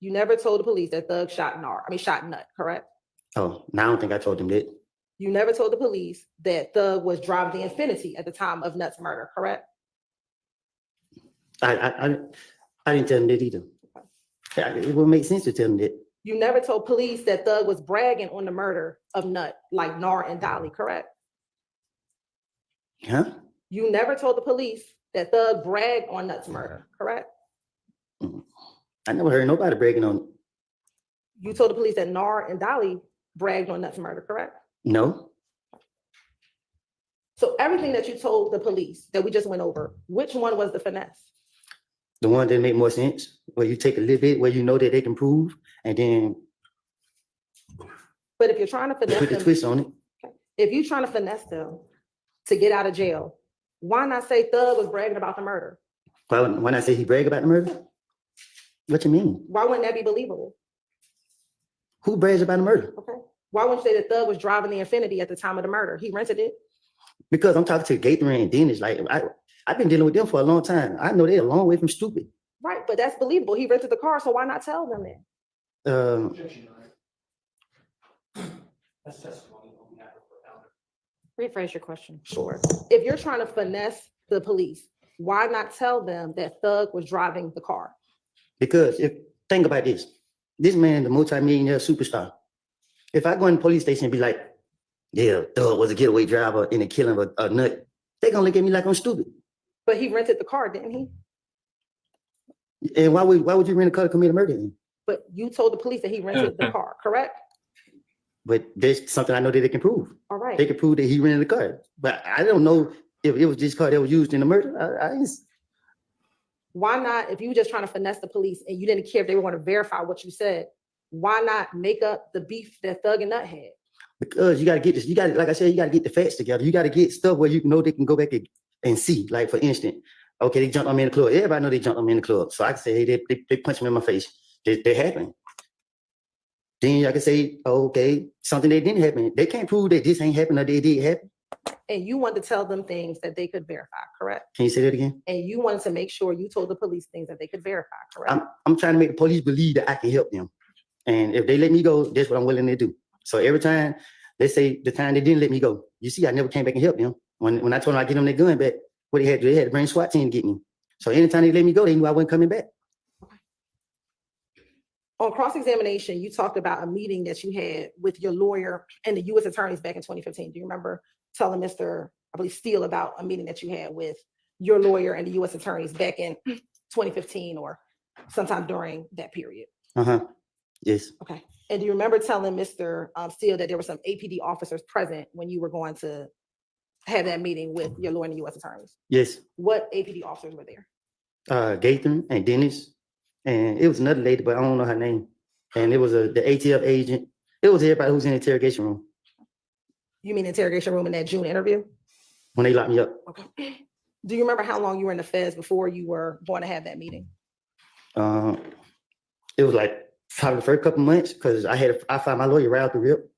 You never told the police that Thug shot Nut, correct? Oh, now I don't think I told them that. You never told the police that Thug was driving the Infinity at the time of Nut's murder, correct? I didn't tell them that either. It would make sense to tell them that. You never told police that Thug was bragging on the murder of Nut, like Nar and Dolly, correct? Huh? You never told the police that Thug bragged on Nut's murder, correct? I never heard nobody bragging on it. You told the police that Nar and Dolly bragged on Nut's murder, correct? No. So everything that you told the police that we just went over, which one was the finesse? The one that make more sense, where you take a little bit where you know that they can prove, and then But if you're trying to finesse put the them, twist on it. if you're trying to finesse them to get out of jail, why not say Thug was bragging about the murder? When I say he bragged about the murder, what you mean? Why wouldn't that be believable? Who brags about the murder? Okay. Why wouldn't you say that Thug was driving the Infinity at the time of the murder? He rented it. Because I'm talking to Gatorade and Dennis. Like I've been dealing with them for a long time. I know they're a long way from stupid. Right, but that's believable. He rented the car, so why not tell them that? Objection, Your Honor. That's testimony on behalf of the founder. Rephrase your question. Sure. If you're trying to finesse the police, why not tell them that Thug was driving the car? Because think about this. This man, the multi-millionaire superstar. If I go in the police station and be like, yeah, Thug was a getaway driver in the killing of a nut, they gonna look at me like I'm stupid. But he rented the car, didn't he? And why would you rent a car to commit a murder? But you told the police that he rented the car, correct? But there's something I know that they can prove. All right. They can prove that he rented the car. But I don't know if it was this car that was used in the murder. Why not, if you were just trying to finesse the police and you didn't care if they were going to verify what you said, why not make up the beef that Thug and Nut had? Because you gotta get this, like I said, you gotta get the facts together. You gotta get stuff where you know they can go back and see. Like for instance, okay, they jumped on me in the club. Everybody know they jumped on me in the club. So I can say, hey, they punched me in my face. They happened. Then I can say, oh, okay, something that didn't happen. They can't prove that this ain't happened or they did happen. And you wanted to tell them things that they could verify, correct? Can you say that again? And you wanted to make sure you told the police things that they could verify, correct? I'm trying to make the police believe that I can help them. And if they let me go, that's what I'm willing to do. So every time, let's say the time they didn't let me go, you see, I never came back and helped them. When I told them I'd get them their gun back, what they had to do, they had to bring SWAT team to get me. So anytime they let me go, they knew I wasn't coming back. On cross-examination, you talked about a meeting that you had with your lawyer and the U.S. attorneys back in 2015. Do you remember telling Mr. I believe Steele about a meeting that you had with your lawyer and the U.S. attorneys back in 2015 or sometime during that period? Yes. Okay. And do you remember telling Mr. Steele that there were some APD officers present when you were going to have that meeting with your lawyer and the U.S. attorneys? Yes. What APD officers were there? Gaither and Dennis. And it was another lady, but I don't know her name. And it was the ATF agent. It was everybody who was in the interrogation room. You mean interrogation room in that June interview? When they locked me up. Okay. Do you remember how long you were in the feds before you were going to have that meeting? It was like probably the first couple months because I fired my lawyer right out the rip.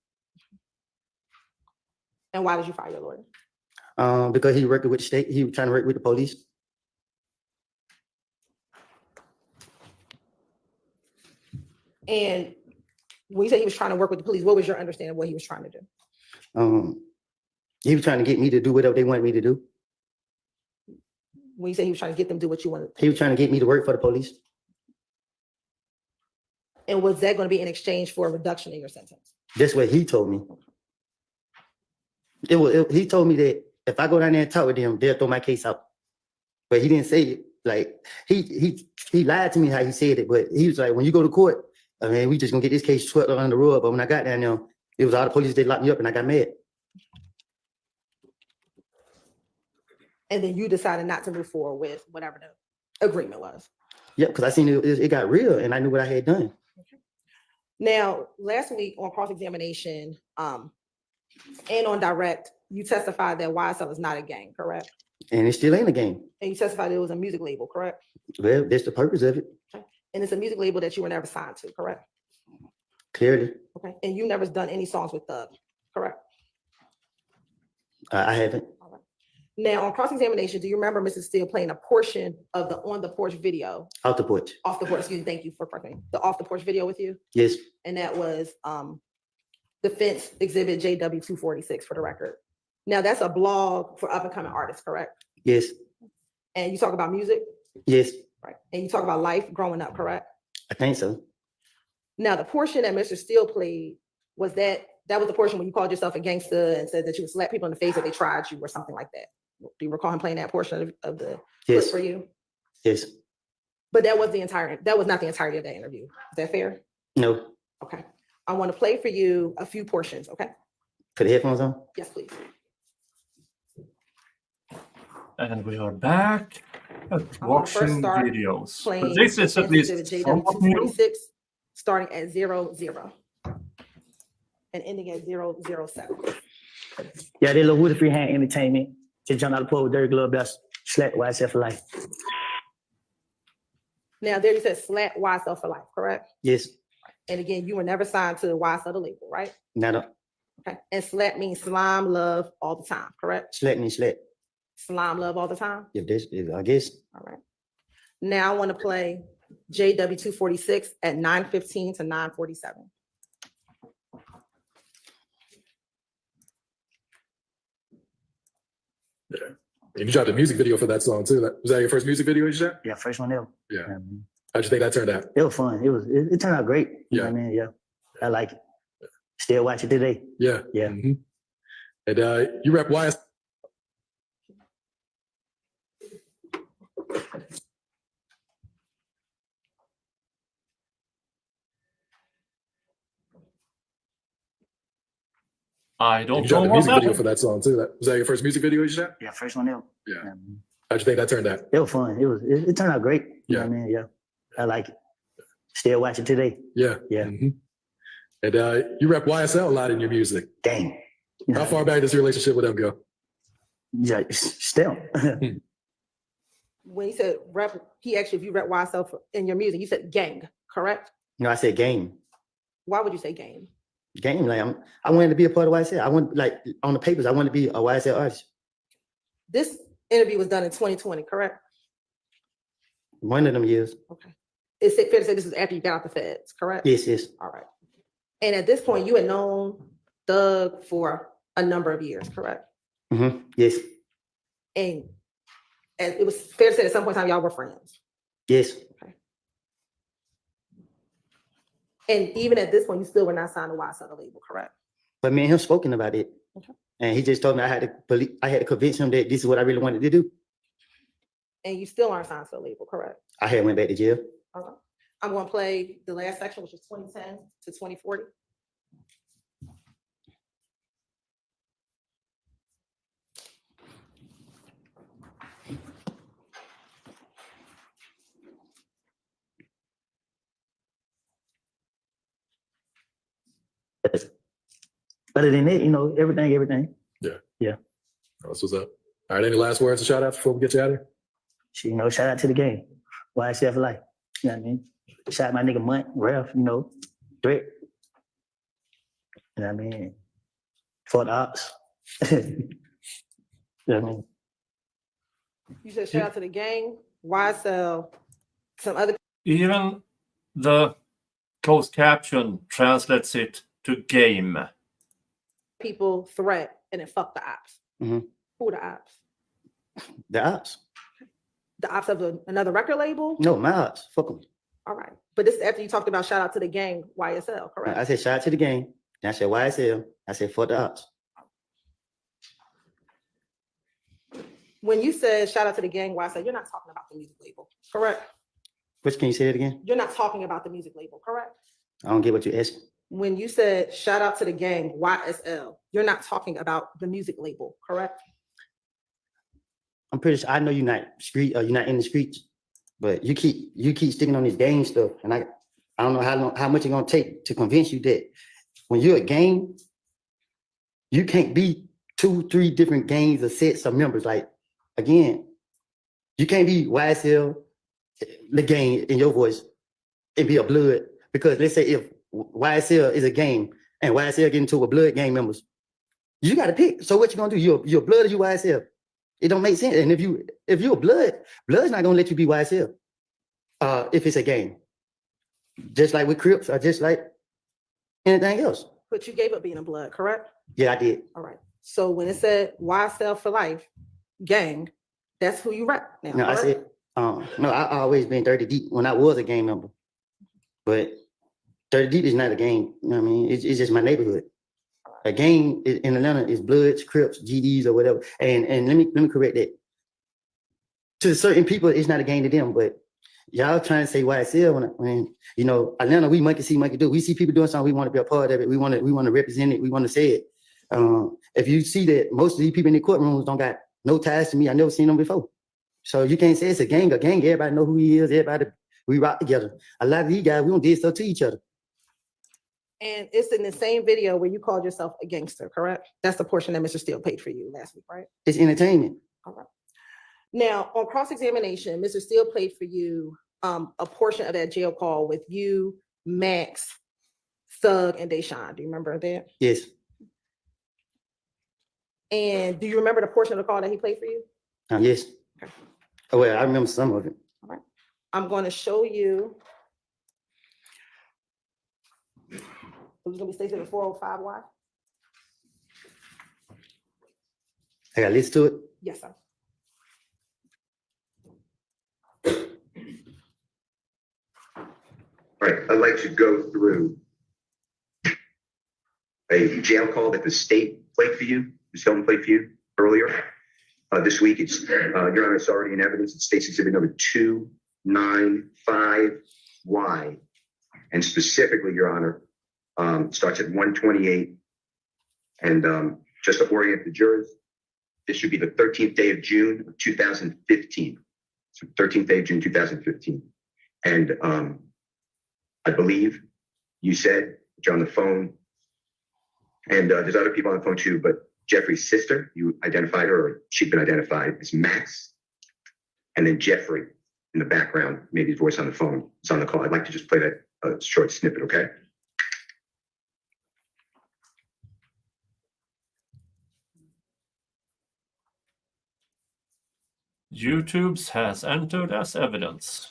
And why did you fire your lawyer? Because he worked with the state. He was trying to work with the police. And when you say he was trying to work with the police, what was your understanding of what he was trying to do? He was trying to get me to do whatever they wanted me to do. When you say he was trying to get them to do what you wanted. He was trying to get me to work for the police. And was that going to be in exchange for a reduction in your sentence? That's what he told me. He told me that if I go down there and talk with them, they'll throw my case out. But he didn't say it. Like he lied to me how he said it. But he was like, when you go to court, I mean, we just gonna get this case swept under the rug. But when I got down there, it was all the police, they locked me up and I got mad. And then you decided not to move forward with whatever the agreement was. Yeah, because I seen it got real and I knew what I had done. Now, last week on cross-examination and on direct, you testified that YSL is not a gang, correct? And it still ain't a game. And you testified it was a music label, correct? Well, that's the purpose of it. Okay. And it's a music label that you were never signed to, correct? Clearly. Okay. And you never done any songs with Thug, correct? I haven't. All right. Now, on cross-examination, do you remember Mrs. Steele playing a portion of the On the Porch video? Off the porch. Off the porch, excuse me, thank you for correcting. The Off the Porch video with you? Yes. And that was Defense Exhibit JW 246 for the record. Now, that's a blog for up-and-coming artists, correct? Yes. And you talk about music? Yes. Right. And you talk about life growing up, correct? I think so. Now, the portion that Mr. Steele played, was that was the portion when you called yourself a gangster and said that you would slap people in the face if they tried you or something like that? Do you recall him playing that portion of the clip for you? Yes. But that was not the entirety of that interview. Is that fair? No. Okay. I want to play for you a few portions, okay? Put the headphones on? Yes, please. And we are back at I'm gonna first watching start videos. playing But this is at least JW somewhat new. 246, starting at 00 and ending at 007. Yeah, they little Woody Freehand Entertainment. Just jumped out of the pool with Dirty Glove Best. Slap YSL for life. Now, there you said slap YSL for life, correct? Yes. And again, you were never signed to YSL the label, right? No. Okay. And slap means slime love all the time, correct? Slap me, slap. Slime love all the time? I guess. All right. Now I want to play JW 246 at 9:15 to 9:47. Yeah. And you dropped a music video for that song too. Was that your first music video you shot? Yeah, first one ever. Yeah. How'd you think that turned out? It was fun. It turned out great. You know what I mean? Yeah. I like it. Still watch it today. Yeah. Yeah. Mhm. And you rep YS. I You don't know shot the what's music video happened. for that song too. Was that your first music video you shot? Yeah, first one ever. Yeah. How'd you think that turned out? It was fun. It turned out great. You know what I mean? Yeah. I like it. Still watch it today. Yeah. Yeah. Mhm. And you rep YSL a lot in your music. Dang. How far back does your relationship with them go? Yeah, still. When he said rep, he asked you if you rep YSL in your music. You said gang, correct? No, I said game. Why would you say gang? Game. Like I wanted to be a part of YSL. I want like on the papers. I wanted to be a YSL artist. This interview was done in 2020, correct? One of them years. Okay. Is it fair to say this is after you got out the feds, correct? Yes, yes. All right. And at this point, you had known Thug for a number of years, correct? Mm-hmm. Yes. And it was fair to say at some point in time y'all were friends. Yes. And even at this point, you still were not signed to YSL label, correct? But me and him spoken about it. Okay. And he just told me I had to convince him that this is what I really wanted to do. And you still aren't signed to the label, correct? I had went back to jail. Okay. I'm going to play the last section, which is 2010 to 2040. Other than that, you know, everything. Yeah. Yeah. That's what's up. All right. Any last words to shout out before we get you out of here? You know, shout out to the game. YSL for life. You know what I mean? Shout out my nigga Munt, Ralph, you know, Threat. You know what I mean? For the ops. You know what I mean? You said shout out to the gang, YSL, some other Even the closed caption translates it to game. people, Threat, and then fuck the ops. Mhm. Who are the ops? The ops. The ops of another record label? No, my ops. Fuck them. All right. But this is after you talked about shout out to the gang, YSL, correct? I said shout out to the game. Then I said YSL. I said fuck the ops. When you said shout out to the gang, YSL, you're not talking about the music label, correct? Which can you say it again? You're not talking about the music label, correct? I don't get what you asked. When you said shout out to the gang, YSL, you're not talking about the music label, correct? I'm pretty sure I know you're not you're not in the streets, but you keep sticking on this gang stuff, and I don't know how much it's gonna take to convince you that when you're a gang, you can't be 2-3 different gangs or sets of members. Like again, you can't be YSL, the gang in your voice, and be a blood, because let's say if YSL is a gang and YSL get into a blood gang members, you got to pick. So what you gonna do? You're blood or you YSL? It don't make sense. And if you're blood's not gonna let you be YSL if it's a gang. Just like with Crips or just like anything else. But you gave up being a blood, correct? Yeah, I did. All right. So when it said YSL for life, gang, that's who you rep now. No, I correct? said no. I always been 30 deep when I was a gang member, but 30 deep is not a gang. You know what I mean? It's just my neighborhood. A gang in Atlanta is Bloods, Crips, GDs, or whatever. And let me correct that. To certain people, it's not a gang to them, but y'all trying to say YSL when you know Atlanta, we monkey see, monkey do. We see people doing something, we want to be a part of it. We want to represent it. We want to say it. If you see that most of these people in the courtrooms don't got no ties to me, I never seen them before. So you can't say it's a gang. A gang, everybody know who he is. Everybody, we rock together. A lot of these guys, we don't do stuff to each other. And it's in the same video where you called yourself a gangster, correct? That's the portion that Mr. Steele played for you last week, right? It's entertainment. All right. Now, on cross-examination, Mr. Steele played for you a portion of that jail call with you, Max, Thug, and Deshaun. Do you remember that? Yes. And do you remember the portion of the call that he played for you? Yes. Okay. Oh, well, I remember some of it. All right. I'm going to show you. It's going to be stated at 405Y. I got to listen to it. Yes, sir. All right, I'd like to go through a jail call that the state played for you, Ms. Hilton played for you earlier. This week, it's, Your Honor, it's already in evidence. It's State's Exhibit number 295Y. And specifically, Your Honor, starts at 128. And just to orient the jurors, this should be the 13th day of June of 2015. So 13th day of June, 2015. And I believe you said that you're on the phone, and there's other people on the phone too, but Jeffrey's sister, you identified her, or she'd been identified as Max. And then Jeffrey in the background made his voice on the phone. It's on the call. I'd like to just play that short snippet, okay? YouTube's has entered as evidence.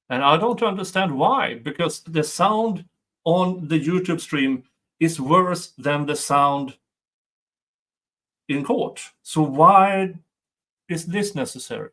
And I don't understand why, because the sound on the YouTube stream is worse than the sound in court. So why is this necessary?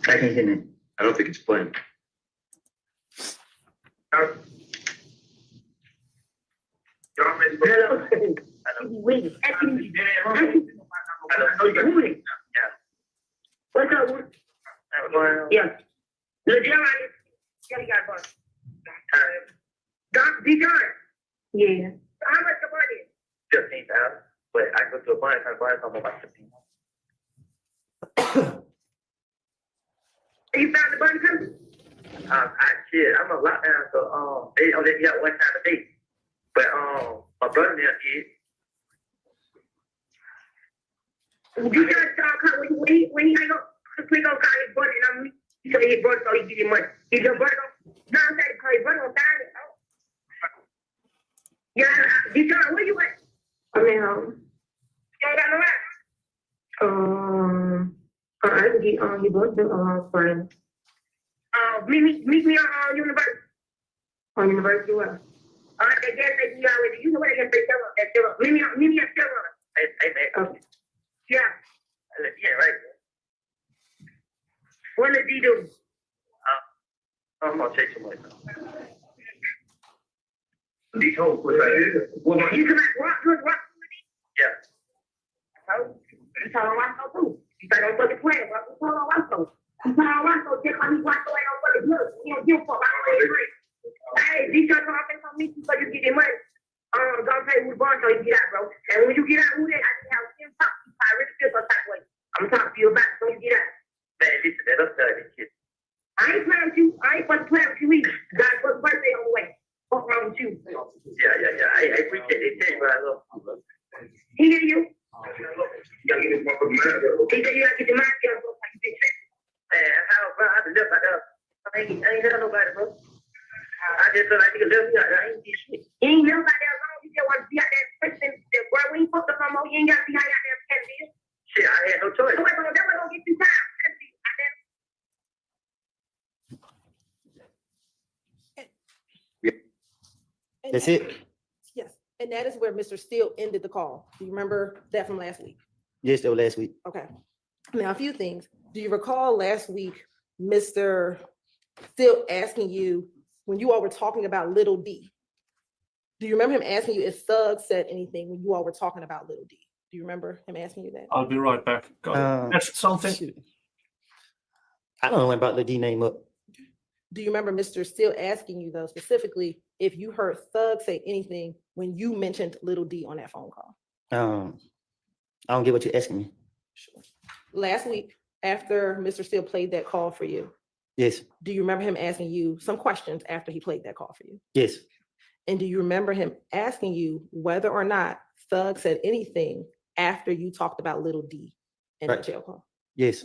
I can't hear me. I don't think it's playing. Hello. What's up? Yeah. Look, yeah, you got fun. Yeah. How much the money? 15,000. But I go to a bunch, I'm about 15. You found the money too? I'm on lockdown, so they only got one time a day. But my brother there is. You just when he hang up, we gonna call his brother, and he said his brother, so he give you money. Is your brother? No, I'm saying call his brother on Friday. Yeah, Dijon, where you at? I'm at home. You ain't got no rest? I can get on your book friend. Meet me on University. On University what? They gas station you already. You know where they get their Sarasota. Meet me at Sarasota. Hey, man. Okay. Yeah. Yeah, right. What did he do? I'm gonna take some money. These hoes, what I do? You come out rock with me? Yeah. You tell him Roscoe too. You say don't fucking play. What you tell him Roscoe? You tell him Roscoe, just like he Roscoe ain't no fucking good. He don't give a fuck. I don't agree. Hey, these guys come up and tell me so you get their money. Don't pay who the bond so you get out, bro. And when you get out, who that? I can have him talk to you. I really feel some type of way. I'm talking to you about it so you get out. Man, listen, that upside this shit. I ain't playing with you. I ain't fucking playing with you either. God's first birthday on the way. What's wrong with you? Yeah. I appreciate they tell you what I love. He hear you? You gotta get this motherfucking mind up. He said you gotta get your mind up. Man, bro, I been left out there. I ain't heard nobody, bro. I just feel like nigga left me out there. I ain't get shit. You ain't left out there long. You just want to be out there president. Bro, we ain't fucked up no more. You ain't got to be out there candidate. Shit, I had no choice. That's gonna get you time. That's it? Yes, and that is where Mr. Steele ended the call. Do you remember that from last week? Yes, that was last week. Okay. Now, a few things. Do you recall last week, Mr. Steele asking you, when you all were talking about little D, do you remember him asking you if Thug said anything when you all were talking about little D? Do you remember him asking you that? I'll be right back. That's something. I don't know about the D name up. Do you remember Mr. Steele asking you though, specifically, if you heard Thug say anything when you mentioned little D on that phone call? I don't get what you're asking me. Sure. Last week, after Mr. Steele played that call for you, Yes, do you remember him asking you some questions after he played that call for you? yes, And do you remember him asking you whether or not Thug said anything after you talked about little D in the Right. jail call? Yes,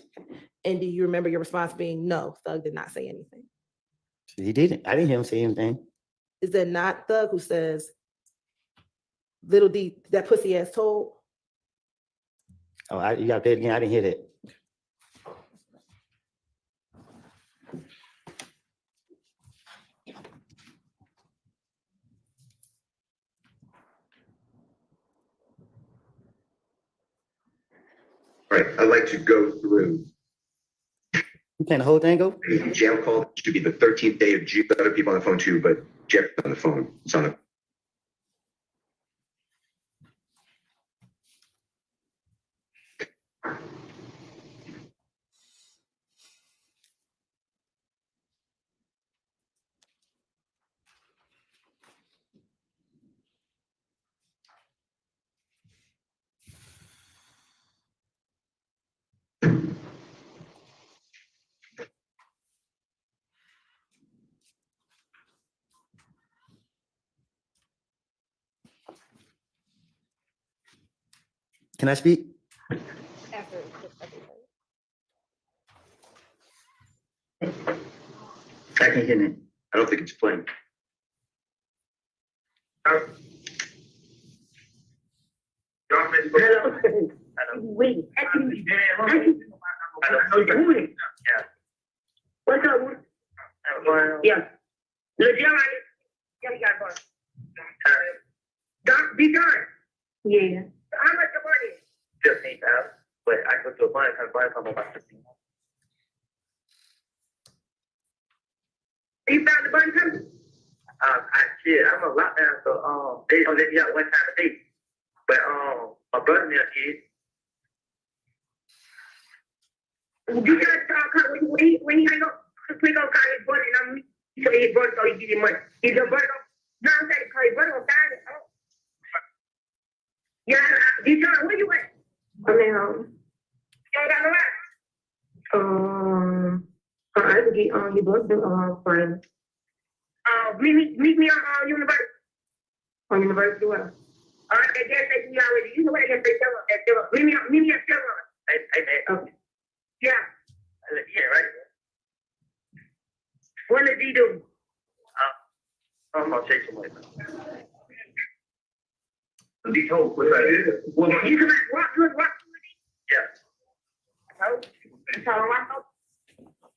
And do you remember your response being, no, Thug did not say anything? he didn't. I didn't hear him say anything. Is that not Thug who says, little D, that pussy ass told? Oh, you got that again. I didn't hear that. All right, I'd like to go through You playing the whole thing, go? a jail call. It should be the 13th day of June. Other people on the phone too, but Jeff on the phone. It's on the. Can I speak? After. I can't hear me. I don't think it's playing. Wait. What's up? Yeah. Look, yeah, we got one. Be done. Yeah. How much the money? 15,000. But I go to a bank and buy from about 15. You found the button coming? I'm a lockdown, so they don't let me out one time a day. But my brother there kid. You gotta talk when he hang up, quick on call his brother and I'm so his brother so he get his money. If your brother no, I'm saying call his brother on sign it. Yeah, John, where you at? I'm at home. You ain't got no right? I have to get your brother friend. Meet me on University. On University what? That gas station you already. You know what that gas station? Meet me at Fictional. Hey, man. Okay. Yeah. Yeah, right. What did he do? I'm gonna take some later. He told what I did. Well, you can walk. Yeah.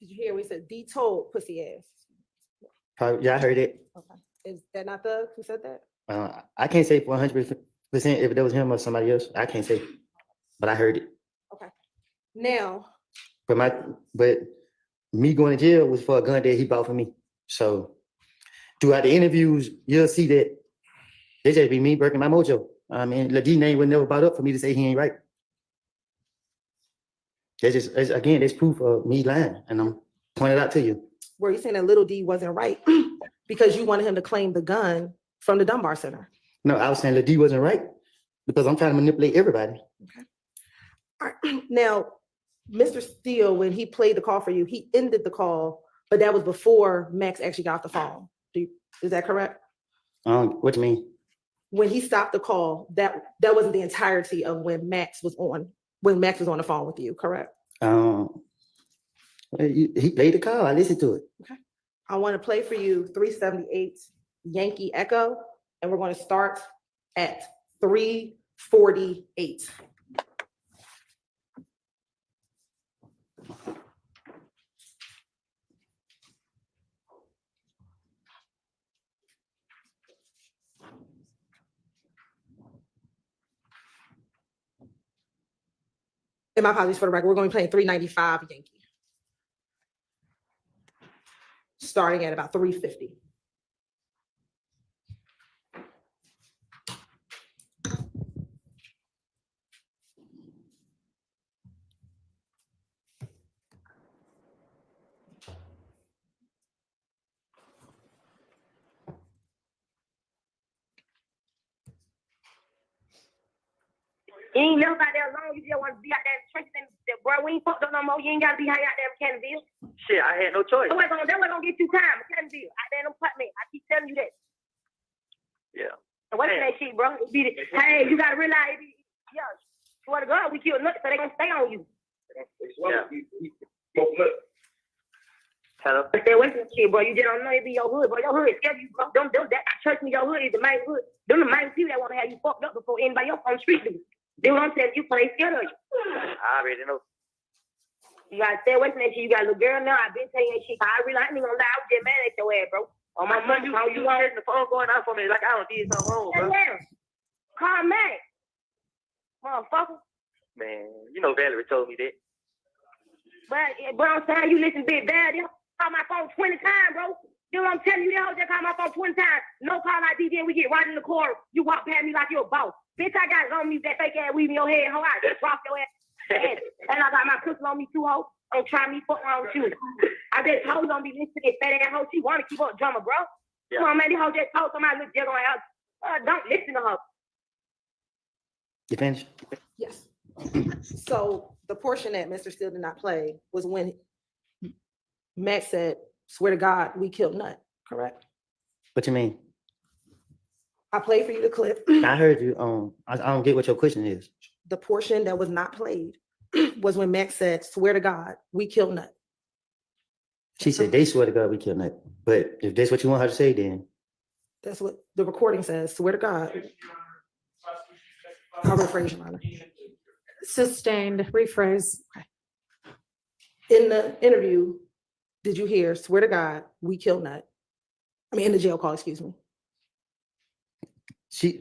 Did you hear we said D told pussy ass? Probably, yeah, I heard it. Okay. Is that not Thug who said that? I can't say 100% if that was him or somebody else. I can't say, but I heard it. Okay. Now, But me going to jail was for a gun that he bought for me. So throughout the interviews, you'll see that it just be me breaking my mojo. I mean, Lil D name was never brought up for me to say he ain't right. Again, that's proof of me lying, and I'm pointing out to you. were you saying that little D wasn't right because you wanted him to claim the gun from the Dunbar Center? No, I was saying Lil D wasn't right because I'm trying to manipulate everybody. Okay. All right. Now, Mr. Steele, when he played the call for you, he ended the call, but that was before Max actually got off the phone. Is that correct? What do you mean? When he stopped the call, that wasn't the entirety of when Max was on the phone with you, correct? He played the call. I listened to it. Okay. I want to play for you 378 Yankee Echo, and we're going to start at 3:48. And my apologies for the record, we're going to play 395 Yankee. Starting at about 350. You ain't never out there alone. You just want to be out there trenches and bro, we ain't fucked up no more. You ain't gotta be high out there in Canterville. Shit, I had no choice. That was gonna get you time, Canterville. Out there in them apartment. I keep telling you that. Yeah. And what's that shit, bro? Hey, you gotta realize, yeah, swear to God, we killed nuts, so they gonna stay on you. Hello. Stay away from shit, bro. You just don't know it be your hood, bro. Your hood scared you, bro. Them that church in your hood is the main hood. Them the main people that want to have you fucked up before anybody else on the street do. They what I'm saying, you play scared of you. I already know. You gotta stay away from that shit. You got a little girl now. I've been telling you that shit. I really ain't gonna lie. I was just mad at your ass, bro. On my money, how you want the phone going out for me like I don't did something wrong, bro. Call Mac. Motherfucker. Man, you know Valerie told me that. But I'm saying you listen big bad. You call my phone 20 times, bro. You know what I'm telling you? They all just call my phone 20 times. No call ID, then we get right in the car. You walk past me like you're a boss. Bitch, I got on me that fake ass weave in your head. How I just drop your ass. And I got my cookies on me too, ho. Don't try me, fuck around with you. I just told you don't be listening to this fat ass hoe. She want to keep up drama, bro. Yeah. Come on, man. This hoe just told somebody look just on her. Don't listen to her. You finished? Yes. So the portion that Mr. Steele did not play was when Max said, "Swear to God, we killed Nut." Correct? What you mean? I played for you the clip. I heard you. I don't get what your question is. The portion that was not played was when Max said, "Swear to God, we killed Nut." She said they swear to God we killed Nut. But if that's what you want her to say, then That's what the recording says. Swear to God. I'll rephrase, Your Honor. Sustained, rephrase. In the interview, did you hear, "Swear to God, we killed Nut"? I mean, in the jail call, excuse me.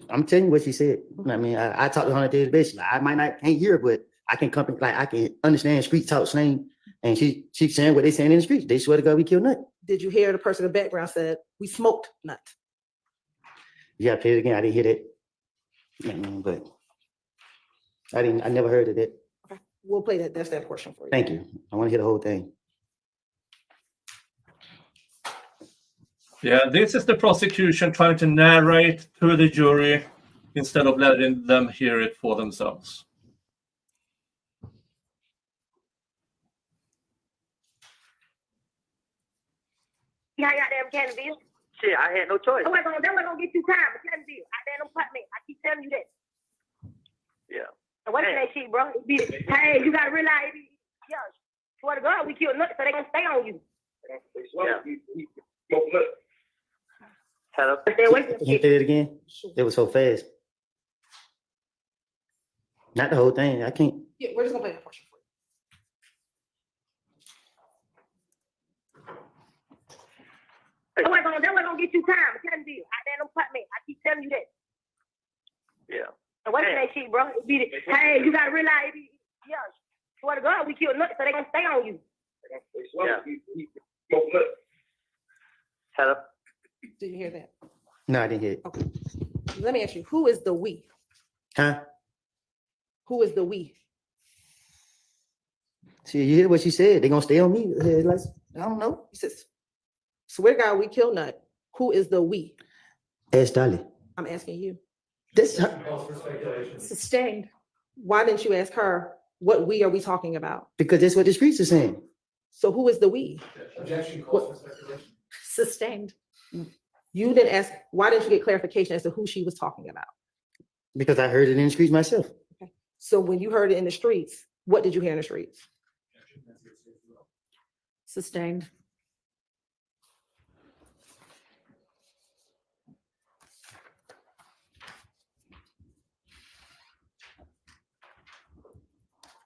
I'm telling you what she said. I mean, I talk to her on a daily basis. I might not can't hear it, but I can I can understand street talk slang. And she's saying what they saying in the streets. They swear to God we killed Nut. Did you hear the person in the background said, "We smoked Nut"? Yeah, play it again. I didn't hear that. But I never heard of that. Okay, we'll play that. That's that portion for you. Thank you. I want to hear the whole thing. Yeah, this is the prosecution trying to narrate to the jury instead of letting them hear it for themselves. You got them Canada. Shit, I had no choice. That wasn't gonna get you time, but Canada. I damn put me. I keep telling you that. Yeah. And what's that shit, bro? Hey, you gotta realize, yeah, swear to God, we killed Nut, so they gonna stay on you. Yeah. Hello. Stay away from Can you say it again? It was so fast. Not the whole thing. I can't. Yeah, we're just gonna play that portion for you. That wasn't gonna get you time, but Canada. I damn put me. I keep telling you that. Yeah. And what's that shit, bro? Hey, you gotta realize, yeah, swear to God, we killed Nut, so they gonna stay on you. Yeah. Hello. Did you hear that? No, I didn't hear it. Okay. Let me ask you, who is the we? Huh? Who is the we? See, you hear what she said? They gonna stay on me. Like, I don't know. He says, "Swear to God, we killed Nut." Who is the we? Ask Dolly. I'm asking you. This Sustained. Why didn't you ask her, what we are we talking about? because that's what the streets are saying. So who is the we? Objection calls for speculation. Sustained. You didn't ask, why didn't you get clarification as to who she was talking about? Because I heard it in the streets myself. So when you heard it in the streets, what did you hear in the streets? Sustained.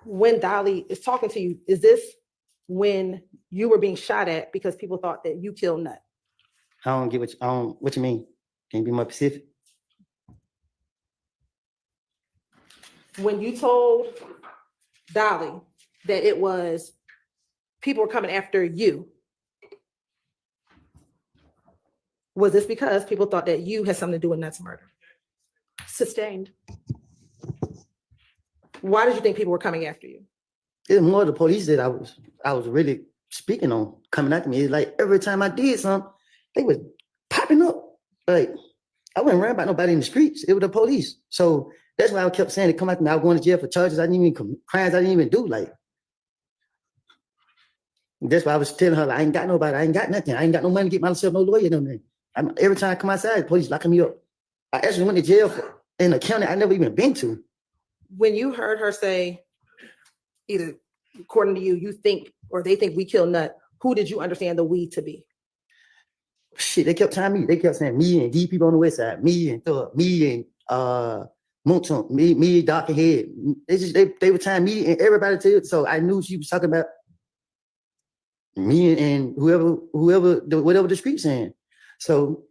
When Dolly is talking to you, is this when you were being shot at because people thought that you killed Nut? I don't get what you mean. Can you be more specific? When you told Dolly that it was people were coming after you, was this because people thought that you had something to do with Nut's murder? Sustained. Why did you think people were coming after you? It's more the police that I was really speaking on coming after me. It's like every time I did something, they was popping up. Like I wasn't worrying about nobody in the streets. It was the police. So that's why I kept saying to come after me. I was going to jail for charges I didn't even crimes I didn't even do. Like that's why I was telling her like, I ain't got nobody. I ain't got nothing. I ain't got no money to get myself no lawyer. No man. Every time I come outside, the police locking me up. I actually went to jail in a county I never even been to. When you heard her say either according to you, you think, or they think we killed Nut, who did you understand the we to be? Shit, they kept telling me. They kept saying me and these people on the west side, me and Thug, me and Monton, me, Dr. Head. They were telling me and everybody to it. So I knew she was talking about me and whatever the street saying. So,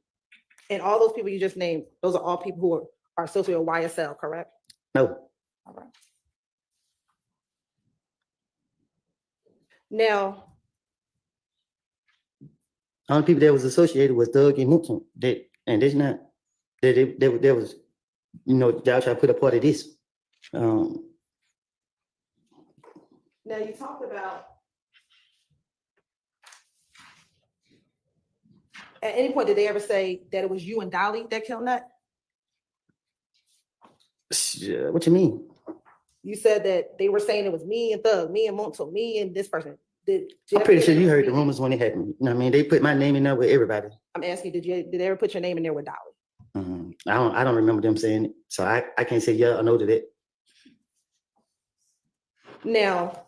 And all those people you just named, those are all people who are associated with YSL, correct? no. All right. Now, Only people that was associated was Thug and Monton. And that's not, that was, you know, y'all try to put a part of this. now you talked about, at any point, did they ever say that it was you and Dolly that killed Nut? What you mean? You said that they were saying it was me and Thug, me and Montel, me and this person. I'm pretty sure you heard the rumors when it happened. You know what I mean? They put my name in there with everybody. I'm asking you, did they ever put your name in there with Dolly? I don't remember them saying it. So I can't say yeah or no to that. Now,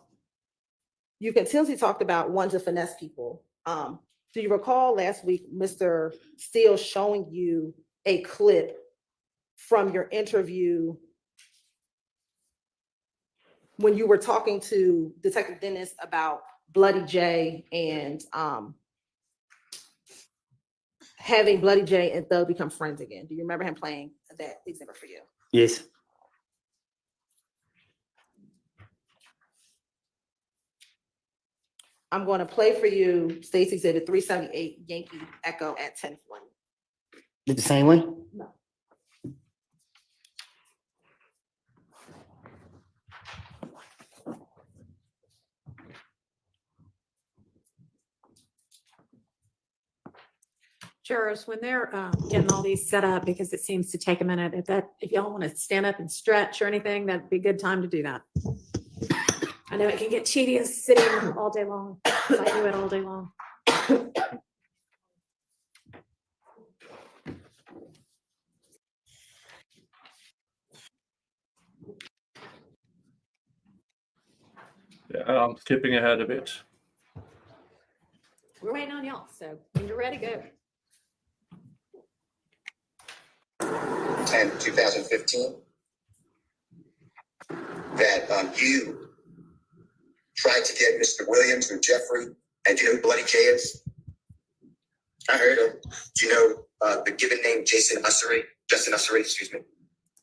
you continuously talked about wanting to finesse people. Do you recall last week, Mr. Steele showing you a clip from your interview when you were talking to Detective Dennis about Bloody J and having Bloody J and Thug become friends again? Do you remember him playing that exhibit for you? Yes. I'm going to play for you State's Exhibit 378 Yankee Echo at 10:40. Did the same one? No. Jurors, when they're getting all these set up, because it seems to take a minute, if y'all want to stand up and stretch or anything, that'd be a good time to do that. I know it can get tedious sitting all day long. I do it all day long. Yeah, I'm skipping ahead a bit. We're waiting on y'all, so when you're ready, go. 2015, that you tried to get Mr. Williams or Jeffrey, and do you know who Bloody J is? I heard him. Do you know the given name Justin Ussery, excuse me?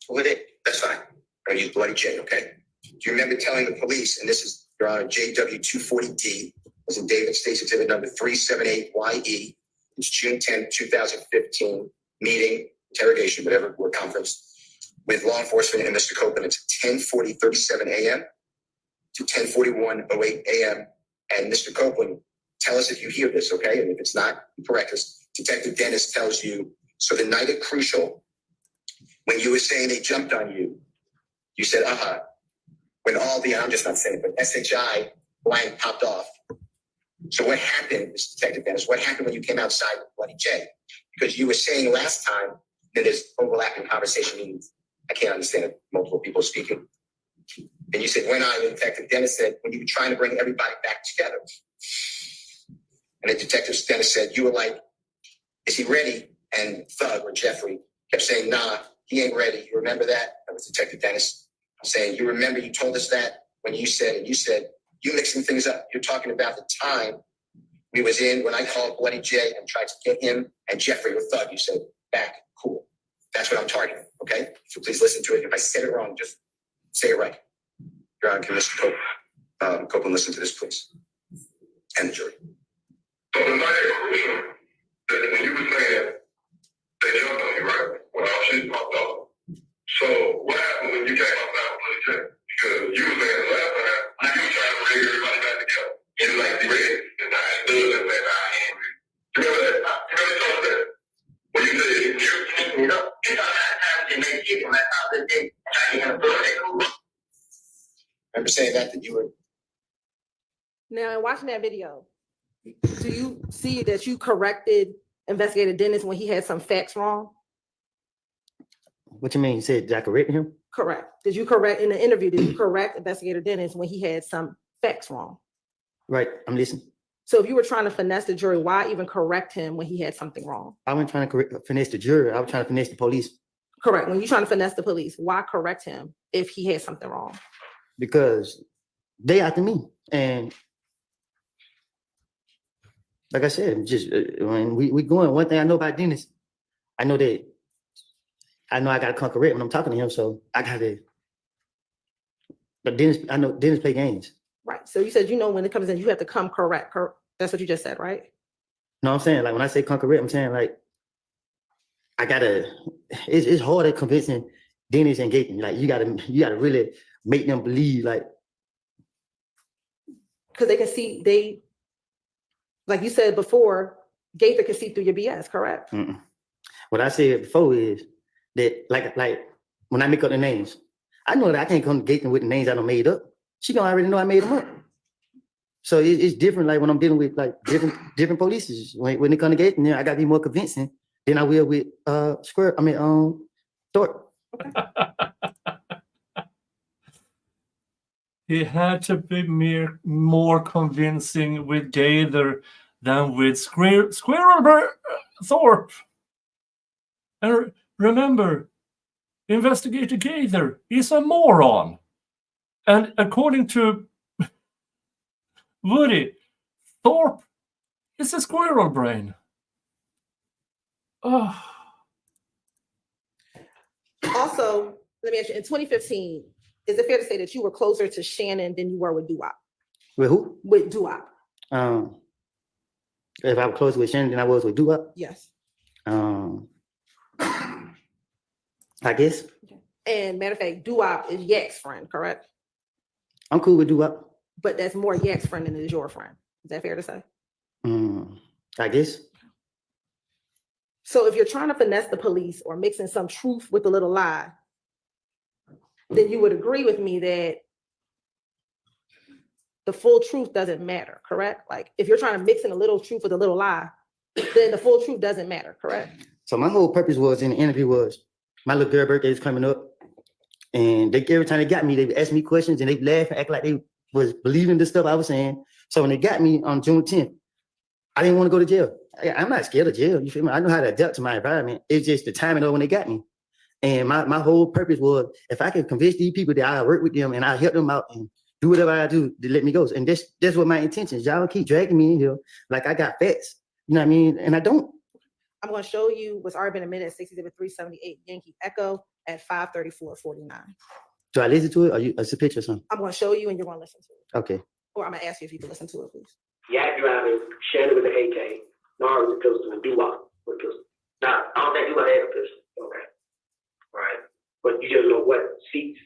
Who did it? That's fine. I'm gonna use Bloody J, okay? Do you remember telling the police, and this is Your Honor, JW240D, was in David State's Exhibit number 378YE, it's June 10, 2015, meeting, interrogation, whatever, or conference, with law enforcement and Mr. Copeland. It's 10:40:37 a.m. to 10:41:08 a.m. And Mr. Copeland, tell us if you hear this, okay? And if it's not, correct us. Detective Dennis tells you, so the night at Crucial, when you were saying they jumped on you, you said, when all the, I'm just not saying, but SHI blank popped off. So what happened, Mr. Detective Dennis, what happened when you came outside with Bloody J? Because you were saying last time that there's overlapping conversation means I can't understand multiple people speaking. And you said, when Detective Dennis said, when you were trying to bring everybody back together. And the Detective Dennis said, you were like, is he ready? And Thug or Jeffrey kept saying, nah, he ain't ready. You remember that? That was Detective Dennis saying, you remember you told us that when you said, you mixing things up. You're talking about the time we was in when I called Bloody J and tried to get him and Jeffrey with Thug. You said, back, cool. That's what I'm targeting, okay? So please listen to it. If I said it wrong, just say it right. Your Honor, can Mr. Copeland listen to this, please? And the jury. So the night at Crucial, that when you were saying they jumped on you, right? When all shit popped off. So what happened when you came outside with Bloody J? Because you were saying last time, you were trying to bring everybody back together. And like the red, and I stood and said, I ain't ready. You remember that? You remember that? When you said, you know, you know, that time they made people like how they did, trying to put that cool. Remember saying that you were. Now, in watching that video, do you see that you corrected Investigator Dennis when he had some facts wrong? What you mean? You said did I correct him? Correct. Did you correct in the interview? Did you correct Investigator Dennis when he had some facts wrong. Right, I'm listening. So if you were trying to finesse the jury, why even correct him when he had something wrong? I wasn't trying to finesse the jury. I was trying to finesse the police Correct. When you're trying to finesse the police, why correct him if he had something wrong? because they after me. And like I said, just when we going, one thing I know about Dennis, I know I gotta come correct when I'm talking to him. So I gotta, but Dennis, I know Dennis play games. Right. So you said, when it comes in, you have to come correct. That's what you just said, right? No, I'm saying, like, when I say come correct, I'm saying, like, I gotta, it's hard at convincing Dennis and Gaten. Like, you gotta really make them believe, like, Because they can see, like you said before, Gaither can see through your BS, correct? what I said before is that, like when I make up the names, I know that I can't come to Gaten with the names I done made up. She gonna already know I made them up. So it's different, like, when I'm dealing with, like, different police. When it come to Gaten, I gotta be more convincing than I will with Thorpe. He had to be more convincing with Gaither than with Thorpe. And remember, Investigator Gaither is a moron. And according to Woody, Thorpe is a squirrel brain. Oh. Also, let me ask you, in 2015, is it fair to say that you were closer to Shannon than you were with Duop? With who? With Duop. If I was closer with Shannon than I was with Duop? Yes. I guess. And matter of fact, Duop is Yak's friend, correct? I'm cool with Duop. But that's more Yak's friend than it is your friend. Is that fair to say? I guess. So if you're trying to finesse the police or mixing some truth with a little lie, then you would agree with me that the full truth doesn't matter, correct? Like, if you're trying to mix in a little truth with a little lie, then the full truth doesn't matter, correct? So my whole purpose was in the interview was my little girl birthday is coming up, and every time they got me, they would ask me questions and they laugh and act like they was believing the stuff I was saying. So when they got me on June 10th, I didn't want to go to jail. I'm not scared of jail. You feel me? I know how to adapt to my environment. It's just the timing of when they got me. And my whole purpose was, if I can convince these people that I work with them and I help them out and do whatever I do to let me go. And that's what my intention is. Y'all keep dragging me in here like I got facts. You know what I mean? And I don't. I'm going to show you what's already been admitted at 67-378 Yankee Echo at 534-49. Do I listen to it, or it's a picture or something? I'm going to show you and you're going to listen to it. Okay. Or I'm going to ask you if you can listen to it, please. Yak driving, Shannon with the AK, Nara with the pistol, and Duwop with the pistol. Now, I don't think Duwop had a pistol. Okay. All right. But you just know what seats,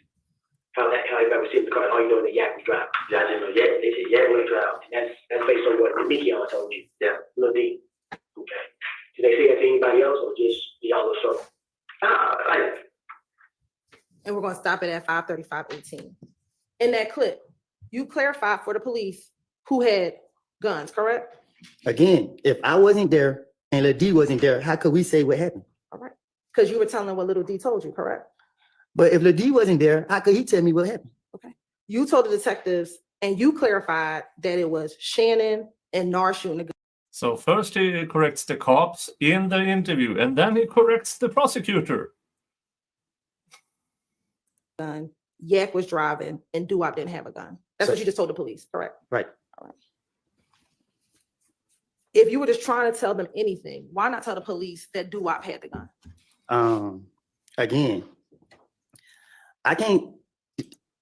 how you ever seen the car, all you know that Yak was driving. Yeah, I just know Yak. They said Yak was driving. And that's based on what Mistrial told you. Yeah. Lil D. Okay. Did they say that to anybody else or just y'all or so? And we're going to stop it at 535-18. In that clip, you clarified for the police who had guns, correct? Again, if I wasn't there and Lil D wasn't there, how could we say what happened? All right. Because you were telling them what Little D told you, correct? But if Lil D wasn't there, how could he tell me what happened? Okay. You told the detectives and you clarified that it was Shannon and Nar shooting the gun. So first he corrects the cops in the interview, and then he corrects the prosecutor. Gun. Yak was driving and Duop didn't have a gun. That's what you just told the police, correct? Right. All right. If you were just trying to tell them anything, why not tell the police that Duop had the gun? Again, I can't,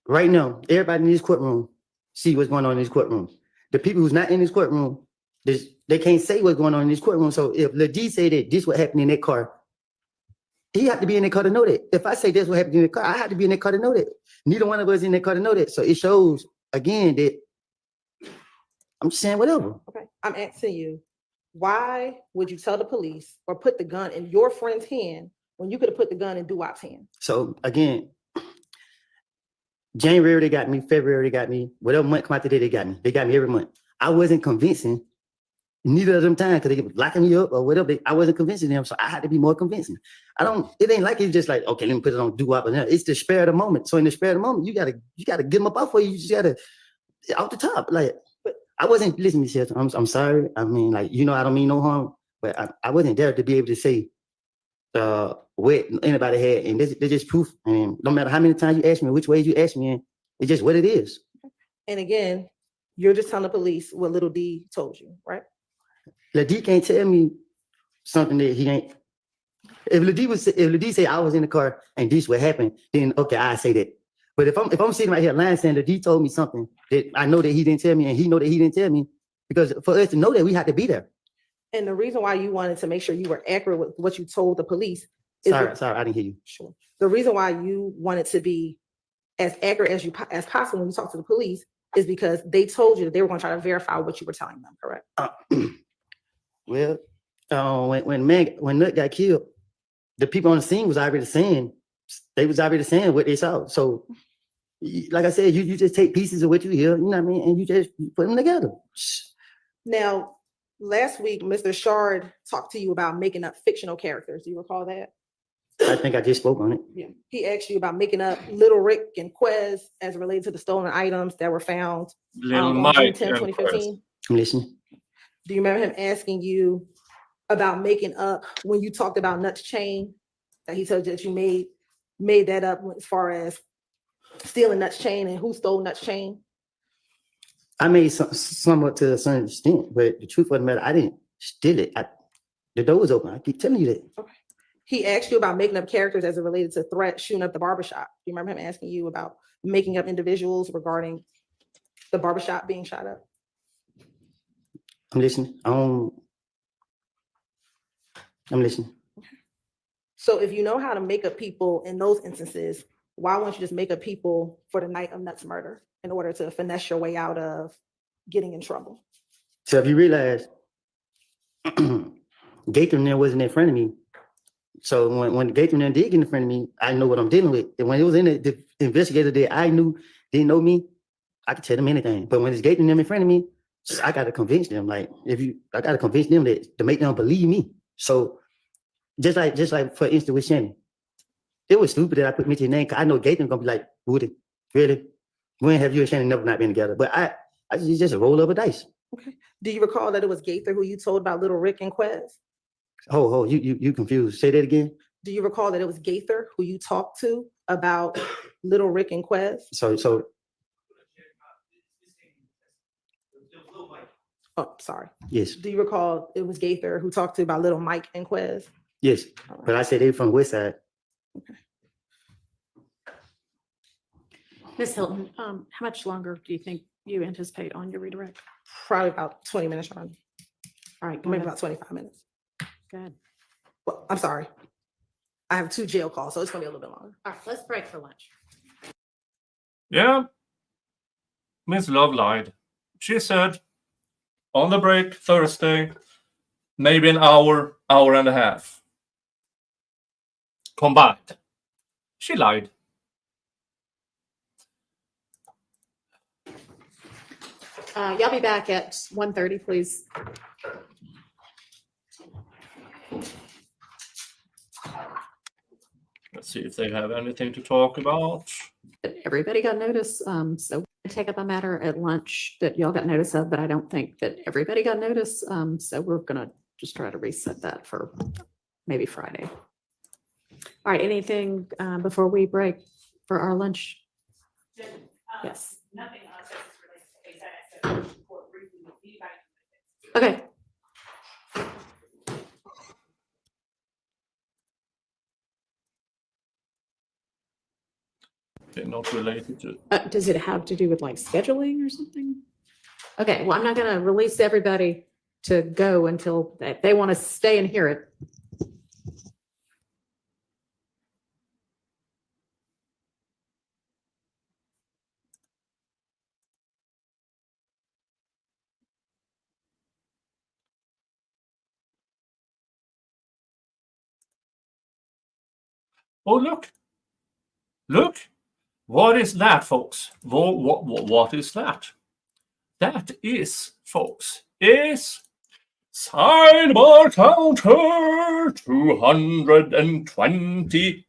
right now, everybody in this courtroom see what's going on in this courtroom. The people who's not in this courtroom, they can't say what's going on in this courtroom. So if Lil D say that this what happened in that car, he had to be in that car to know that. If I say that's what happened in the car, I had to be in that car to know that. Neither one of us in that car to know that. So it shows, again, that I'm just saying whatever. Okay, I'm asking you, why would you tell the police or put the gun in your friend's hand when you could have put the gun in Duop's hand? So again, January they got me, February they got me, whatever month come out today they got me. They got me every month. I wasn't convincing neither of them times because they were locking me up or whatever. I wasn't convincing them, so I had to be more convincing. It ain't like it's just like, okay, let me put it on Duop. It's the spare of the moment. So in the spare of the moment, you gotta get them up off of you. You just gotta off the top. Like, but I wasn't listening to you. I'm sorry. I mean, like, you know, I don't mean no harm, but I wasn't there to be able to say what anybody had, and they're just proof. And no matter how many times you ask me, which way you ask me, it's just what it is. And again, you're just telling the police what little D told you, right? Lil D can't tell me something that he ain't. If Lil D say I was in the car and this what happened, then okay, I say that. But if I'm sitting right here lying saying Lil D told me something that I know that he didn't tell me, and he know that he didn't tell me, because for us to know that, we had to be there. And the reason why you wanted to make sure you were accurate with what you told the police is Sorry, I didn't hear you. sure. The reason why you wanted to be as accurate as possible when you talk to the police is because they told you that they were going to try to verify what you were telling them, correct? Well, when Nut got killed, the people on the scene was already saying what they saw. So, like I said, you just take pieces of what you hear, you know what I mean, and you just put them together. Now, last week, Mr. Shard talked to you about making up fictional characters. Do you recall that? I think I just spoke on it. Yeah. He asked you about making up Little Rick and Quez as related to the stolen items that were found Little on Mike June 10, and 2015. I'm listening. Do you remember him asking you about making up when you talked about Nut's chain, that he told you that you made that up as far as stealing Nut's chain and who stole Nut's chain? I made somewhat to a certain extent, but the truth of the matter, I didn't steal it. The door was open. I keep telling you that. Okay. He asked you about making up characters as it related to threat shooting up the barbershop. Do you remember him asking you about making up individuals regarding the barbershop being shot up? I'm listening. I'm listening. So if you know how to make up people in those instances, why won't you just make up people for the night of Nut's murder in order to finesse your way out of getting in trouble? So if you realize, Gator there wasn't in front of me. So when Gator did get in front of me, I know what I'm dealing with. And when it was in the investigator that I knew didn't know me, I could tell them anything. But when it's Gator in front of me, I got to convince them. Like I got to convince them that to make them believe me. So just like for instance with Shannon, it was stupid that I put Mitch's name. Cause I know Gator gonna be like, Woody, really? When have you and Shannon never not been together? But I just a roll of a dice. Okay. Do you recall that it was Gaither who you told about Little Rick and Quez? Oh, you confused. Say that again. Do you recall that it was Gaither who you talked to about Little Rick and Quez? So Oh, sorry. yes. Do you recall it was Gaither who talked to you about Little Mike and Quez? Yes. But I said they from West Side. Ms. Hilton, how much longer do you think you anticipate on your redirect? Probably about 20 minutes, Ron. All right, go Maybe ahead. about 25 minutes. Go ahead. Well, I'm sorry. I have 2 jail calls, so it's gonna be a little bit longer. All right, let's break for lunch. Yeah. Miss Love lied. She said on the break Thursday, maybe an hour and a half. Combined. She lied. Y'all be back at 1:30, please. Let's see if they have anything to talk about. Everybody got notice, so we're gonna take up a matter at lunch that y'all got notice of, but I don't think that everybody got notice. So we're gonna just try to reset that for maybe Friday. All right, anything before we break for our lunch? Yes. Nothing else as it relates to case I asked that report briefly with anybody. Okay. They're not related to. Does it have to do with like scheduling or something? Okay, well, I'm not gonna release everybody to go until they want to stay and hear it. Oh, look. Look. What is that, folks? What is that? That is, folks, is Sidebar counter 228.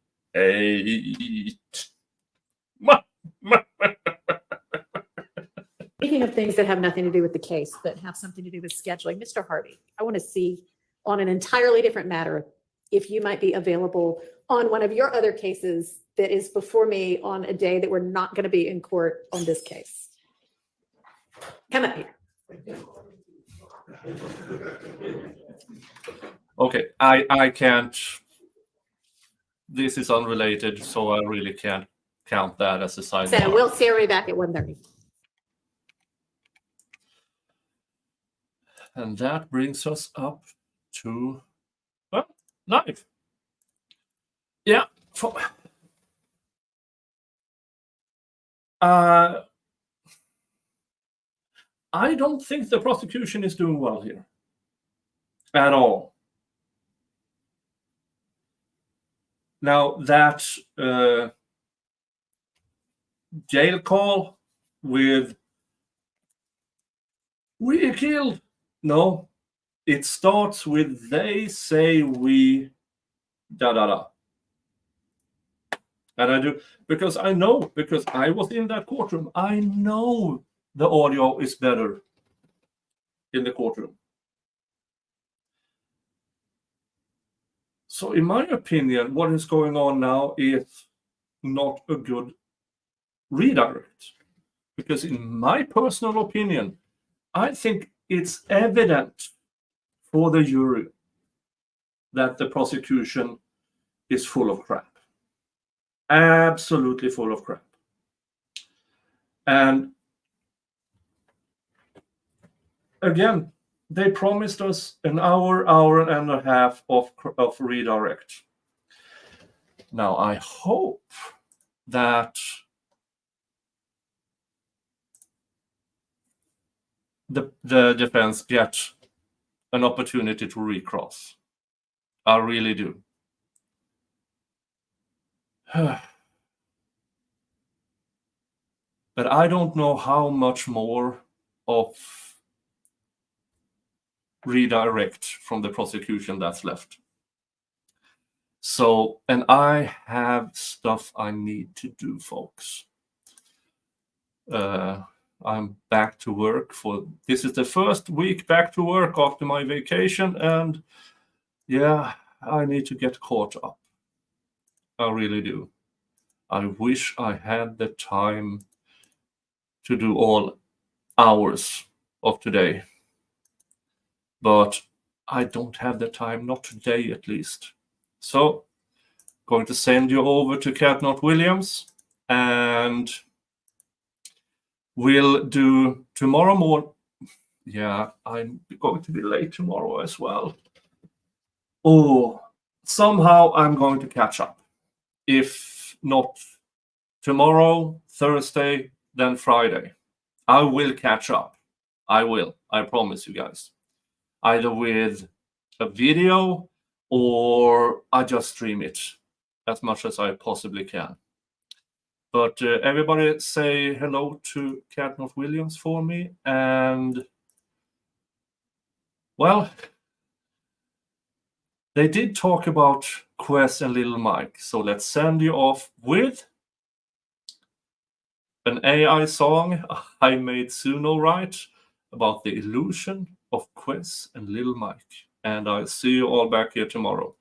Speaking of things that have nothing to do with the case, but have something to do with scheduling, Mr. Harvey, I want to see on an entirely different matter, if you might be available on one of your other cases that is before me on a day that we're not going to be in court on this case. Come up here. Okay, I can't. This is unrelated, so I really can't count that as a sidebar. So we'll see everybody back at 1:30. And that brings us up to live. Yeah. I don't think the prosecution is doing well here at all. Now that jail call with "we killed," no, it starts with "they say we da." And I do, because I know, because I was in that courtroom, I know the audio is better in the courtroom. So in my opinion, what is going on now is not a good redirect. Because in my personal opinion, I think it's evident for the jury that the prosecution is full of crap. Absolutely full of crap. And again, they promised us an hour and a half of redirect. Now, I hope that the defense gets an opportunity to recross. I really do. But I don't know how much more of redirect from the prosecution that's left. So, and I have stuff I need to do, folks. I'm back to work this is the first week back to work after my vacation, and yeah, I need to get caught up. I really do. I wish I had the time to do all hours of today. But I don't have the time, not today at least. So, going to send you over to Cat Not Williams, and we'll do tomorrow morning. Yeah, I'm going to be late tomorrow as well. Oh, somehow I'm going to catch up. If not tomorrow, Thursday, then Friday. I will catch up. I will. I promise you guys. Either with a video or I just stream it as much as I possibly can. But everybody say hello to Cat Not Williams for me. And, well, they did talk about Quest and Little Mike. So let's send you off with an AI song I made Suno write about the illusion of Quest and Little Mike. And I'll see you all back here tomorrow.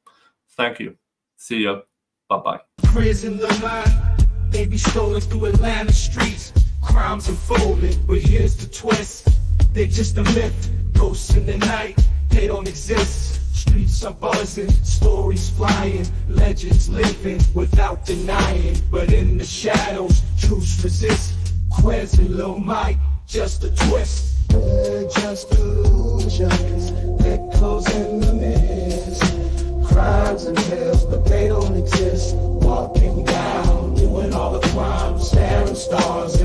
Thank you. See ya. Bye-bye. Prison the line, they be stolen through Atlanta streets. Crimes unfolding, but here's the twist. They're just a myth, ghosts in the night, they don't exist. Streets are buzzing, stories flying, legends living without denying. But in the shadows, truths resist. Quez and Lil Mike, just a twist. They're just illusions, echoes in the mist. Crimes and hills, but they don't exist. Walking down, doing all the crimes, staring stars.